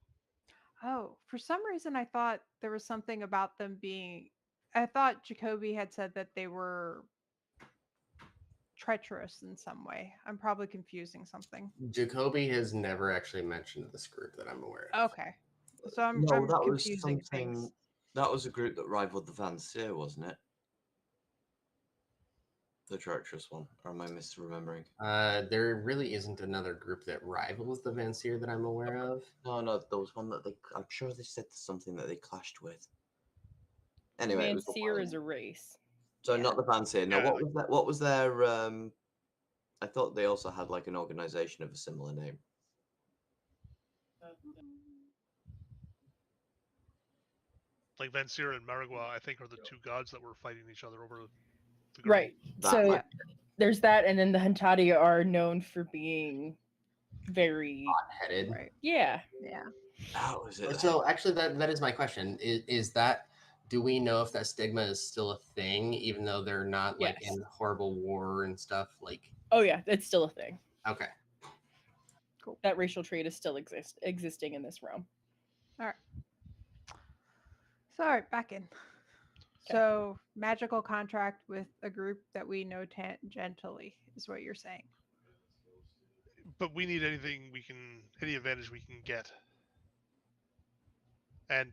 Oh, for some reason I thought there was something about them being I thought Jacoby had said that they were treacherous in some way. I'm probably confusing something. Jacoby has never actually mentioned this group that I'm aware of. Okay. So I'm No, that was confusing something. things. That was a group that rivaled the Van Seer, wasn't it? The treacherous one, or am I misremembering? There really isn't another group that rivals the Van Seer that I'm aware of. No, there was one that I'm sure they said something that they clashed with. Anyway, it was the Seer one- is a race. So Yeah. not the Van Seer. No, Yeah, what was that? What was their? I thought they also had like an organization of a similar name. Like Vansir and Marigua, I think, are the two gods that were fighting each other over the girl. Right. That So might- there's that, and then the Huntadia are known for being very Headed. Right. yeah. Yeah. That was it. So actually, that is my question. Is that do we know if that stigma is still a thing, even though they're not like Yes. in horrible war and stuff? Like, Oh yeah, it's still a thing. okay, That racial trait is still existing in this realm. All right. So, all right, back in. Okay. So, magical contract with a group that we know tangentially is what you're saying. But we need any advantage we can get. And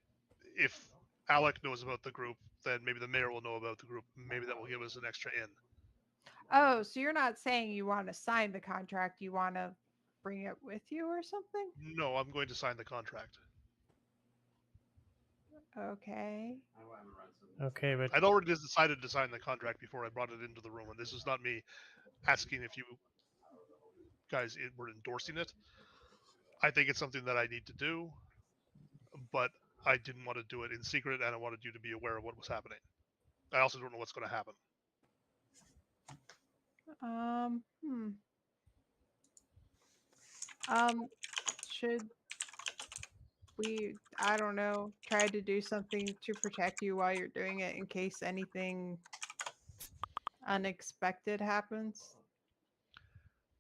if Alec knows about the group, then maybe the mayor will know about the group. Maybe that will give us an extra in. Oh, so you're not saying you want to sign the contract, you want to bring it with you or something? No, I'm going to sign the contract. Okay. Okay, but I'd already decided to sign the contract before I brought it into the room, and this is not me asking if you guys were endorsing it. I think it's something that I need to do, but I didn't want to do it in secret, and I wanted you to be aware of what was happening. I also don't know what's going to happen. Should we, I don't know, try to do something to protect you while you're doing it in case anything unexpected happens?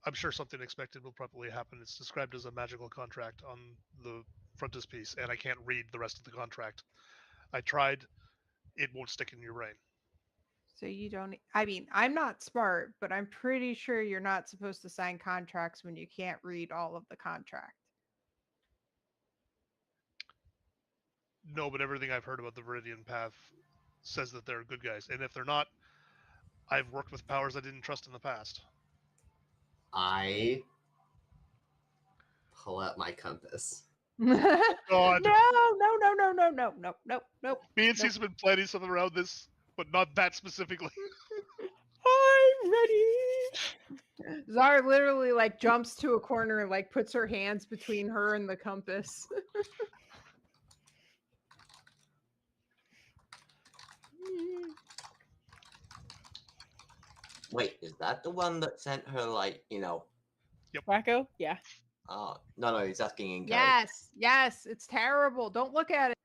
I'm sure something expected will probably happen. It's described as a magical contract on the frontispiece, and I can't read the rest of the contract. I tried. It won't stick in your brain. So you don't, I mean, I'm not smart, but I'm pretty sure you're not supposed to sign contracts when you can't read all of the contract. No, but everything I've heard about the Viridian Path says that they're good guys. And if they're not, I've worked with powers I didn't trust in the past. I pull out my compass. God. Nope. Me and C's have been planning something around this, but not that specifically. I'm ready. Zara literally like jumps to a corner and like puts her hands between her and the compass. Wait, is that the one that sent her like, Wacko? Yeah. no, he's asking in game. Yes, it's terrible. Don't look at it.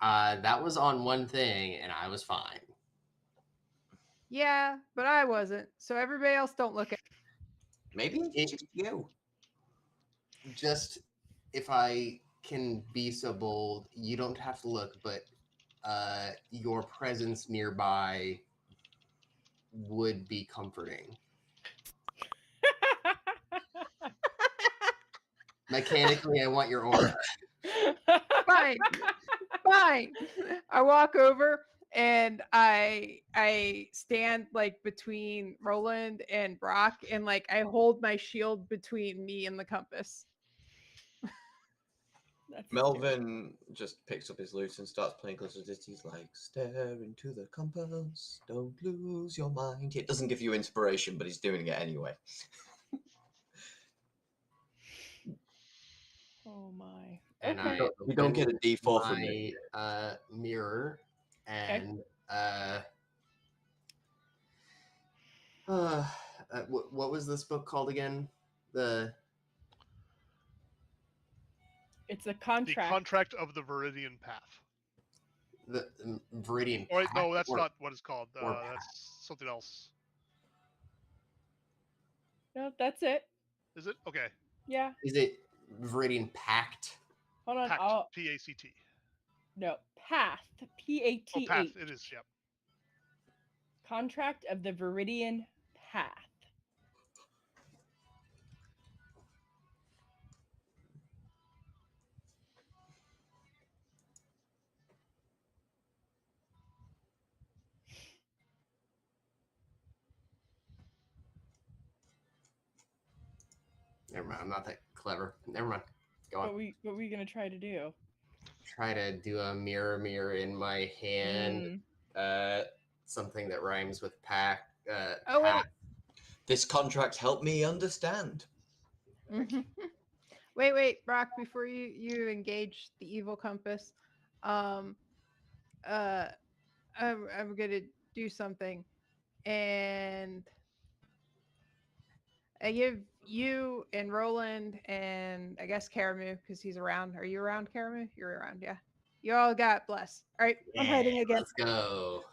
That was on one thing, and I was fine. Yeah, but I wasn't. So everybody else don't look at it. Maybe it's just you. Just if I can be so bold, you don't have to look, but your presence nearby would be comforting. Mechanically, I want your aura. Fine. I walk over and I stand like between Roland and Brock and like I hold my shield between me and the compass. Melvin just picks up his lute and starts playing closer to He's like, stare into the compass, don't lose your mind. It doesn't give you inspiration, but he's doing it anyway. Oh my. And Okay. You don't get a open D4 from me. my mirror and what was this book called again? It's a The contract. contract of the Viridian Path. The Viridian. Oh, wait, Pact no, that's or- not what it's called. or That's something else. No, that's it. Is it? Okay. Yeah. Is it Viridian Pact? Hold on. Pact. I'll P-A-C-T. no path. P-A-T-H. Oh, path. It is, yep. Contract of the Viridian Path. Never mind. I'm not that clever. Never mind. Go on. What were you gonna try to do? Try to do a mirror in my hand. Something that rhymes with pack. Oh, wait. pack. This contract helped me understand. Wait, Brock, before you engage the evil compass, I'm gonna do something, and I give you and Roland and I guess Karamu because he's around. Are you around, Karamu? You're around, yeah. You all got bless. All right, I'm hiding Yeah, again. let's go.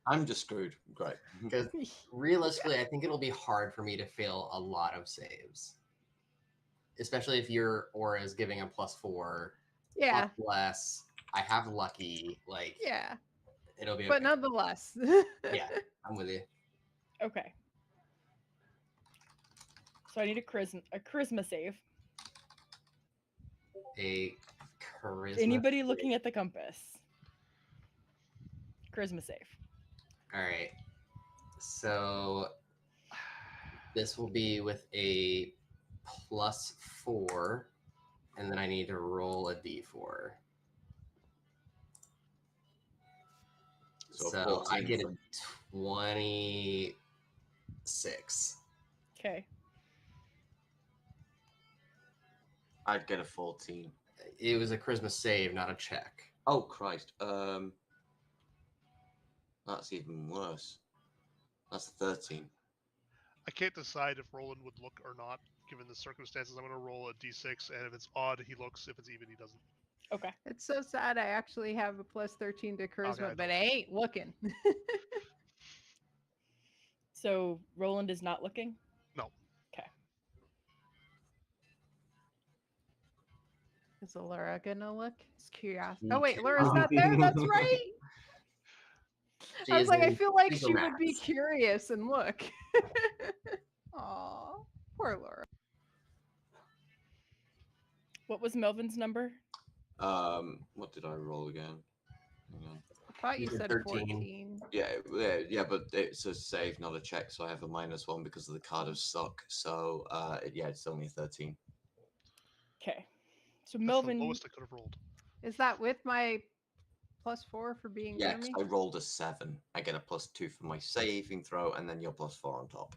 I'm just screwed. Great. Because realistically, I think it'll be hard for me to fail a lot of saves, especially if your aura is giving a +4. Yeah, Bless. I have lucky. Like, yeah, it'll be okay. but nonetheless. Yeah, I'm with you. Okay. So I need a charisma save. A charisma. Anybody looking at the compass? Charisma save. All right. So this will be with a +4, and then I need to roll a d4. So I 14 get a from- 26. Okay. I'd get a 14. It was a charisma save, not a check. Oh Christ. That's even worse. That's 13. I can't decide if Roland would look or not, given the circumstances. I'm going to roll a d6, and if it's odd, he looks. If it's even, he doesn't. Okay. It's so sad. I actually have a +13 to charisma, Okay, I but I ain't looking. So Roland is not looking? No. Okay. Is Laura gonna look? It's curiosity. She Oh wait, Laura's not there. That's right. I was like, I feel like she would be curious and look. Aw, poor Laura. What was Melvin's number? What did I roll again? Hang on. I thought you You said said 13. 14. Yeah, but it's a save, not a check, so I have a -1 because of the card of suck. So yeah, it's only a 13. Okay. So That's Melvin. the lowest I could have rolled. Is that with my +4 for being Yeah, near 'cause me? I rolled a 7. I get a +2 for my saving throw, and then your +4 on top.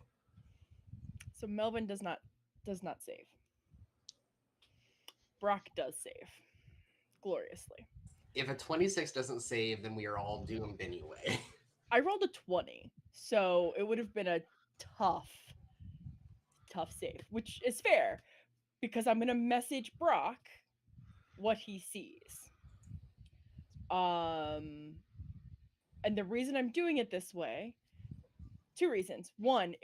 So Melvin does not save. Brock does save. Gloriously. If a 26 doesn't save, then we are all doomed anyway. I rolled a 20, so it would have been a tough save, which is fair because I'm gonna message Brock what he sees. And the reason I'm doing it this way, 2 reasons. One,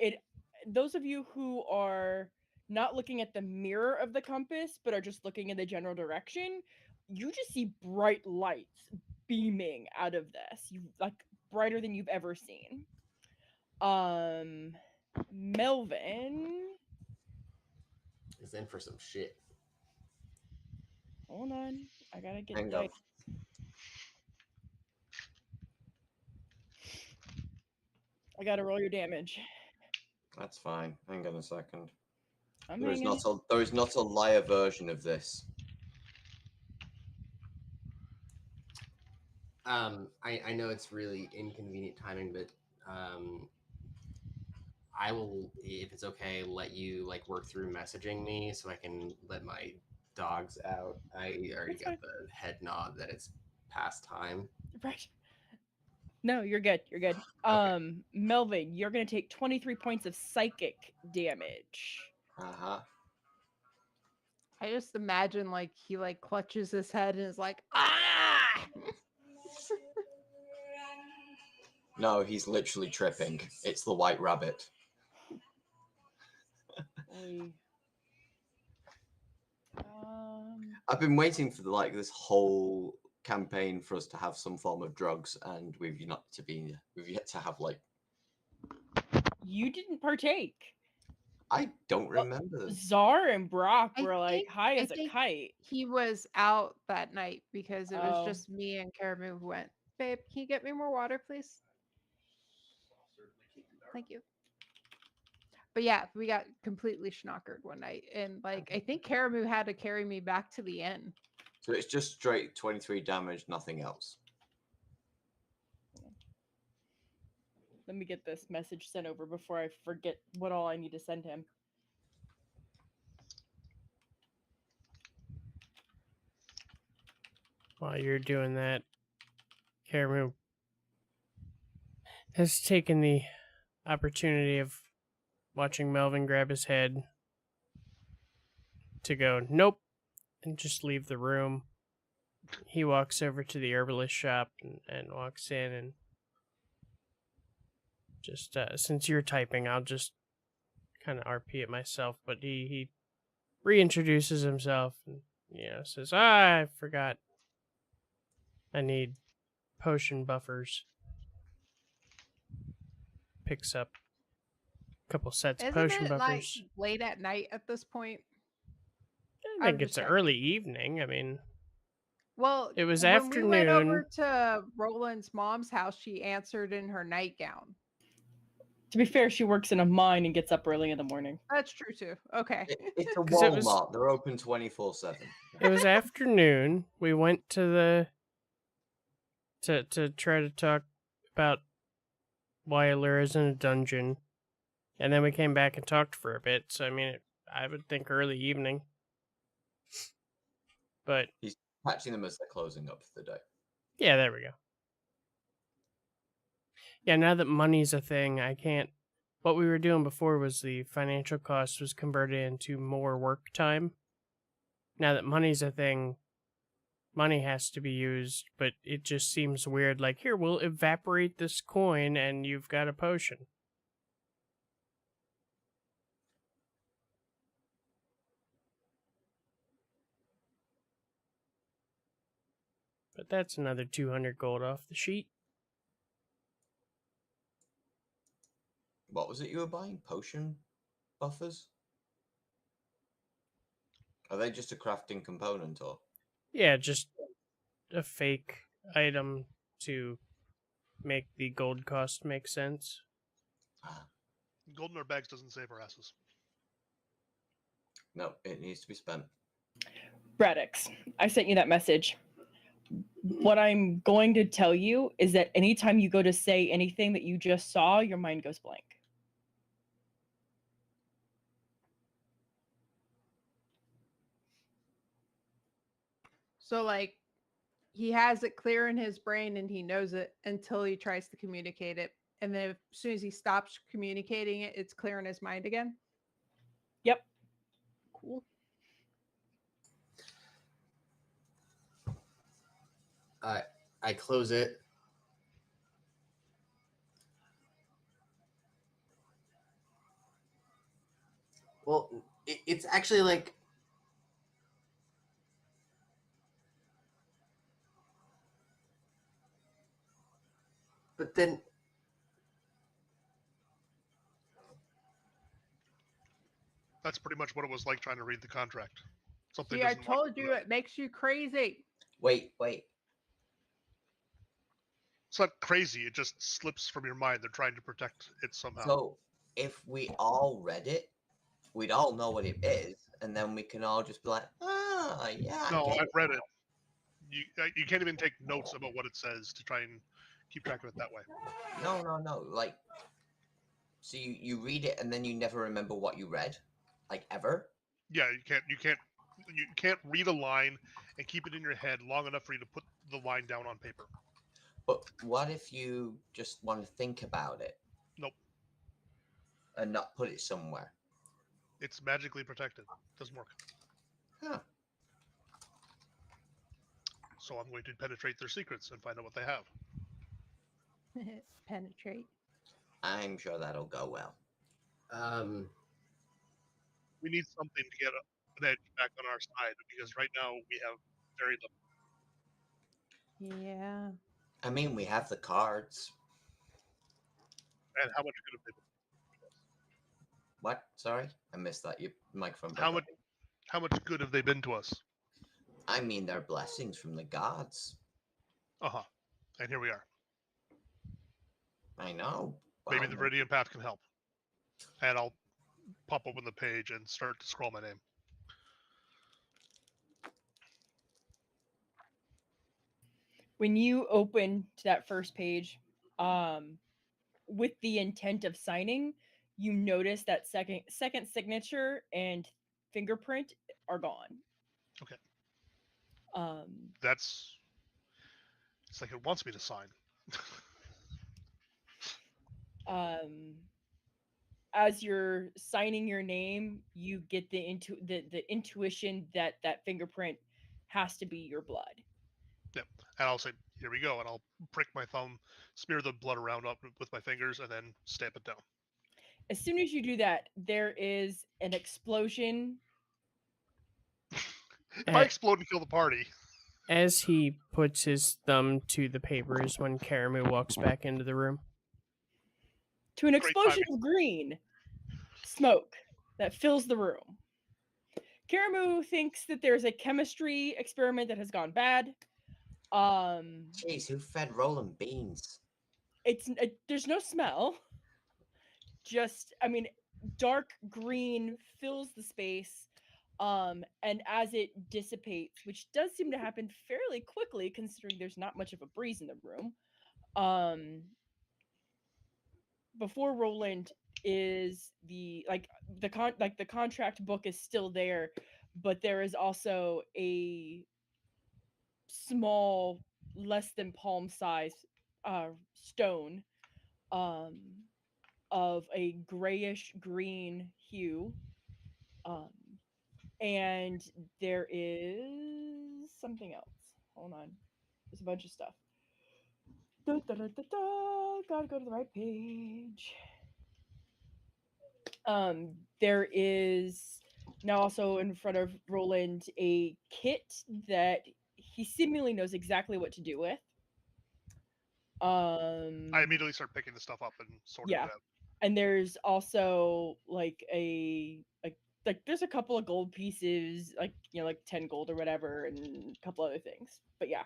those of you who are not looking at the mirror of the compass but are just looking in the general direction, you just see bright lights beaming out of this. You like brighter than you've ever seen. Melvin, Is in for some shit. hold on. I gotta get Hang dice. on. I gotta roll your damage. That's fine. Hang on a second. I'm There is hanging. not a liar version of this. I know it's really inconvenient timing, but I will, if it's okay, let you like work through messaging me so I can let my dogs out. I already That's got the head nod that it's past time. Right. No, you're good. You're good. Melvin, you're gonna take 23 points of psychic damage. I just imagine like he like clutches his head and is like, ah! No, he's literally tripping. It's the white rabbit. I've been waiting for this whole campaign for us to have some form of drugs, and we've yet to have like. You didn't partake. I don't remember them. Czar and Brock I were like think- high I as a think kite. He was out that night because it was Oh. just me and Karamu who went, babe, can you get me more water, please? Thank you. But yeah, we got completely schnockered one night. And like, I think Karamu had to carry me back to the inn. So it's just straight 23 damage, nothing else. Let me get this message sent over before I forget what all I need to send him. While you're doing that, Karamu has taken the opportunity of watching Melvin grab his head to go, nope, and just leave the room. he walks over to the herbalist shop and walks in and just since you're typing, I'll just kind of RP it myself. But he reintroduces himself and says, I forgot. I need potion buffers. Picks up a couple sets of Isn't potion it like buffers. late at night at this point? I think I'm it's just early evening. I mean, Well, it was when we went over afternoon. to Roland's mom's house, she answered in her nightgown. To be fair, she works in a mine and gets up early in the morning. That's true too. Okay. It's a 'Cause it was- Walmart. They're open 24/7. It was afternoon. We went to to try to talk about why Allura's in a dungeon, and then we came back and talked for a bit. So I mean, I would think early evening. But He's patching them as they're closing up for the day. yeah, there we go. Yeah, now that money's a thing, I can't. What we were doing before was the financial cost was converted into more work time. Now that money's a thing, money has to be used, but it just seems weird. Like, here, we'll evaporate this coin and you've got a potion. But that's another 200 gold off the sheet. What was it you were buying? Potion buffers? Are they just a crafting component or? Yeah, just a fake item to make the gold cost make sense. Gold in our bags doesn't save our asses. No, it needs to be spent. Braddox, I sent you that message. What I'm going to tell you is that anytime you go to say anything that you just saw, your mind goes blank. So like he has it clear in his brain and he knows it until he tries to communicate it. And then as soon as he stops communicating it, it's clear in his mind again. Yep. Cool. I close it. Well, it's actually like but then That's pretty much what it was like trying to read the contract. Something See, I doesn't want told to you do that. it makes you crazy. Wait. It's not crazy. It just slips from your mind. They're trying to protect it somehow. So if we all read it, we'd all know what it is, and then we can all just be like, yeah. I No, get I've read it. You can't even take notes about what it says to try and keep track of it that way. No. Like, so you read it and then you never remember what you read, like ever. Yeah, you can't read a line and keep it in your head long enough for you to put the line down on paper. But what if you just want to think about it? Nope. And not put it somewhere. It's magically protected. Doesn't work. Huh. So I'm going to penetrate their secrets and find out what they have. Penetrate. I'm sure that'll go well. We need something to get an edge back on our side because right now we have very little. Yeah. I mean, we have the cards. And how much good have they been? What? Sorry, I missed that. Your microphone. How broke much? up. How much good have they been to us? I mean, they're blessings from the gods. And here we are. I know. Maybe Wow. the Viridian Path can help. And I'll pop open the page and start to scroll my name. When you open to that first page, with the intent of signing, you notice that second signature and fingerprint are gone. Okay. It's like it wants me to sign. As you're signing your name, you get the intuition that that fingerprint has to be your blood. And I'll say, "Here we go," and I'll prick my thumb, smear the blood around up with my fingers, and then stamp it down. As soon as you do that, there is an explosion. If I explode and kill the party, As he puts his thumb to the papers when Karamu walks back into the room. To an Great explosion timing. of green smoke that fills the room. Karamu thinks that there's a chemistry experiment that has gone bad. Jeez, who fed Roland beans? There's no smell. Just, I mean, dark green fills the space. And as it dissipates, which does seem to happen fairly quickly considering there's not much of a breeze in the room, before Roland is the contract book is still there, but there is also a small, less than palm size stone of a grayish green hue. And there is something else. Hold on. There's a bunch of stuff. Gotta go to the right page. There is now also in front of Roland a kit that he seemingly knows exactly what to do with. I immediately start picking the stuff up and sorting Yeah. it out. And there's also like there's a couple of gold pieces, like 10 gold or whatever, and a couple other things. But yeah,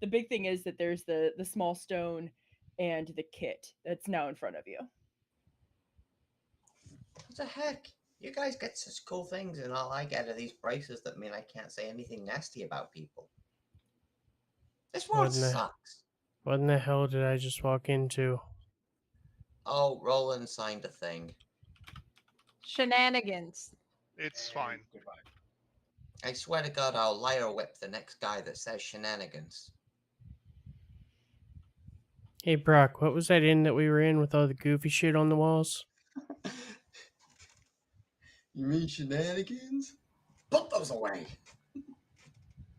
the big thing is that there's the small stone and the kit that's now in front of you. What the heck? You guys get such cool things, and all I get are these braces that mean I can't say anything nasty about people. This world sucks. What in the hell did I just walk into? Oh, Roland signed a thing. Shenanigans. It's fine. Goodbye. I swear to God, I'll liar whip the next guy that says shenanigans. Hey, Brock, what was that inn that we were in with all the goofy shit on the walls? You mean shenanigans? Put those away!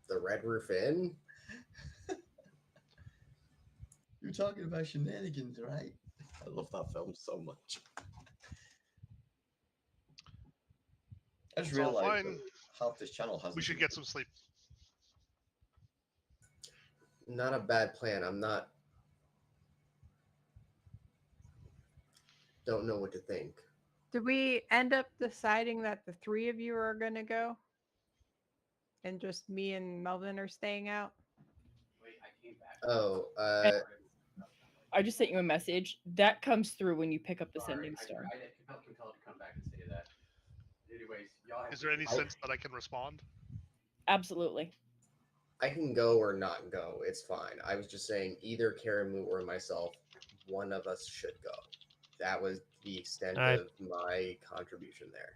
The Red Roof Inn? You're talking about shenanigans, right? I love that film so much. I just It's all realized fine. that half this channel has. We should get some sleep. Not a bad plan. Don't know what to think. Did we end up deciding that the three of you are going to go? And just me and Melvin are staying out? Wait, I came back. Oh, I just sent you a message that comes through when you pick up the Sorry, sending star. I compelled to come back and say that. Anyways, y'all. Is there any sense that I can respond? Absolutely. I can go or not go. It's fine. I was just saying either Karamu or myself, one of us should go. That was the extent of my contribution there.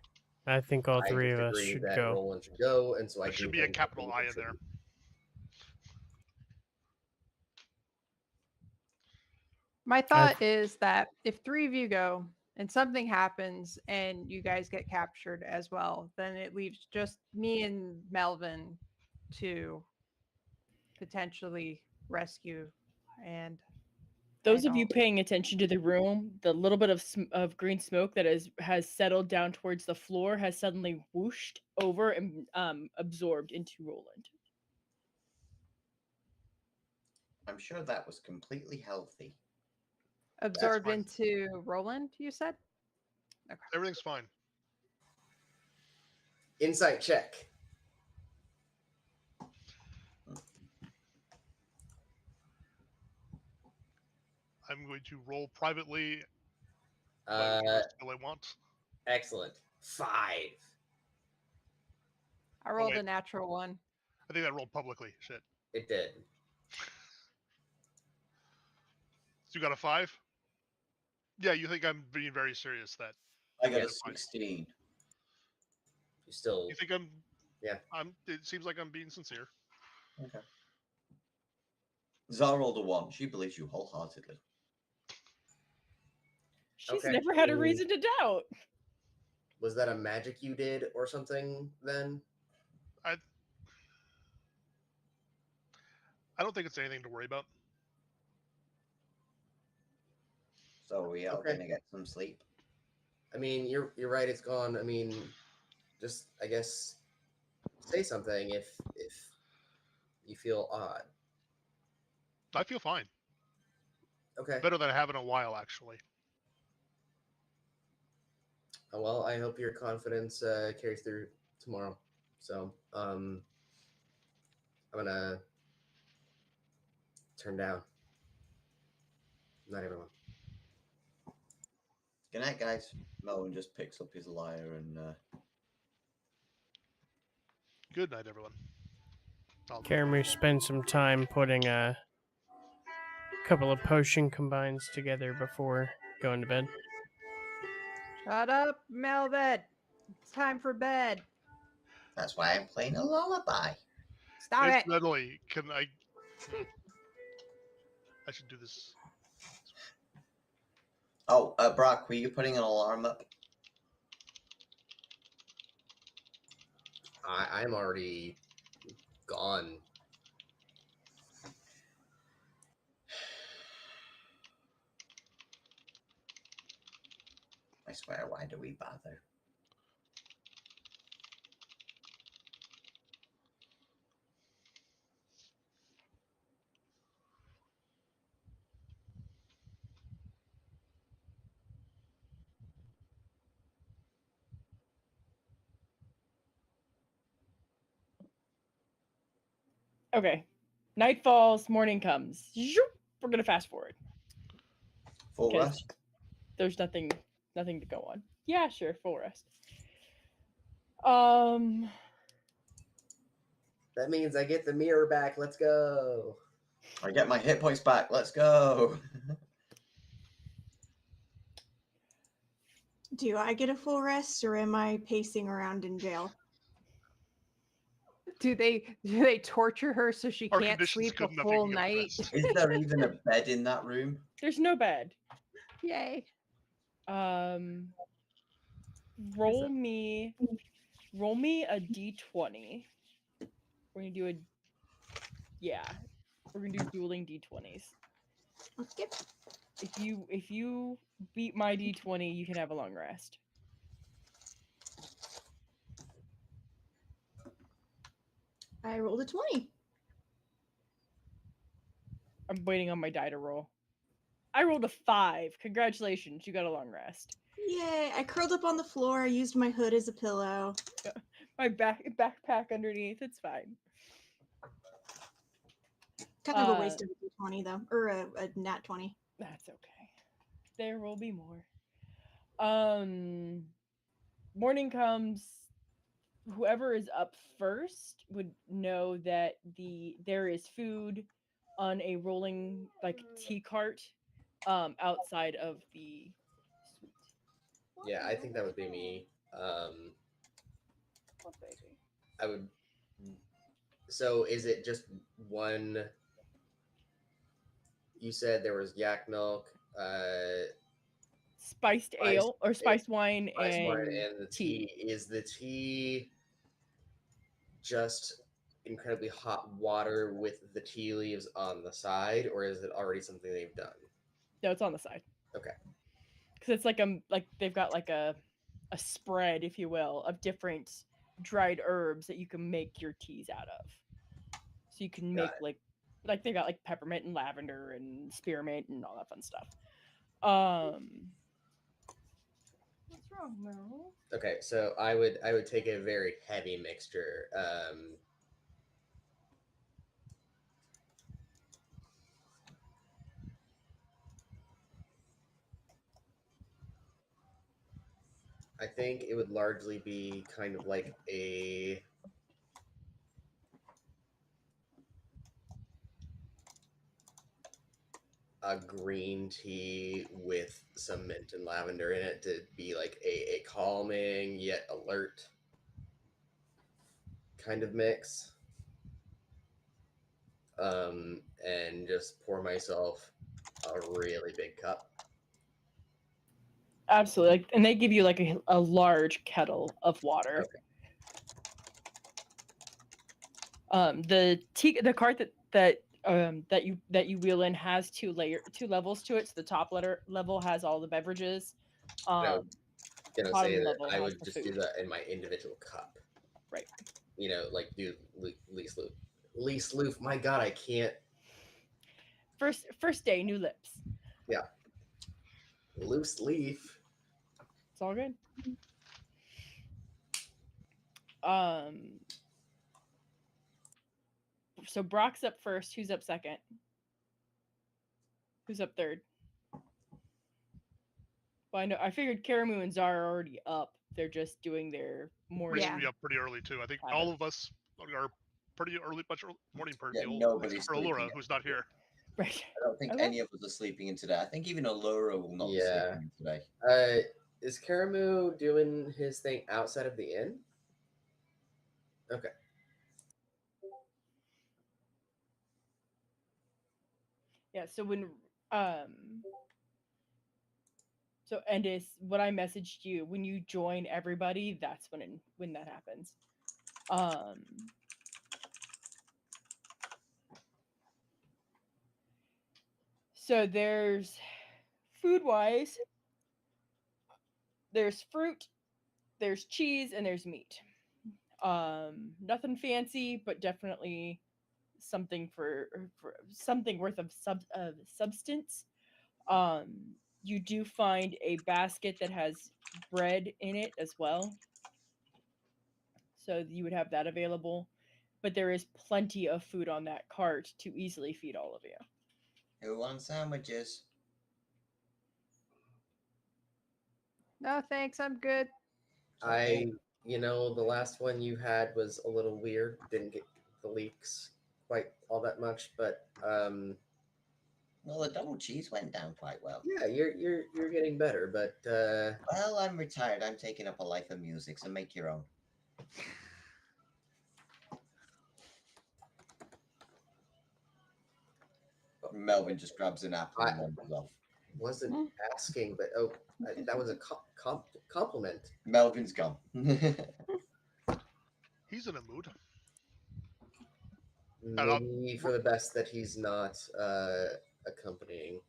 I think all I three just of us agreed should that go. Roland should go, and so I There should be a capital I in there. My thought is that if three of you go and something happens and you guys get captured as well, then it leaves just me and Melvin to potentially rescue. And Those of you paying attention to the room, the little bit of green smoke that has settled down towards the floor has suddenly whooshed over and absorbed into Roland. I'm sure that was completely healthy. Absorbed fine. into Roland, you said? Okay. Everything's fine. Insight check. I'm going to roll privately. Uh, Skill I want. excellent. 5. I rolled wait. a natural one. I think I rolled publicly. Shit. It did. So you got a 5? Yeah, you think I'm being very serious? That I got a Yes, fine. 16. You still. you think I'm? Yeah. It seems like I'm being sincere. Okay. Zara rolled a 1. She believes you wholeheartedly. She's Okay. never had a reason to doubt. Was that a magic you did or something then? I don't think it's anything to worry about. So we are Okay. gonna get some sleep. I mean, you're right. It's gone. I mean, just I guess say something if you feel odd. I feel fine. Okay. Better than I have in a while, actually. Well, I hope your confidence carries through tomorrow. So, I'm gonna turn down. Not everyone. Good night, guys. Melvin just picks up his lyre and Good night, everyone. Can we spend some time putting a couple of potion combines together before going to bed? Shut up, Melvin. It's time for bed. that's why I'm playing a lullaby. Stop it. Incidentally, can I? I should do this. Oh, Brock, were you putting an alarm up? I'm already gone. I swear, why do we bother? Okay. Night falls, morning comes. Zoop, we're gonna fast forward. Full Because rest? there's nothing to go on. Yeah, sure, full rest. Um That means I get the mirror back. Let's go. I get my hit points back. Let's go. Do I get a full rest or am I pacing around in jail? Do they torture her so she Our can't conditions sleep a good enough. full You can night? get rest. Is there even a bed in that room? there's no bed. Yay. Roll me a d20. We're gonna do we're gonna do dueling d20s. Okay. If you beat my d20, you can have a long rest. I rolled a 20. I'm waiting on my die to roll. I rolled a 5. Congratulations, you got a long rest. Yay! I curled up on the floor. I used my hood as a pillow. My backpack underneath. It's fine. Kind of a waste of a d20 though, or a nat 20. That's okay. There will be more. Morning comes. Whoever is up first would know that there is food on a rolling like tea cart outside of the suite. Yeah, I think that would be me. Oh, baby. I would. So is it just one? You said there was yak milk, Spiced ale or spiced wine spice and, wine, and the tea. Is the tea just incredibly hot water with the tea leaves on the side, or is it already something they've done? No, it's on the side. Okay. Because it's like they've got like a spread, if you will, of different dried herbs that you can make your teas out of. So you can make like they got like peppermint and lavender and spearmint and all that fun stuff. What's wrong, Merle? Okay, so I would take a very heavy mixture. I think it would largely be kind of like a green tea with some mint and lavender in it to be like a calming yet alert kind of mix. And just pour myself a really big cup. Absolutely. And they give you like a large kettle of water. Okay. The cart that that you wheel in has two levels to it. So the top level has all the beverages. I was gonna say Bottom that level I has would the just do food. that in my individual cup. Right. You know, like do least loop. Least loop. My God, I can't. First day, new lips. Yeah. Loose leaf. It's all good. Um. So Brock's up first. Who's up second? Who's up third? Well, I know. I figured Karamu and Zara are already up. They're just doing their We morning. should Yeah. be up pretty early too. I think Habit. all of us are pretty early, morning Yeah, people, nobody's except for sleeping Allura, yet. who's not here. Right. I don't think Okay. any of us are sleeping in today. I think even Allura will not be Yeah. sleeping in today. Is Karamu doing his thing outside of the inn? Okay. Yeah. So so Endis, what I messaged you when you join everybody, that's when that happens. So there's food wise, there's fruit, there's cheese, and there's meat. Nothing fancy, but definitely something for something worth of substance. You do find a basket that has bread in it as well, so you would have that available. But there is plenty of food on that cart to easily feed all of you. Who wants sandwiches? No, thanks. I'm good. The last one you had was a little weird. Didn't get the leaks quite all that much, but Well, the double cheese went down quite well. yeah, you're getting better. But Well, I'm retired. I'm taking up a life of music, so make your own. Melvin just grabs an apple and wanders off. wasn't asking, but that was a compliment. Melvin's gone. He's in a mood. Maybe for the best that he's not accompanying.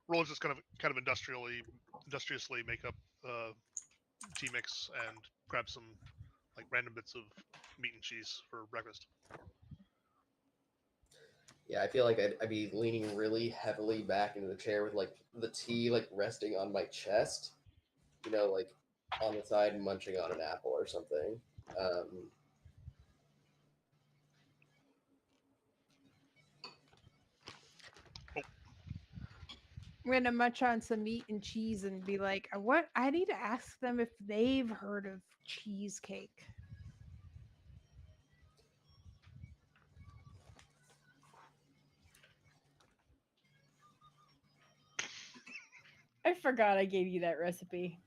Roland's just kind of industriously make up tea mix and grab some like random bits of meat and cheese for breakfast. Yeah, I feel like I'd be leaning really heavily back into the chair with like the tea like resting on my chest, like on the side munching on an apple or something. I'm gonna munch on some meat and cheese and be like, "What? I need to ask them if they've heard of cheesecake." I forgot I gave you that recipe.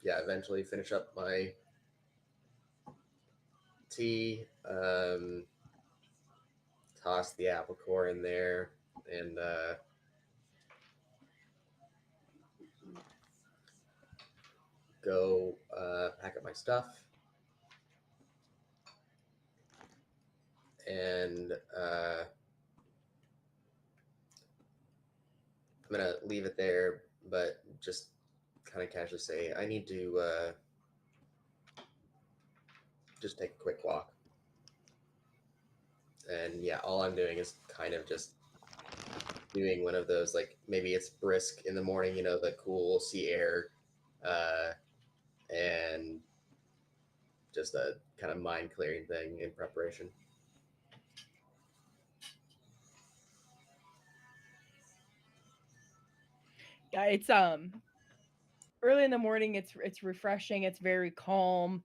I eventually finish up my tea, toss the apple core in there, and go pack up my stuff. And I'm gonna leave it there, but just kind of casually say I need to just take a quick walk. And yeah, all I'm doing is kind of just doing one of those, like maybe it's brisk in the morning, the cool sea air, and just a kind of mind clearing thing in preparation. Yeah, it's early in the morning. It's refreshing. It's very calm.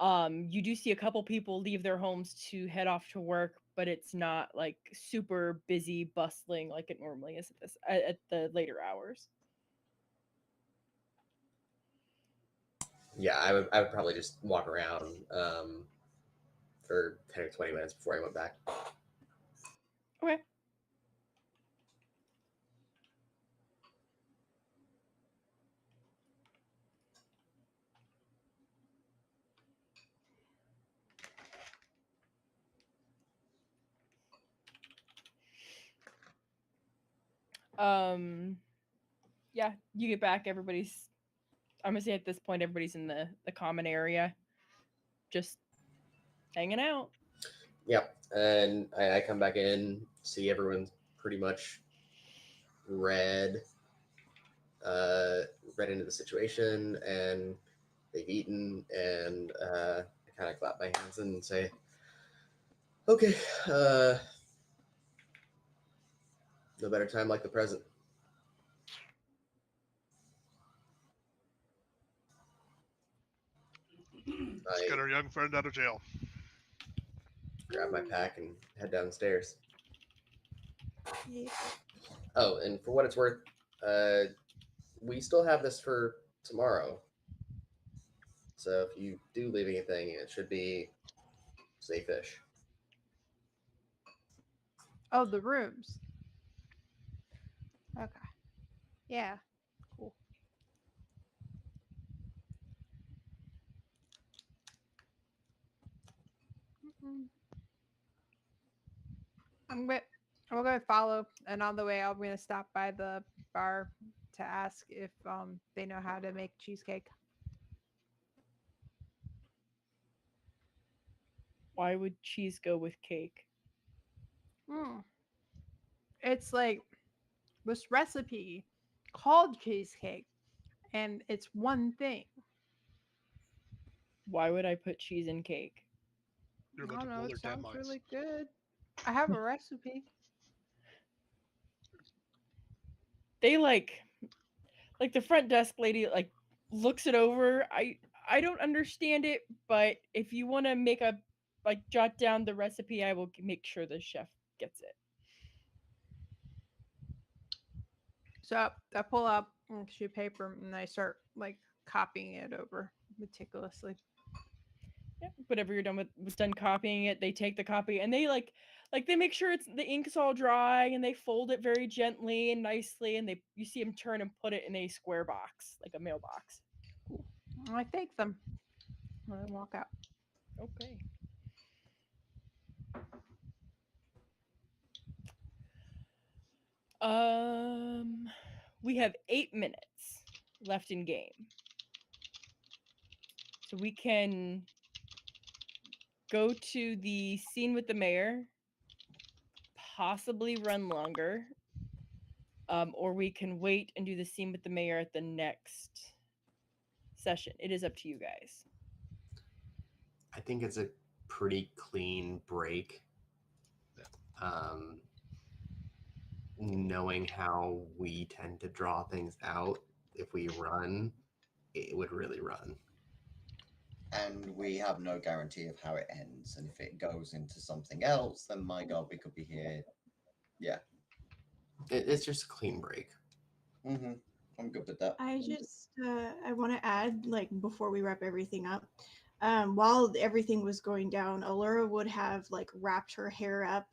You do see a couple people leave their homes to head off to work, but it's not like super busy, bustling like it normally is at the later hours. Yeah, I would probably just walk around for 10 or 20 minutes before I went back. Okay. Yeah, you get back. Everybody's. I'm gonna say at this point, everybody's in the common area, just hanging out. Yep. And I come back in, see everyone's pretty much read, read into the situation, and they've eaten, and I kind of clap my hands and say, okay, no better time like the present. Let's get our young friend out of jail. Grab my pack and head downstairs. Yeah. Oh, and for what it's worth, we still have this for tomorrow. So if you do leave anything, it should be safe-ish. Oh, the rooms. Okay. Yeah. Cool. Mm-mm. I'm gonna follow, and on the way, I'm gonna stop by the bar to ask if they know how to make cheesecake. Why would cheese go with cake? Mm. It's like this recipe called cheesecake, and it's one thing. Why would I put cheese in cake? You're I about to don't know. blow It their damn sounds minds. really good. I have a recipe. They like the front desk lady like looks it over. I don't understand it, but if you want to make a like jot down the recipe, I will make sure the chef gets it. So I pull up a sheet of paper and I start like copying it over meticulously. Yeah, whatever you're done with done copying it, they take the copy and they like they make sure it's the ink's all dry and they fold it very gently and nicely and you see them turn and put it in a square box, like a mailbox. Cool. I thank them. And I walk out. Okay. We have 8 minutes left in game. So we can go to the scene with the mayor, possibly run longer, or we can wait and do the scene with the mayor at the next session. It is up to you guys. I think it's a pretty clean break. Knowing how we tend to draw things out, if we run, it would really run. And we have no guarantee of how it ends. And if it goes into something else, then my God, we could be here. Yeah. It's just a clean break. Mm-hmm. I'm good with that. I just I want to add, like, before we wrap everything up, while everything was going down, Allura would have like wrapped her hair up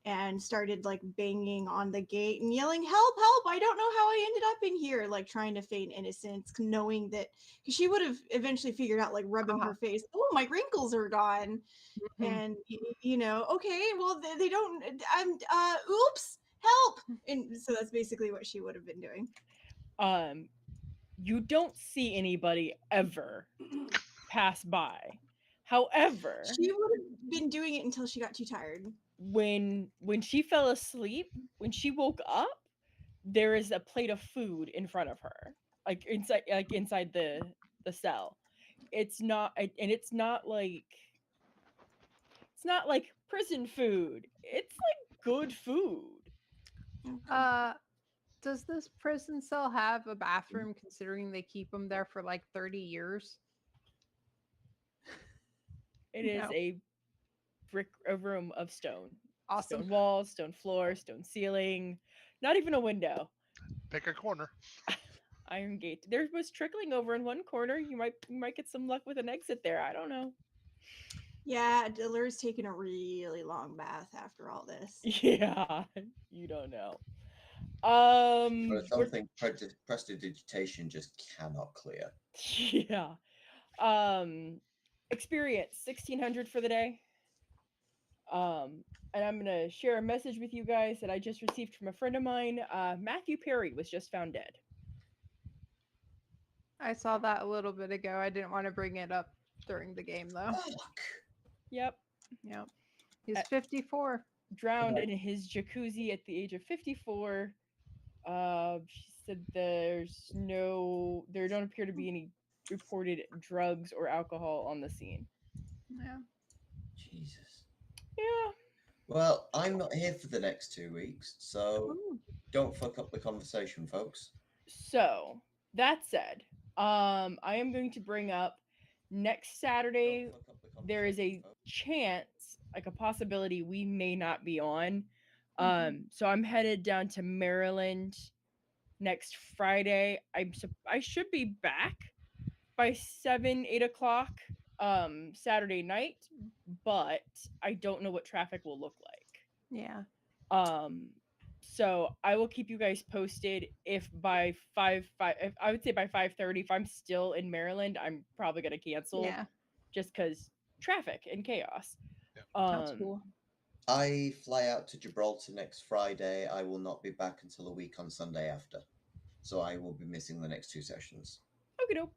and started like banging on the gate and yelling, "Help, help, I don't know how I ended up in here," like trying to feign innocence, knowing that because she would have eventually figured out, like rubbing her face, "Oh, my wrinkles are gone." And you know, okay, well they don't, oops, help. And so that's basically what she would have been doing. You don't see anybody ever pass by. However, She would have been doing it until she got too tired. When she fell asleep, when she woke up, there is a plate of food in front of her, like inside the cell. It's not like prison food. It's like good food. Does this prison cell have a bathroom considering they keep them there for like 30 years? It is No. a room of stone. Awesome. Stone walls, stone floor, stone ceiling, not even a window. Pick a corner. Iron gate. There was trickling over in one corner. You might get some luck with an exit there. I don't know. Yeah, Diller's taken a really long bath after all this. Yeah, you don't know. But something prestidigitation just cannot clear. Yeah. Experience 1600 for the day. And I'm gonna share a message with you guys that I just received from a friend of mine. Matthew Perry was just found dead. I saw that a little bit ago. I didn't want to bring it up during the game though. Fuck. Yep, Yep. He's Uh, 54. drowned in his jacuzzi at the age of 54. She said there don't appear to be any reported drugs or alcohol on the scene. Yeah. Jesus. Yeah. Well, I'm not here for the next 2 weeks, so Ooh. don't fuck up the conversation, folks. So that said, I am going to bring up next Saturday. Don't fuck up the There is conversation, a folks. chance, like a possibility, we may not be on. Mhm. So I'm headed down to Maryland next Friday. I should be back by 7-8 o'clock Saturday night, but I don't know what traffic will look like. Yeah. So I will keep you guys posted if by 5 if I would say by 5:30, if I'm still in Maryland, I'm probably gonna cancel Yeah. just because traffic and chaos. That's cool. I fly out to Gibraltar next Friday. I will not be back until a week on Sunday after. So I will be missing the next 2 sessions. Okie doke.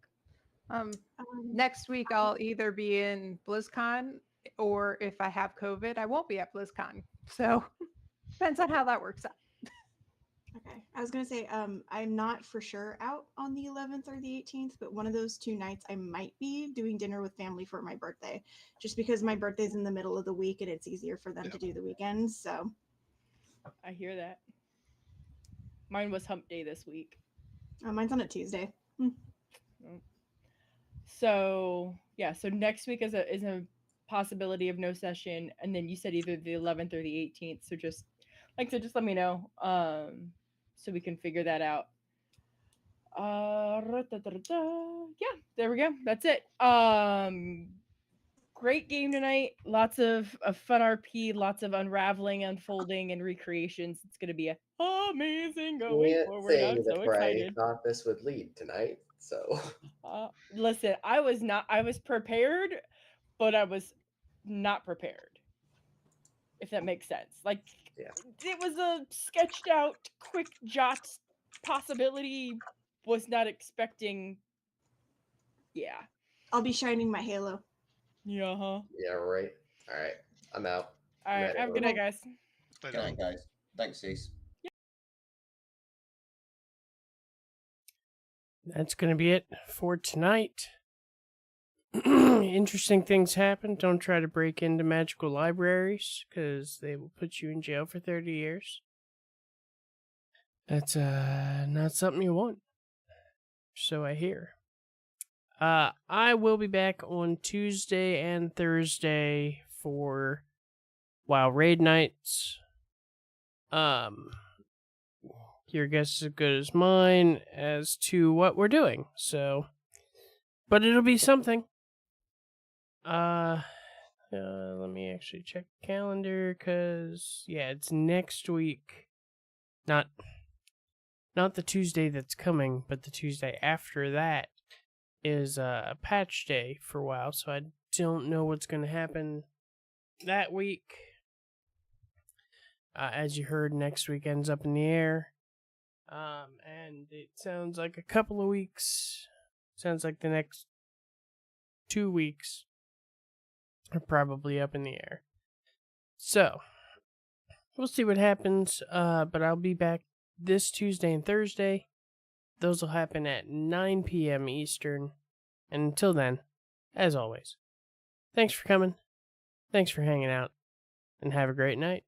Next week I'll either be in BlizzCon or if I have COVID, I won't be at BlizzCon. So depends on how that works out. Okay. I was gonna say, I'm not for sure out on the 11th or the 18th, but one of those 2 nights I might be doing dinner with family for my birthday, just because my birthday's in the middle of the week and it's easier for them to do the weekends. So I hear that. Mine was hump day this week. mine's on a Tuesday. So yeah, so next week is a possibility of no session, and then you said either the 11th or the 18th. So just just let me know, so we can figure that out. Yeah, there we go. That's it. Great game tonight. Lots of fun RP, lots of unraveling, unfolding, and recreations. It's gonna be amazing going Can't forward. say I'm that so where I excited. thought this would lead tonight. So Listen, I was prepared, but I was not prepared. If that makes sense. Like, yeah, it was a sketched out, quick jot possibility. Was not expecting. Yeah. I'll be shining my halo. Yeah, huh? yeah, right. All right, I'm out. All right. Night, Have a good night, everyone. guys. Good night, guys. Thanks, Cease. That's going to be it for tonight. Interesting things happen. Don't try to break into magical libraries, because they will put you in jail for 30 years. That's not something you want. So I hear. I will be back on Tuesday and Thursday for WoW Raid Nights. Your guess is as good as mine as to what we're doing. So, but it'll be something. Let me actually check the calendar, cause yeah, it's next week. Not the Tuesday that's coming, but the Tuesday after that is a patch day for WoW. So I don't know what's gonna happen that week. As you heard, next week ends up in the air. And it sounds like a couple of weeks. Sounds like the next 2 weeks are probably up in the air. So, we'll see what happens. But I'll be back this Tuesday and Thursday. Those will happen at 9 p.m. Eastern. And until then, as always, thanks for coming. Thanks for hanging out. And have a great night.